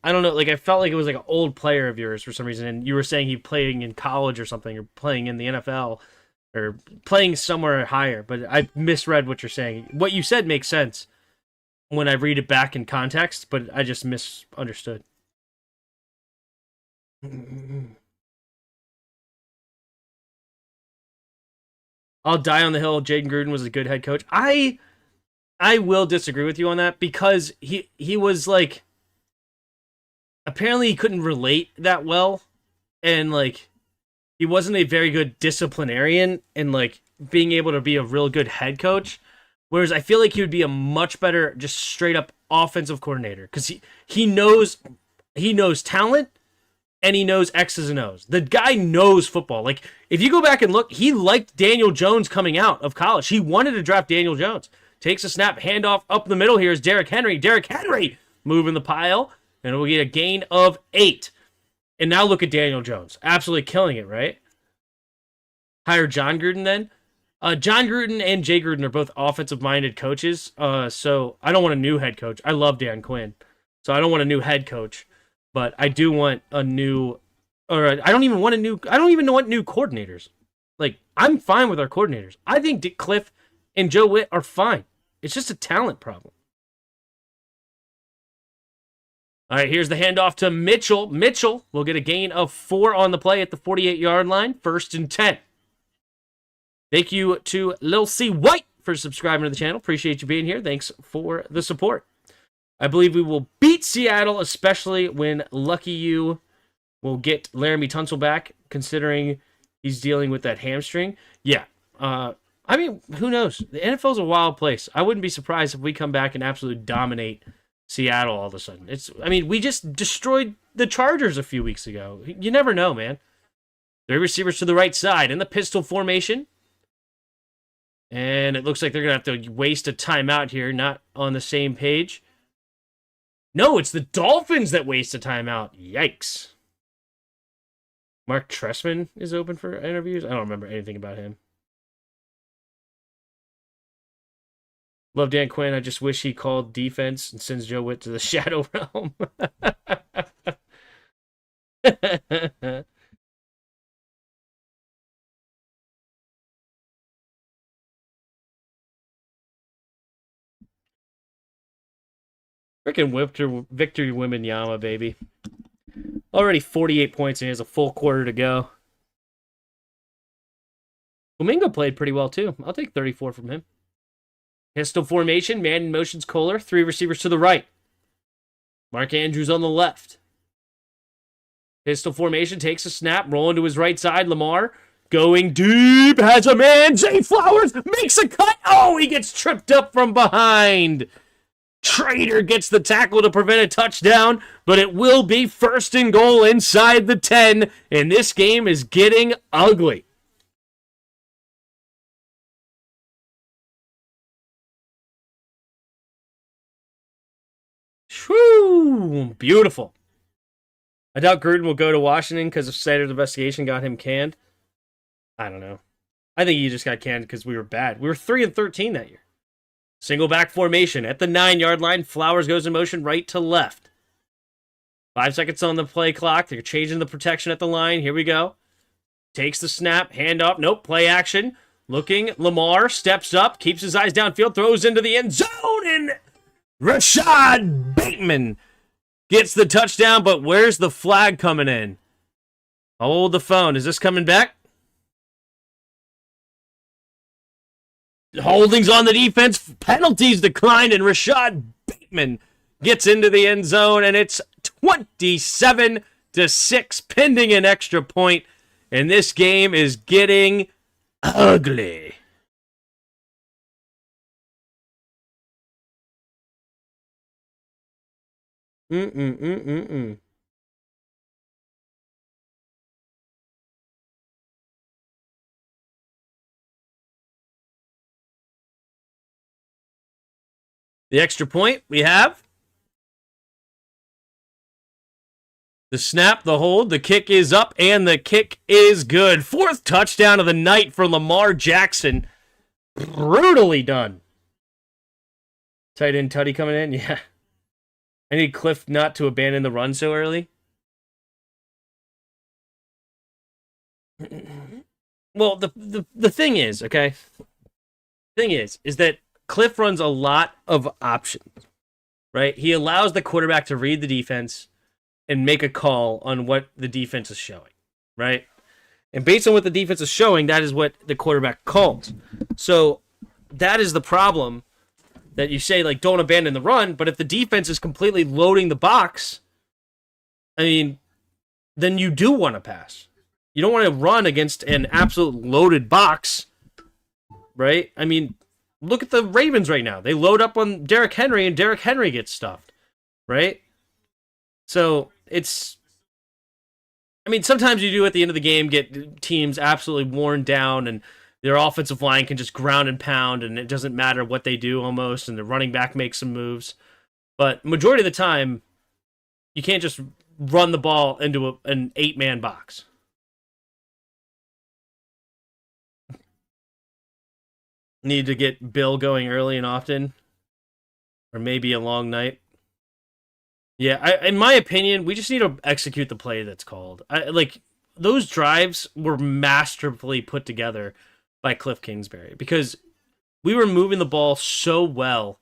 don't know, like I felt like it was like an old player of yours for some reason, and you were saying he playing in college or something, or playing in the NFL, or playing somewhere higher, but I misread what you're saying. What you said makes sense when I read it back in context, but I just misunderstood. I'll die on the hill. Jaden Gruden was a good head coach. I will disagree with you on that because he was like apparently he couldn't relate that well, and like he wasn't a very good disciplinarian and like being able to be a real good head coach. Whereas I feel like he would be a much better just straight up offensive coordinator because he knows talent and he knows X's and O's. The guy knows football. Like if you go back and look, he liked Daniel Jones coming out of college. He wanted to draft Daniel Jones. Takes a snap, handoff up the middle. Here is Derrick Henry. Derrick Henry moving the pile, and we'll get a gain of 8. And now look at Daniel Jones, absolutely killing it, right? Hire John Gruden then. John Gruden and Jay Gruden are both offensive-minded coaches, so I don't want a new head coach. I love Dan Quinn, so I don't want a new head coach, but I do want a new, or I don't even want new coordinators. Like I'm fine with our coordinators. I think Dick Cliff and Joe Witt are fine. It's just a talent problem. All right, here's the handoff to Mitchell. Mitchell will get a gain of 4 on the play at the 48-yard line. 1st and 10. Thank you to Lil C. White for subscribing to the channel. Appreciate you being here. Thanks for the support. I believe we will beat Seattle, especially when Lucky You will get Laramie Tunsil back, considering he's dealing with that hamstring. Yeah, I mean, who knows? The NFL's a wild place. I wouldn't be surprised if we come back and absolutely dominate Seattle all of a sudden. We just destroyed the Chargers a few weeks ago. You never know, man. 3 receivers to the right side in the pistol formation. And it looks like they're going to have to waste a timeout here, not on the same page. No, it's the Dolphins that waste a timeout. Yikes. Mark Trestman is open for interviews. I don't remember anything about him. Love Dan Quinn. I just wish he called defense and sends Joe Witt to the Shadow Realm. Freaking Victor Wembanyama, baby. Already 48 points and he has a full quarter to go. Flamingo played pretty well too. I'll take 34 from him. Pistol formation, man in motion's Kohler. 3 receivers to the right. Mark Andrews on the left. Pistol formation, takes a snap, rolling to his right side. Lamar going deep, has a man. Zay Flowers makes a cut. Oh, he gets tripped up from behind. Trader gets the tackle to prevent a touchdown, but it will be 1st and goal inside the 10, and this game is getting ugly. Whew, beautiful. I doubt Gruden will go to Washington because of Snyder's investigation got him canned. I don't know. I think he just got canned because we were bad. We were 3-13 that year. Single back formation at the 9-yard line. Flowers goes in motion right to left. 5 seconds on the play clock. They're changing the protection at the line. Here we go. Takes the snap. Hand up. Nope. Play action. Looking. Lamar steps up. Keeps his eyes downfield. Throws into the end zone. And Rashad Bateman gets the touchdown. But where's the flag coming in? Hold the phone. Is this coming back? Holdings on the defense, penalties declined, and Rashad Bateman gets into the end zone, and it's 27-6, pending an extra point, and this game is getting ugly. The extra point we have. The snap, the hold, the kick is up, and the kick is good. Fourth touchdown of the night for Lamar Jackson. Brutally done. Tight end Tutty coming in, yeah. I need Cliff not to abandon the run so early. Well, the thing is, okay? Thing is that Cliff runs a lot of options, right? He allows the quarterback to read the defense and make a call on what the defense is showing, right? And based on what the defense is showing, that is what the quarterback calls. So that is the problem that you say, like, don't abandon the run. But if the defense is completely loading the box, I mean, then you do want to pass. You don't want to run against an absolute loaded box, right? I mean, look at the Ravens right now. They load up on Derrick Henry, and Derrick Henry gets stuffed, right? So it's, I mean, sometimes you do at the end of the game get teams absolutely worn down, and their offensive line can just ground and pound, and it doesn't matter what they do almost, and the running back makes some moves. But majority of the time, you can't just run the ball into an 8-man box. Need to get Bill going early and often, or maybe a long night. Yeah, in my opinion, we just need to execute the play that's called. Like, those drives were masterfully put together by Cliff Kingsbury because we were moving the ball so well,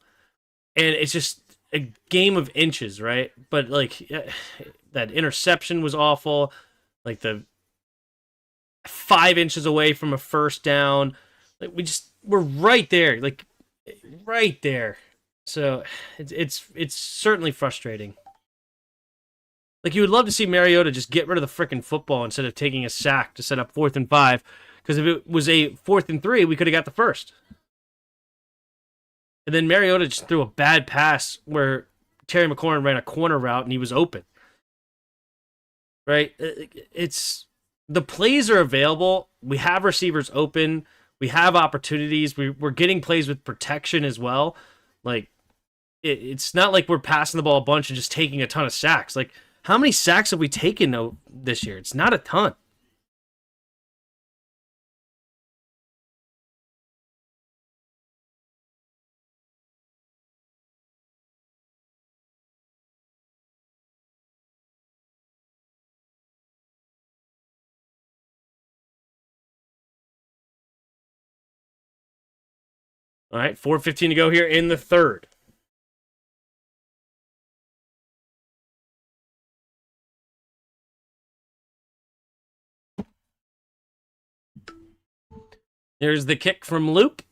and it's just a game of inches, right? But like that interception was awful, like the 5 inches away from a first down. Like we're right there, like right there. So it's certainly frustrating. Like, you would love to see Mariota just get rid of the freaking football instead of taking a sack to set up 4th and 5. Because if it was a 4th and 3, we could have got the first. And then Mariota just threw a bad pass where Terry McLaurin ran a corner route and he was open. Right? It's, the plays are available. We have receivers open. We have opportunities. We're getting plays with protection as well. Like, it's not like we're passing the ball a bunch and just taking a ton of sacks. Like, how many sacks have we taken this year? It's not a ton. All right, 4:15 to go here in the third. Here's the kick from Loop.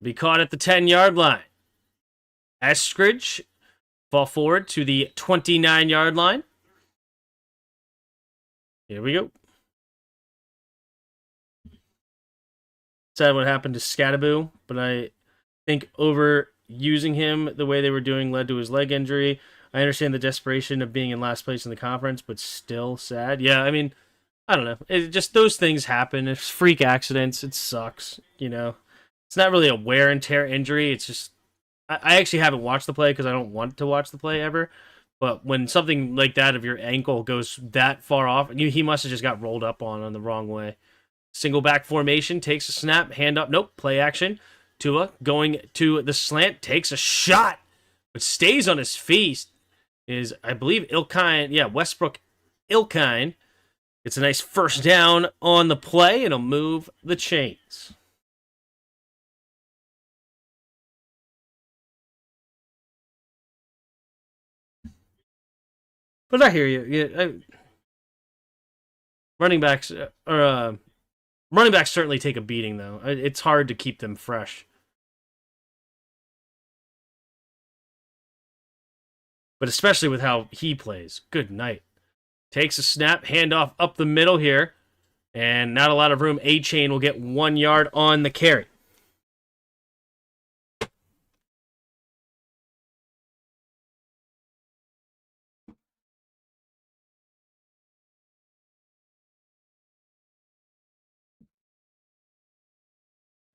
Be caught at the 10-yard line. Eskridge fall forward to the 29-yard line. Here we go. Sad what happened to Scattaboo, but I think overusing him the way they were doing led to his leg injury. I understand the desperation of being in last place in the conference, but still sad. Yeah, I mean, I don't know. It just, those things happen. It's freak accidents. It sucks, you know. It's not really a wear and tear injury. It's just, I actually haven't watched the play because I don't want to watch the play ever. But when something like that of your ankle goes that far off, he must have just got rolled up on the wrong way. Single back formation, takes a snap, hand up, nope, play action. Tua going to the slant, takes a shot, but stays on his feet. Is, I believe, Ilkine, yeah, Westbrook Ilkine. It's a nice first down on the play, and it'll move the chains. But I hear you. Yeah, running backs running backs certainly take a beating, though. It's hard to keep them fresh. But especially with how he plays. Good night. Takes a snap, handoff up the middle here, and not a lot of room. A-Chain will get 1 yard on the carry.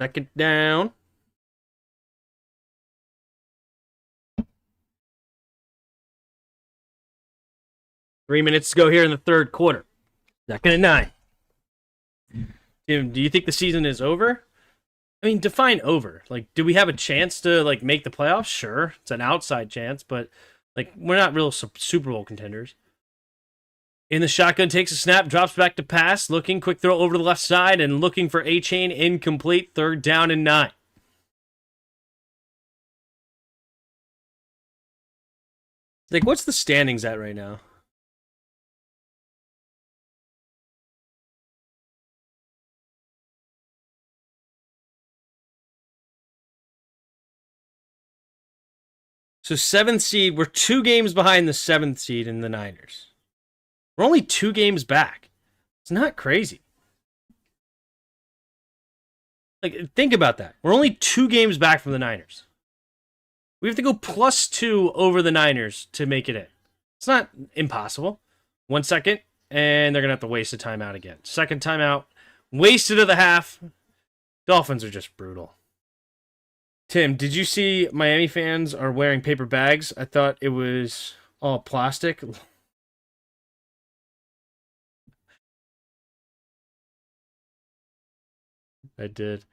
Second down. 3 minutes to go here in the third quarter. Second and 9. Tim, do you think the season is over? I mean, define over. Like, do we have a chance to like make the playoffs? Sure, it's an outside chance, but like we're not real Super Bowl contenders. In the shotgun, takes a snap, drops back to pass, looking, quick throw over to the left side, and looking for A-Chain, incomplete, 3rd down and 9. Like, what's the standings at right now? So 7th seed, we're 2 games behind the 7th seed in the Niners. We're only 2 games back. It's not crazy. Like, think about that. We're only 2 games back from the Niners. We have to go +2 over the Niners to make it in. It's not impossible. 1 second, and they're going to have to waste a timeout again. Second timeout, wasted of the half. Dolphins are just brutal. Tim, did you see Miami fans are wearing paper bags? I thought it was all plastic. I did.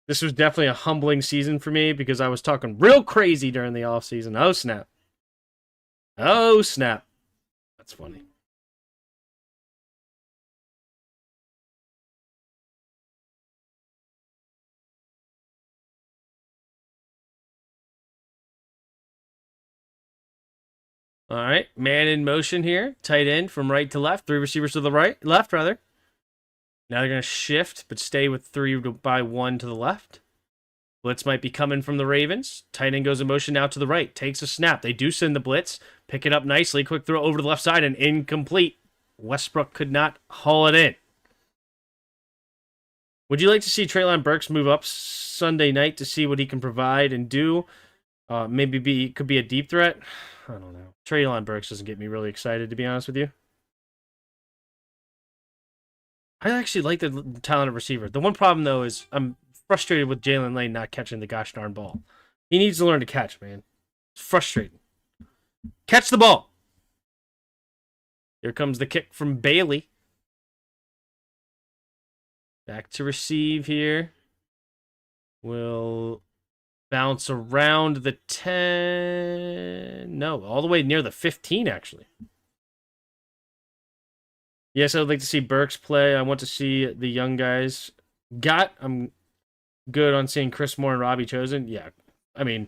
This was definitely a humbling season for me because I was talking real crazy during the offseason. Oh, snap. Oh, snap. That's funny. All right, man in motion here. Tight end from right to left. 3 receivers to the left rather. Now they're going to shift, but stay with 3 by 1 to the left. Blitz might be coming from the Ravens. Tight end goes in motion now to the right. Takes a snap. They do send the blitz. Pick it up nicely. Quick throw over to the left side and incomplete. Westbrook could not haul it in. Would you like to see Treylon Burks move up Sunday night to see what he can provide and do? Maybe could be a deep threat. I don't know. Treylon Burks doesn't get me really excited, to be honest with you. I actually like the talented receiver. The one problem, though, is I'm frustrated with Jalen Lane not catching the gosh darn ball. He needs to learn to catch, man. It's frustrating. Catch the ball. Here comes the kick from Bailey. Back to receive here. Will bounce around the 10. No, all the way near the 15, actually. Yes, I would like to see Burks play. I want to see the young guys. I'm good on seeing Chris Moore and Robbie Chosen. Yeah, I mean,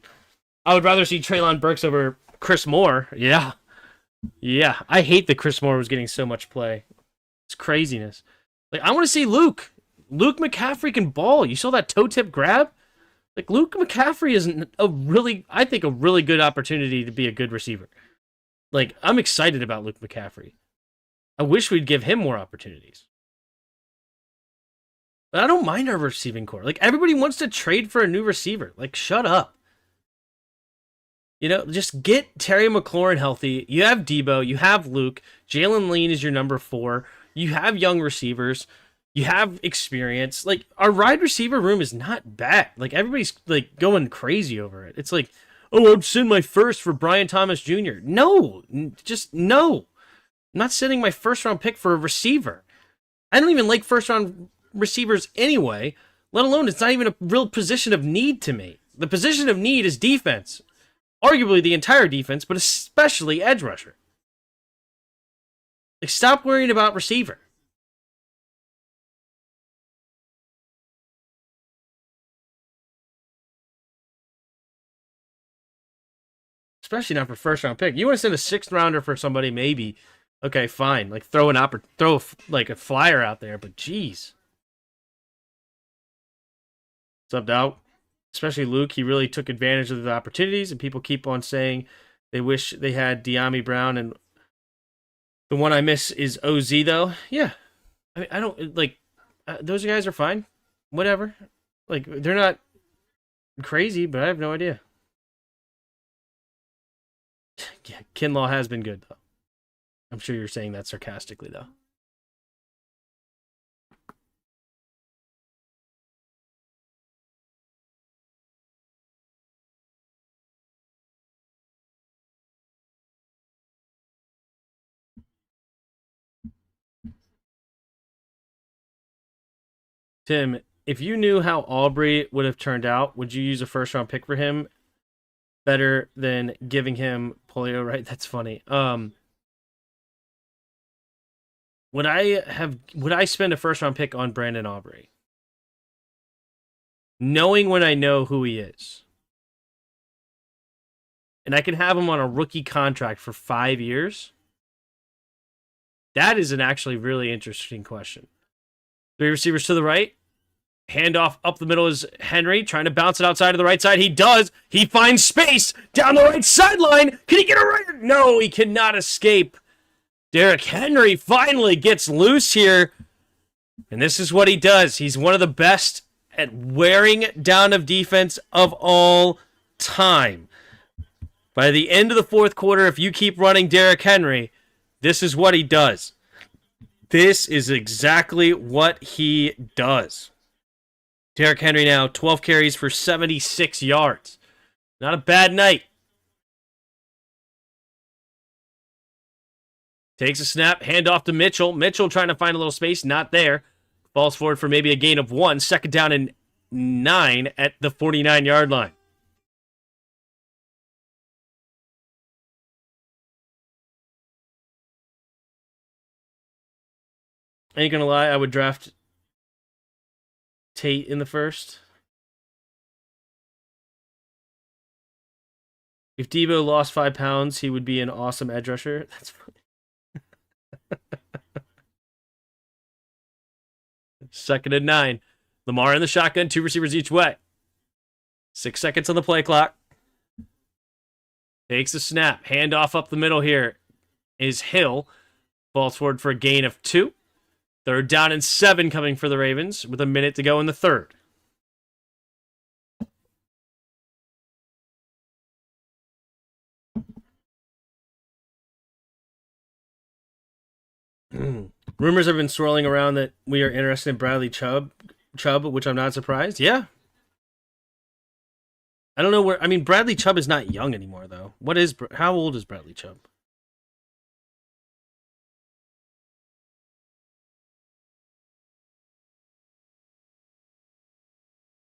I would rather see Treylon Burks over Chris Moore. Yeah. I hate that Chris Moore was getting so much play. It's craziness. Like, I want to see Luke. Luke McCaffrey can ball. You saw that toe tip grab? Like, Luke McCaffrey is a really good opportunity to be a good receiver. Like, I'm excited about Luke McCaffrey. I wish we'd give him more opportunities. But I don't mind our receiving core. Like, everybody wants to trade for a new receiver. Like, shut up. You know, just get Terry McLaurin healthy. You have Debo. You have Luke. Jalen Lane is your number 4. You have young receivers. You have experience. Like, our wide receiver room is not bad. Like, everybody's, like, going crazy over it. It's like, oh, I'd send my first for Brian Thomas Jr. No. Just no. I'm not sending my first-round pick for a receiver. I don't even like first-round receivers anyway, let alone it's not even a real position of need to me. The position of need is defense. Arguably the entire defense, but especially edge rusher. Like, stop worrying about receiver. Especially not for first-round pick. You want to send a 6th-rounder for somebody, maybe. Okay, fine. Like, throw like a flyer out there, but geez. What's up, Dow? Especially Luke, he really took advantage of the opportunities, and people keep on saying they wish they had De'Ami Brown, and the one I miss is OZ, though. Yeah. I mean, I don't, like, those guys are fine. Whatever. Like, they're not crazy, but I have no idea. Yeah, Kinlaw has been good, though. I'm sure you're saying that sarcastically, though. Tim, if you knew how Aubrey would have turned out, would you use a first round pick for him better than giving him polio? Right? That's funny. Would I spend a first round pick on Brandon Aubrey? Knowing when I know who he is. And I can have him on a rookie contract for 5 years? That is an actually really interesting question. 3 receivers to the right. Handoff up the middle is Henry, trying to bounce it outside of the right side. He does. He finds space down the right sideline. Can he get a right? No, he cannot escape. Derrick Henry finally gets loose here. And this is what he does. He's one of the best at wearing down of defense of all time. By the end of the fourth quarter, if you keep running Derrick Henry, this is what he does. This is exactly what he does. Derrick Henry now 12 carries for 76 yards. Not a bad night. Takes a snap, hand off to Mitchell. Mitchell trying to find a little space, not there. Falls forward for maybe a gain of 1. Second down and 9 at the 49-yard line. I ain't gonna lie, I would draft Tate in the first. If Debo lost 5 pounds, he would be an awesome edge rusher. That's funny. Second and 9. Lamar in the shotgun, 2 receivers each way. 6 seconds on the play clock. Takes a snap. Handoff up the middle here is Hill. Falls forward for a gain of 2. Third down and 7 coming for the Ravens with a minute to go in the third. Rumors have been swirling around that we are interested in Bradley Chubb, which I'm not surprised. Yeah. I don't know where. I mean, Bradley Chubb is not young anymore, though. How old is Bradley Chubb?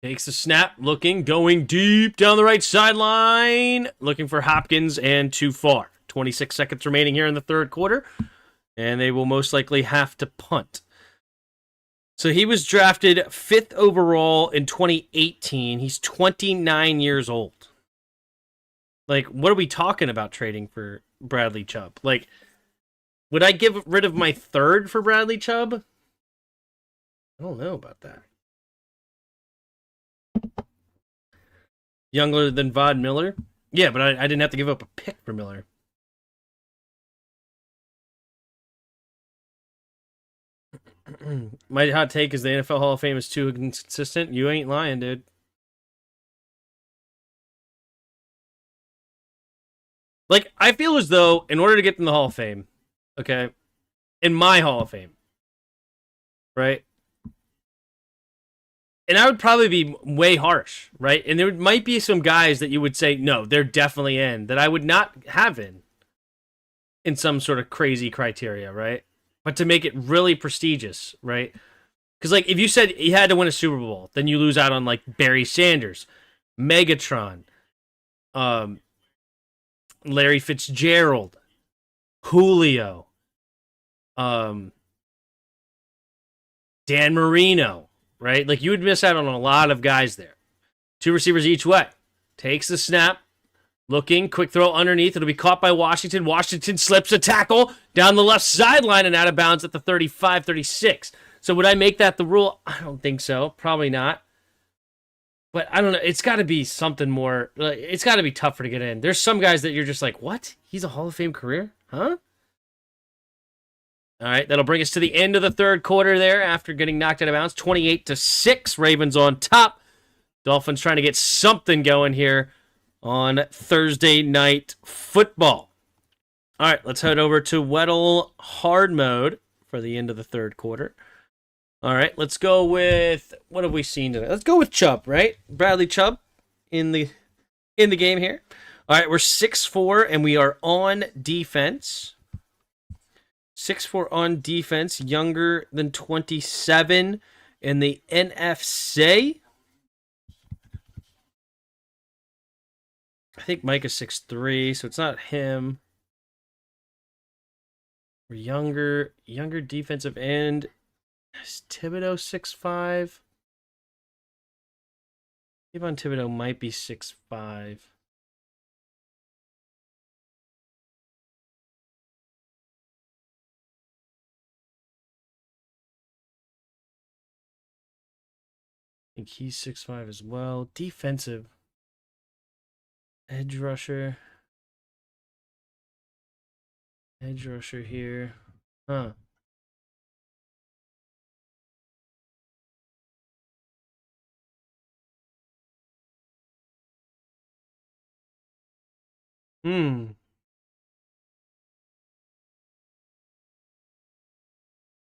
Takes the snap, going deep down the right sideline, looking for Hopkins and too far. 26 seconds remaining here in the third quarter, and they will most likely have to punt. So he was drafted 5th overall in 2018. He's 29 years old. Like, what are we talking about trading for Bradley Chubb? Like, would I give rid of my 3rd for Bradley Chubb? I don't know about that. Younger than Von Miller? Yeah, but I didn't have to give up a pick for Miller. My hot take is the NFL Hall of Fame is too inconsistent. You ain't lying, dude. Like, I feel as though in order to get in the Hall of Fame, okay, in my Hall of Fame, right? And I would probably be way harsh, right? And there might be some guys that you would say, no, they're definitely in, that I would not have in some sort of crazy criteria, right? But to make it really prestigious, right? Because, like, if you said he had to win a Super Bowl, then you lose out on, like, Barry Sanders, Megatron, Larry Fitzgerald, Julio, Dan Marino, right? Like, you would miss out on a lot of guys there. 2 receivers each way. Takes the snap. Looking, quick throw underneath. It'll be caught by Washington. Washington slips a tackle down the left sideline and out of bounds at the 35, 36. So would I make that the rule? I don't think so. Probably not. But I don't know. It's got to be something more. It's got to be tougher to get in. There's some guys that you're just like, what? He's a Hall of Fame career? Huh? All right, that'll bring us to the end of the third quarter there after getting knocked out of bounds. 28-6, Ravens on top. Dolphins trying to get something going here on Thursday Night Football. All right, let's head over to Weddle hard mode for the end of the third quarter. All right, let's go with, what have we seen today? Let's go with Chubb, right? Bradley Chubb in the game here. All right, we're 6'4", and we are on defense. 6'4" on defense, younger than 27. In the NFC, I think Mike is 6'3", so it's not him. We're younger defensive end. Is Thibodeau 6'5"? Kayvon Thibodeau might be 6'5". I think he's 6'5" as well. Defensive edge rusher. Edge rusher here. Huh.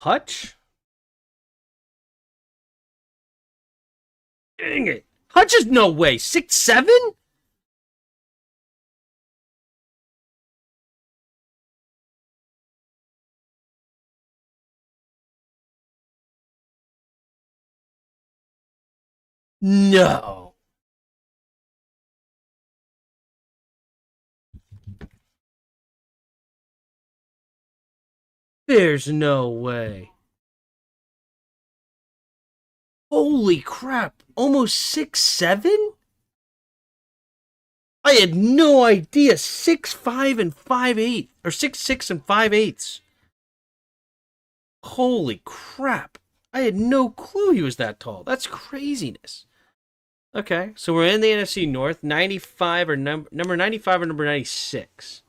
Hutch? Dang it. Hutch is no way. 6'7"? No. There's no way. Holy crap. Almost 6'7"? I had no idea. 6'5" and 5'8". Or 6'6" and 5'8". Holy crap. I had no clue he was that tall. That's craziness. Okay, so we're in the NFC North. 95 or number 95 or number 96.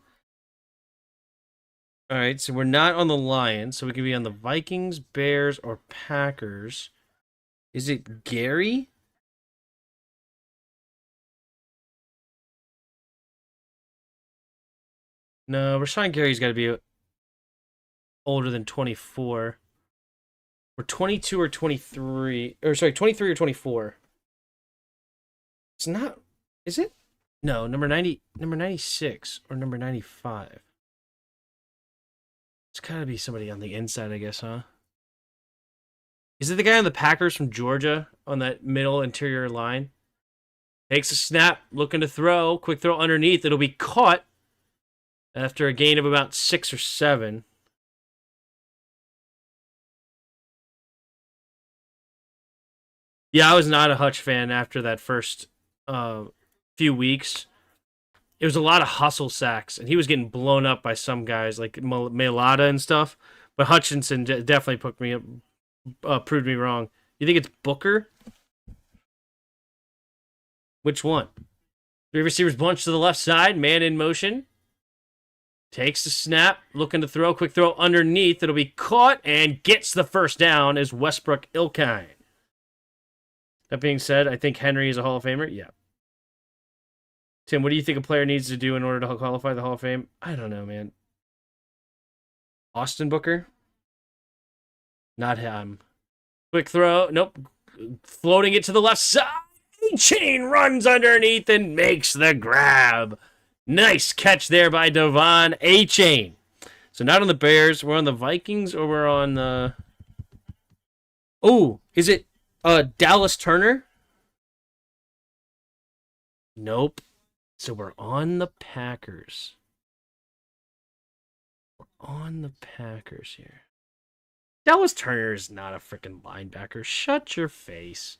All right, so we're not on the Lions, so we could be on the Vikings, Bears, or Packers. Is it Gary? No, Rashawn Gary's got to be older than 24. Or 22 or 23. Or sorry, 23 or 24. It's not. Is it? No, number 96 or number 95. It's got to be somebody on the inside, I guess, huh? Is it the guy on the Packers from Georgia on that middle interior line? Takes a snap, looking to throw. Quick throw underneath. It'll be caught after a gain of about 6 or 7. Yeah, I was not a Hutch fan after that first few weeks. It was a lot of hustle sacks, and he was getting blown up by some guys like Mailata and stuff. But Hutchinson definitely proved me wrong. You think it's Booker? Which one? Three receivers bunch to the left side, man in motion. Takes the snap, looking to throw, quick throw underneath. It'll be caught and gets the first down as Westbrook Ilkine. That being said, I think Henry is a Hall of Famer. Yeah. Tim, what do you think a player needs to do in order to qualify the Hall of Fame? I don't know, man. Austin Booker? Not him. Quick throw. Nope. Floating it to the left side. Chain runs underneath and makes the grab. Nice catch there by Devon A-Chain. So not on the Bears. We're on the Vikings or we're on the... Oh, is it Dallas Turner? Nope. So we're on the Packers. We're on the Packers here. Dallas Turner is not a freaking linebacker. Shut your face.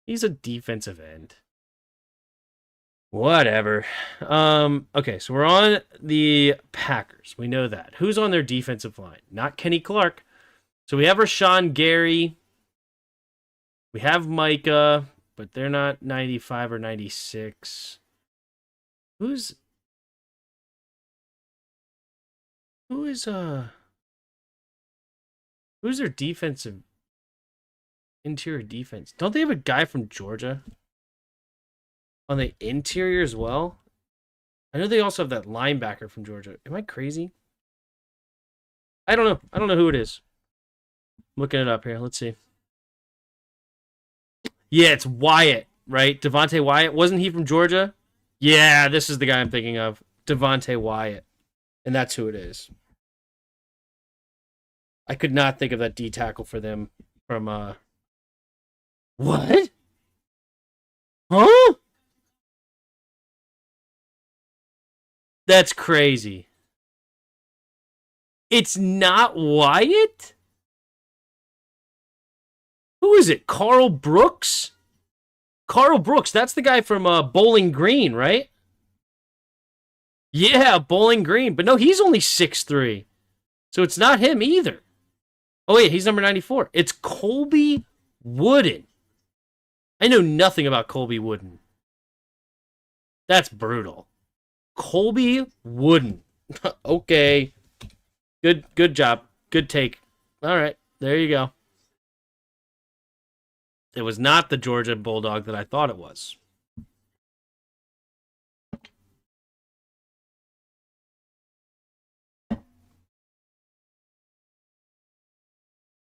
He's a defensive end. Whatever. Okay, so we're on the Packers. We know that. Who's on their defensive line? Not Kenny Clark. So we have Rashawn Gary. We have Micah, but they're not 95 or 96. Who's their defensive interior defense? Don't they have a guy from Georgia on the interior as well? I know they also have that linebacker from Georgia. Am I crazy? I don't know. I don't know who it is. I'm looking it up here. Let's see. Yeah, it's Wyatt, right? Devontae Wyatt. Wasn't he from Georgia? Yeah, this is the guy I'm thinking of. Devontae Wyatt. And that's who it is. I could not think of that D tackle for them from What? Huh? That's crazy. It's not Wyatt? Who is it? Carl Brooks? Carl Brooks, that's the guy from Bowling Green, right? Yeah, Bowling Green. But no, he's only 6'3". So it's not him either. Oh, wait, he's number 94. It's Colby Wooden. I know nothing about Colby Wooden. That's brutal. Colby Wooden. Okay. Good job. Good take. All right, there you go. It was not the Georgia Bulldog that I thought it was.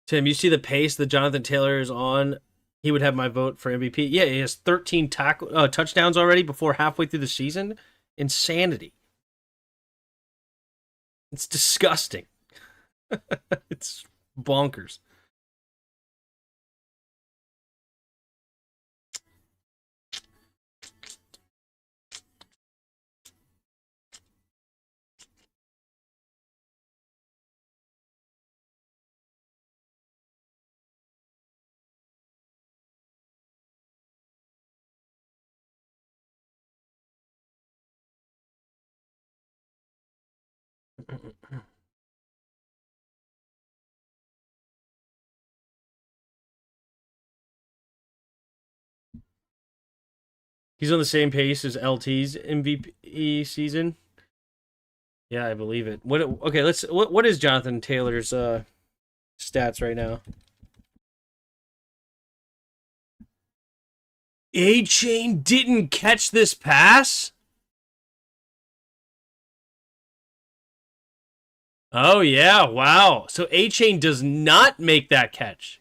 Tim, you see the pace that Jonathan Taylor is on? He would have my vote for MVP. Yeah, he has 13 touchdowns already before halfway through the season. Insanity. It's disgusting. It's bonkers. He's on the same pace as LT's MVP season. Yeah, I believe it. What is Jonathan Taylor's stats right now? A-Chain didn't catch this pass? Oh yeah, wow. So A-Chain does not make that catch.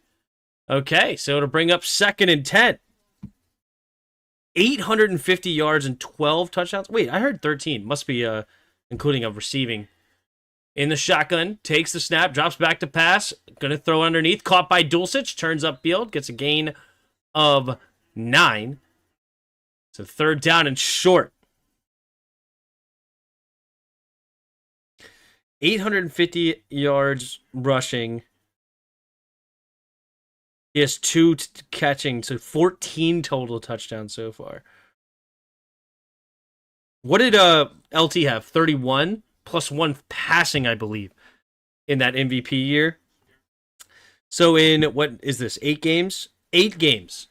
Okay, so it'll bring up 2nd and 10. 850 yards and 12 touchdowns. Wait, I heard 13. Must be including of receiving. In the shotgun, takes the snap, drops back to pass. Gonna throw underneath. Caught by Dulcich. Turns upfield. Gets a gain of 9. So 3rd down and short. 850 yards rushing. He has 2 catching, so 14 total touchdowns so far. What did LT have? 31 plus 1 passing, I believe, in that MVP year. So in, what is this, 8 games? 8 games.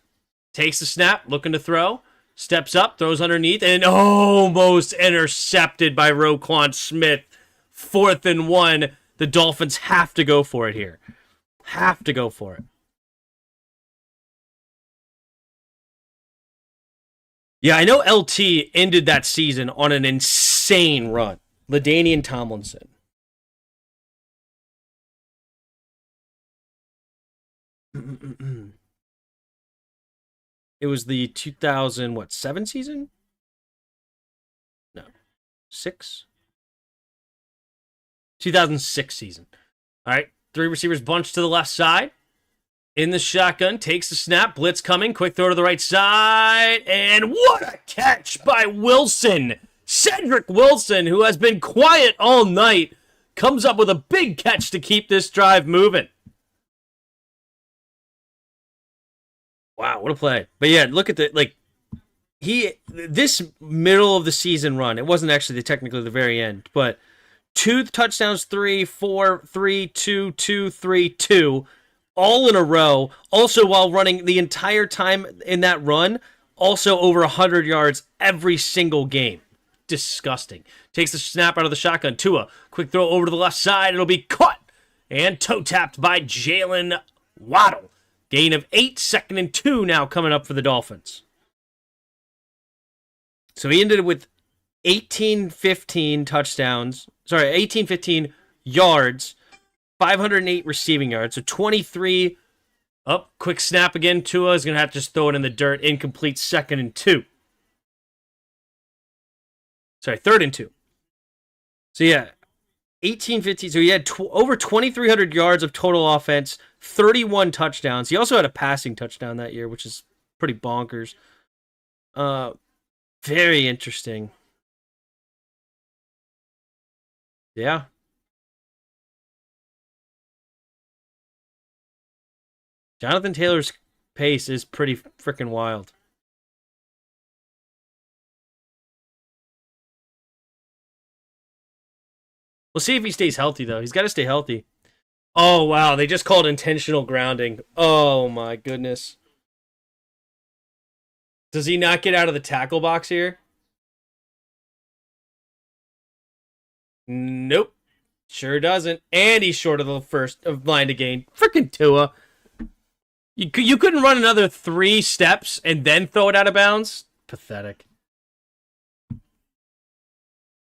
Takes the snap, looking to throw. Steps up, throws underneath, and almost intercepted by Roquan Smith. 4th and 1. The Dolphins have to go for it here. Have to go for it. Yeah, I know LT ended that season on an insane run. LaDainian Tomlinson. It was the 2007 season? No. 6? 2006 season. All right, 3 receivers bunched to the left side. In the shotgun, takes the snap, blitz coming, quick throw to the right side, and what a catch by Wilson! Cedric Wilson, who has been quiet all night, comes up with a big catch to keep this drive moving. Wow, what a play. But yeah, look at this middle of the season run, it wasn't actually technically the very end, but 2 touchdowns, 3, 4, 3, 2, 2, 3, 2, all in a row. Also, while running the entire time in that run, also over 100 yards every single game. Disgusting. Takes the snap out of the shotgun. Tua, quick throw over to the left side. It'll be caught and toe-tapped by Jalen Waddle. Gain of 8, 2nd and 2 now coming up for the Dolphins. So he ended with 18-15 touchdowns. Sorry, 18-15 yards. 508 receiving yards, so 23. Up, quick snap again. Tua is going to have to just throw it in the dirt. Incomplete, 2nd and 2. Sorry, 3rd and 2. So yeah, 18-15. So he had over 2,300 yards of total offense, 31 touchdowns. He also had a passing touchdown that year, which is pretty bonkers. Very interesting. Yeah. Jonathan Taylor's pace is pretty freaking wild. We'll see if he stays healthy, though. He's got to stay healthy. Oh, wow. They just called intentional grounding. Oh, my goodness. Does he not get out of the tackle box here? Nope. Sure doesn't. And he's short of the first of line to gain. Freaking Tua. You couldn't run another 3 steps and then throw it out of bounds? Pathetic.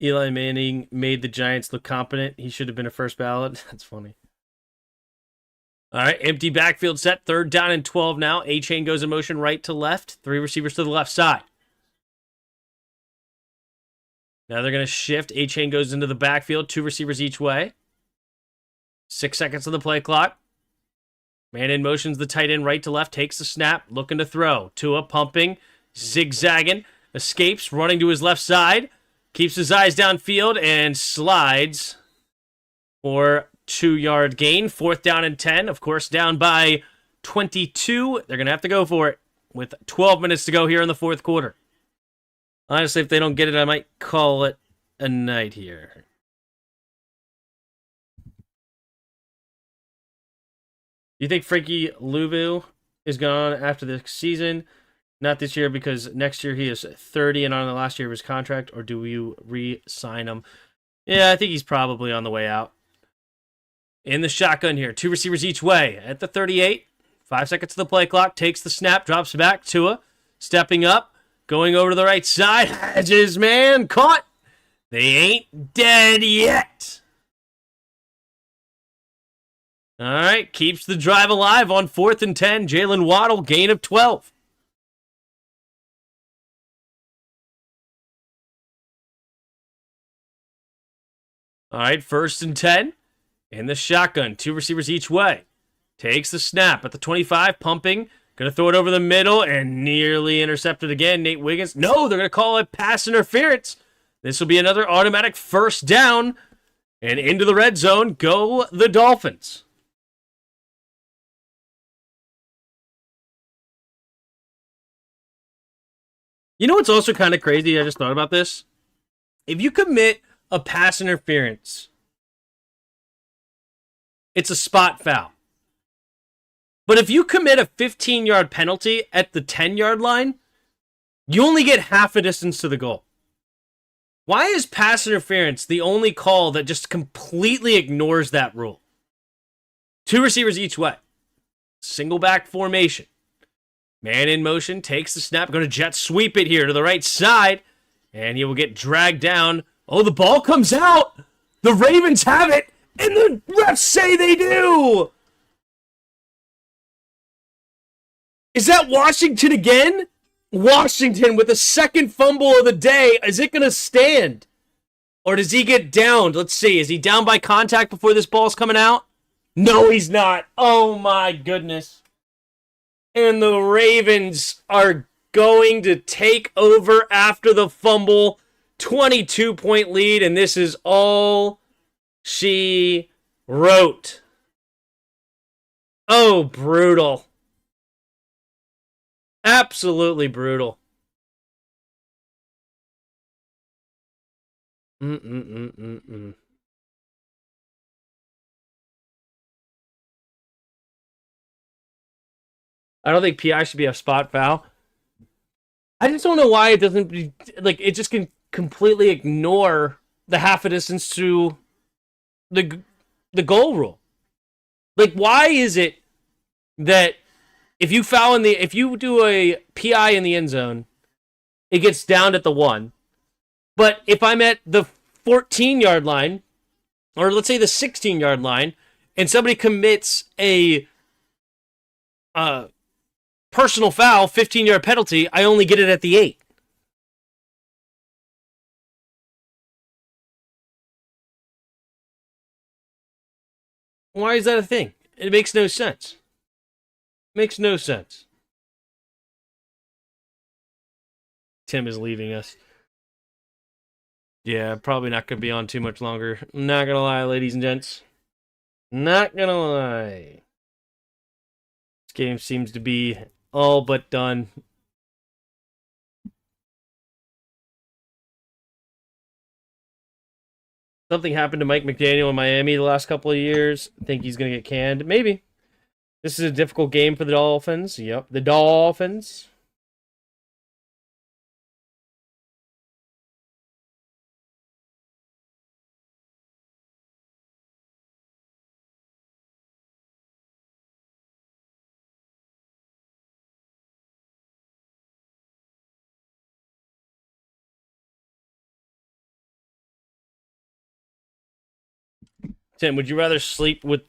Eli Manning made the Giants look competent. He should have been a first ballot. That's funny. All right, empty backfield set. 3rd down and 12 now. A-Chain goes in motion right to left. 3 receivers to the left side. Now they're going to shift. A-Chain goes into the backfield. 2 receivers each way. 6 seconds on the play clock. Man in motion's the tight end right to left. Takes the snap. Looking to throw. Tua pumping. Zigzagging. Escapes. Running to his left side. Keeps his eyes downfield and slides for 2-yard gain. 4th down and 10. Of course, down by 22. They're going to have to go for it with 12 minutes to go here in the 4th quarter. Honestly, if they don't get it, I might call it a night here. You think Frankie Louvu is gone after the season? Not this year, because next year he is 30 and on the last year of his contract, or do you re-sign him? Yeah, I think he's probably on the way out. In the shotgun here, 2 receivers each way. At the 38, 5 seconds to the play clock, takes the snap, drops back. Tua stepping up, going over to the right side. Hedges, man, caught. They ain't dead yet. All right, keeps the drive alive on 4th and 10. Jalen Waddle, gain of 12. All right, 1st and 10. In the shotgun, 2 receivers each way. Takes the snap at the 25, pumping. Going to throw it over the middle and nearly intercepted again. Nate Wiggins. No, they're going to call it pass interference. This will be another automatic 1st down. And into the red zone go the Dolphins. You know what's also kind of crazy? I just thought about this. If you commit a pass interference, it's a spot foul. But if you commit a 15-yard penalty at the 10-yard line, you only get half a distance to the goal. Why is pass interference the only call that just completely ignores that rule? 2 receivers each way. Single back formation. Man in motion, takes the snap, going to jet sweep it here to the right side, and he will get dragged down. Oh, the ball comes out! The Ravens have it, and the refs say they do! Is that Washington again? Washington with the 2nd fumble of the day. Is it going to stand? Or does he get downed? Let's see. Is he down by contact before this ball's coming out? No, he's not. Oh, my goodness. And the Ravens are going to take over after the fumble. 22-point lead, and this is all she wrote. Oh, brutal. Absolutely brutal. I don't think PI should be a spot foul. I just don't know why it doesn't, it just can completely ignore the half a distance to the goal rule. Why is it that if you do a PI in the end zone, it gets downed at the 1. But if I'm at the 14-yard line, or let's say the 16-yard line, and somebody commits a personal foul, 15-yard penalty, I only get it at the 8. Why is that a thing? It makes no sense. Makes no sense. Tim is leaving us. Yeah, probably not going to be on too much longer. Not going to lie, ladies and gents. Not going to lie. This game seems to be all but done. Something happened to Mike McDaniel in Miami the last couple of years. I think he's going to get canned. Maybe. This is a difficult game for the Dolphins. Yep, the Dolphins. Tim, would you rather sleep with...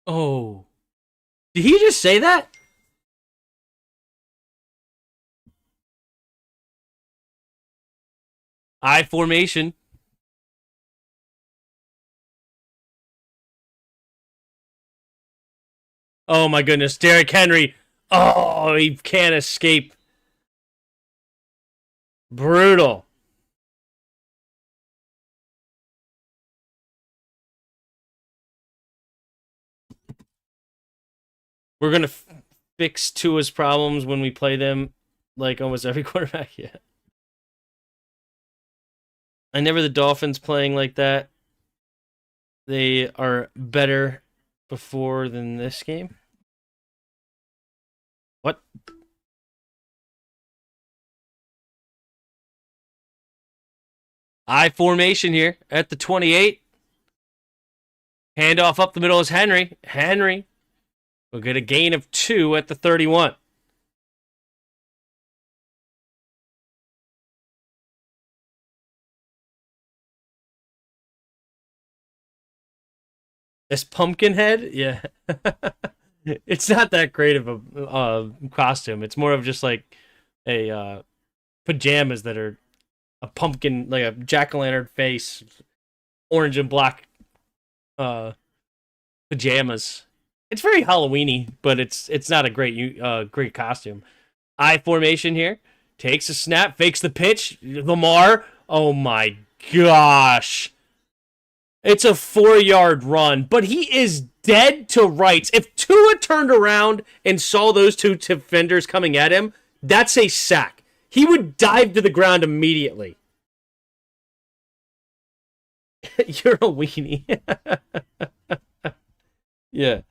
Oh. Did he just say that? I formation. Oh my goodness, Derrick Henry. Oh, he can't escape. Brutal. We're going to fix Tua's problems when we play them like almost every quarterback. Yeah. I never the Dolphins playing like that. They are better before than this game. What? I formation here at the 28. Handoff up the middle is Henry. Henry will get a gain of 2 at the 31. This pumpkin head? Yeah. It's not that great of a costume. It's more of just like a pajamas that are a pumpkin, like a jack-o'-lantern face, orange and black pajamas. It's very Halloweeny, but it's not a great costume. I formation here. Takes a snap, fakes the pitch. Lamar. Oh my gosh. It's a 4-yard run, but he is dead to rights. If Tua turned around and saw those two defenders coming at him, that's a sack. He would dive to the ground immediately. You're a weenie. Yeah.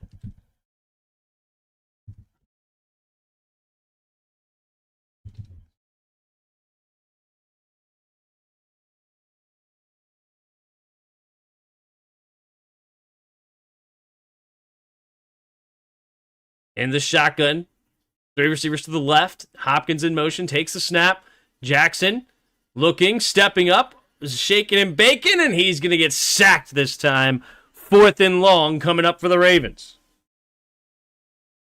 In the shotgun. 3 receivers to the left. Hopkins in motion. Takes the snap. Jackson looking, stepping up, shaking and baking, and he's going to get sacked this time. 4th and long coming up for the Ravens.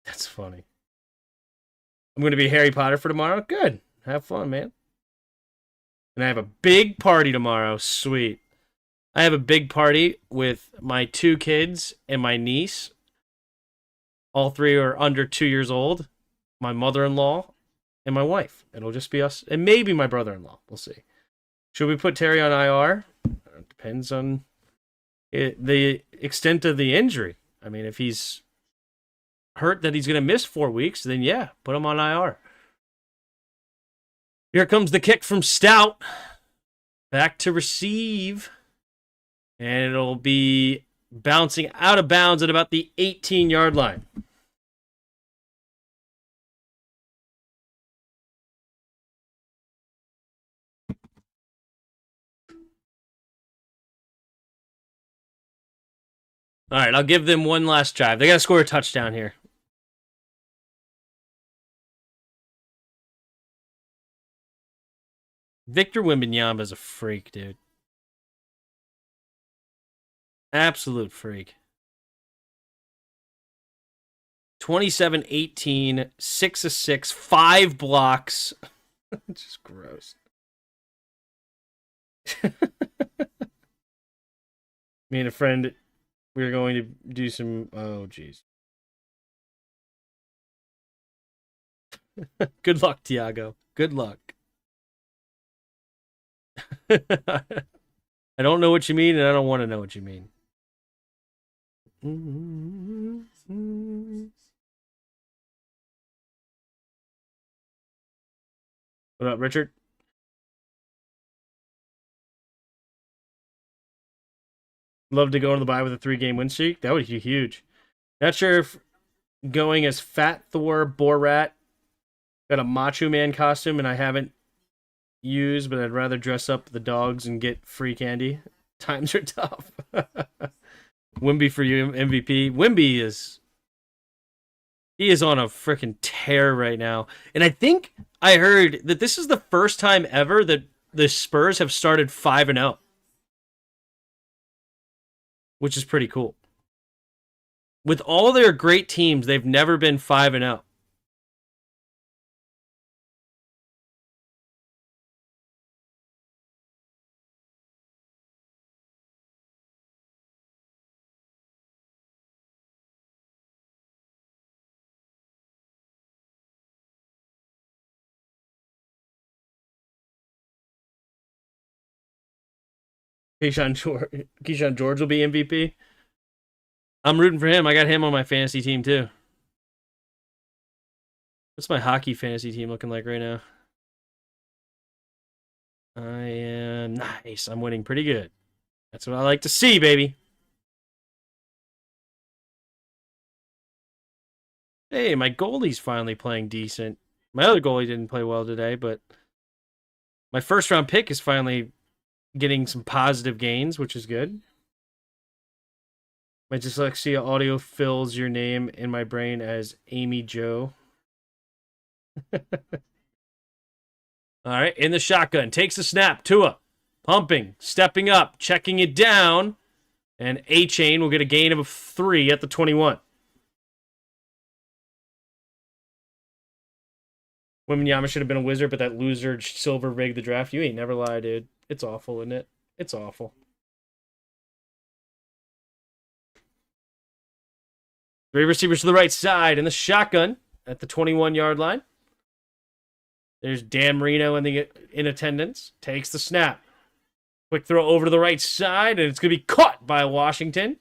That's funny. I'm going to be Harry Potter for tomorrow. Good. Have fun, man. And I have a big party tomorrow. Sweet. I have a big party with my 2 kids and my niece. All 3 are under 2 years old. My mother-in-law and my wife. It'll just be us and maybe my brother-in-law. We'll see. Should we put Terry on IR? It depends on the extent of the injury. I mean, if he's hurt that he's going to miss 4 weeks, then yeah, put him on IR. Here comes the kick from Stout. Back to receive. And it'll be bouncing out of bounds at about the 18-yard line. All right, I'll give them one last drive. They got to score a touchdown here. Victor Wembanyama is a freak, dude. Absolute freak. 27-18, 6 of 6, 5 blocks. Just gross. Me and a friend, we were going to do some... Oh, jeez. Good luck, Tiago. Good luck. I don't know what you mean, and I don't want to know what you mean. What up, Richard? Love to go on the bye with a 3-game win streak. That would be huge. Not sure if going as Fat Thor Borat, got a Macho Man costume, and I haven't used, but I'd rather dress up the dogs and get free candy. Times are tough. Wimby for you, MVP. Wimby is... He is on a freaking tear right now. And I think I heard that this is the first time ever that the Spurs have started 5-0. Which is pretty cool. With all their great teams, they've never been 5-0. Keyshawn George will be MVP. I'm rooting for him. I got him on my fantasy team too. What's my hockey fantasy team looking like right now? I am nice. I'm winning pretty good. That's what I like to see, baby. Hey, my goalie's finally playing decent. My other goalie didn't play well today, but my first round pick is finally getting some positive gains, which is good. My dyslexia audio fills your name in my brain as Amy Joe. All right, in the shotgun. Takes the snap. Tua. Pumping. Stepping up. Checking it down. And A-Chain will get a gain of 3 at the 21. Wembanyama should have been a wizard, but that loser Silver rigged the draft. You ain't never lie, dude. It's awful, isn't it? It's awful. 3 receivers to the right side in the shotgun at the 21-yard line. There's Dan Marino in attendance. Takes the snap. Quick throw over to the right side, and it's going to be caught by Washington.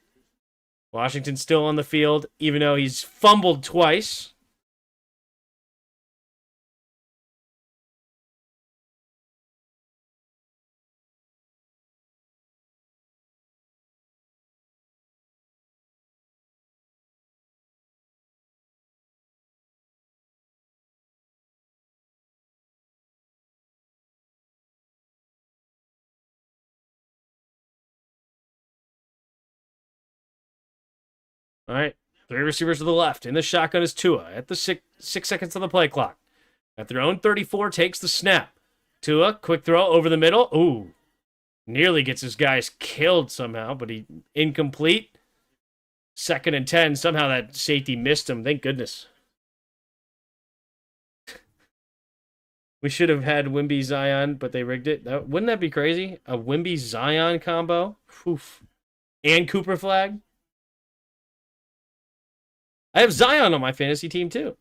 Washington's still on the field, even though he's fumbled twice. All right, 3 receivers to the left. In the shotgun is Tua at the 6 seconds on the play clock. At their own 34, takes the snap. Tua, quick throw over the middle. Ooh, nearly gets his guys killed somehow, but he incomplete. 2nd and 10. Somehow that safety missed him. Thank goodness. We should have had Wimby Zion, but they rigged it. Wouldn't that be crazy? A Wimby Zion combo? Oof. And Cooper Flag? I have Zion on my fantasy team too.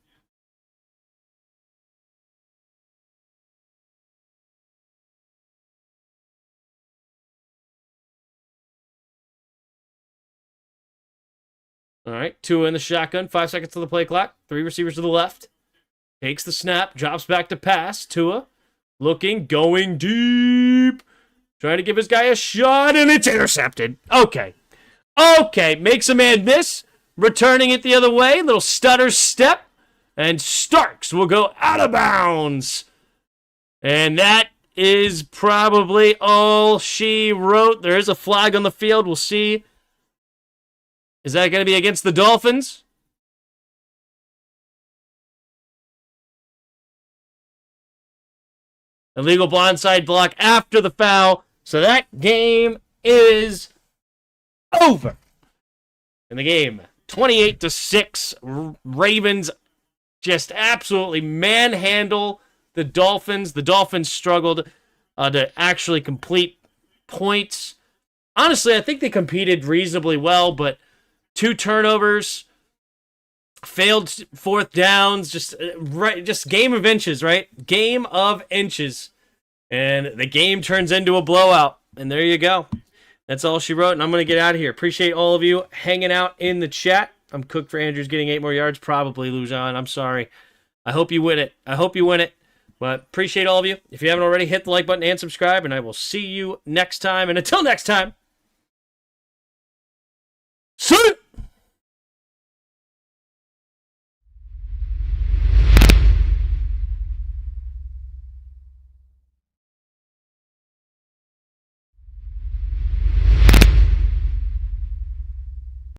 All right, Tua in the shotgun. 5 seconds to the play clock. 3 receivers to the left. Takes the snap. Drops back to pass. Tua looking, going deep. Trying to give his guy a shot, and it's intercepted. Okay. Makes a man miss. Returning it the other way. Little stutter step. And Starks will go out of bounds. And that is probably all she wrote. There is a flag on the field. We'll see. Is that going to be against the Dolphins? Illegal blindside block after the foul. So that game is over. In the game, 28-6, Ravens just absolutely manhandle the Dolphins. The Dolphins struggled to actually complete points. Honestly, I think they competed reasonably well, but 2 turnovers, failed 4th downs, just game of inches, right? Game of inches. And the game turns into a blowout. And there you go. That's all she wrote, and I'm going to get out of here. Appreciate all of you hanging out in the chat. I'm cooked for Andrews getting 8 more yards. Probably, Lujan. I'm sorry. I hope you win it. But appreciate all of you. If you haven't already, hit the like button and subscribe, and I will see you next time. And until next time, see ya!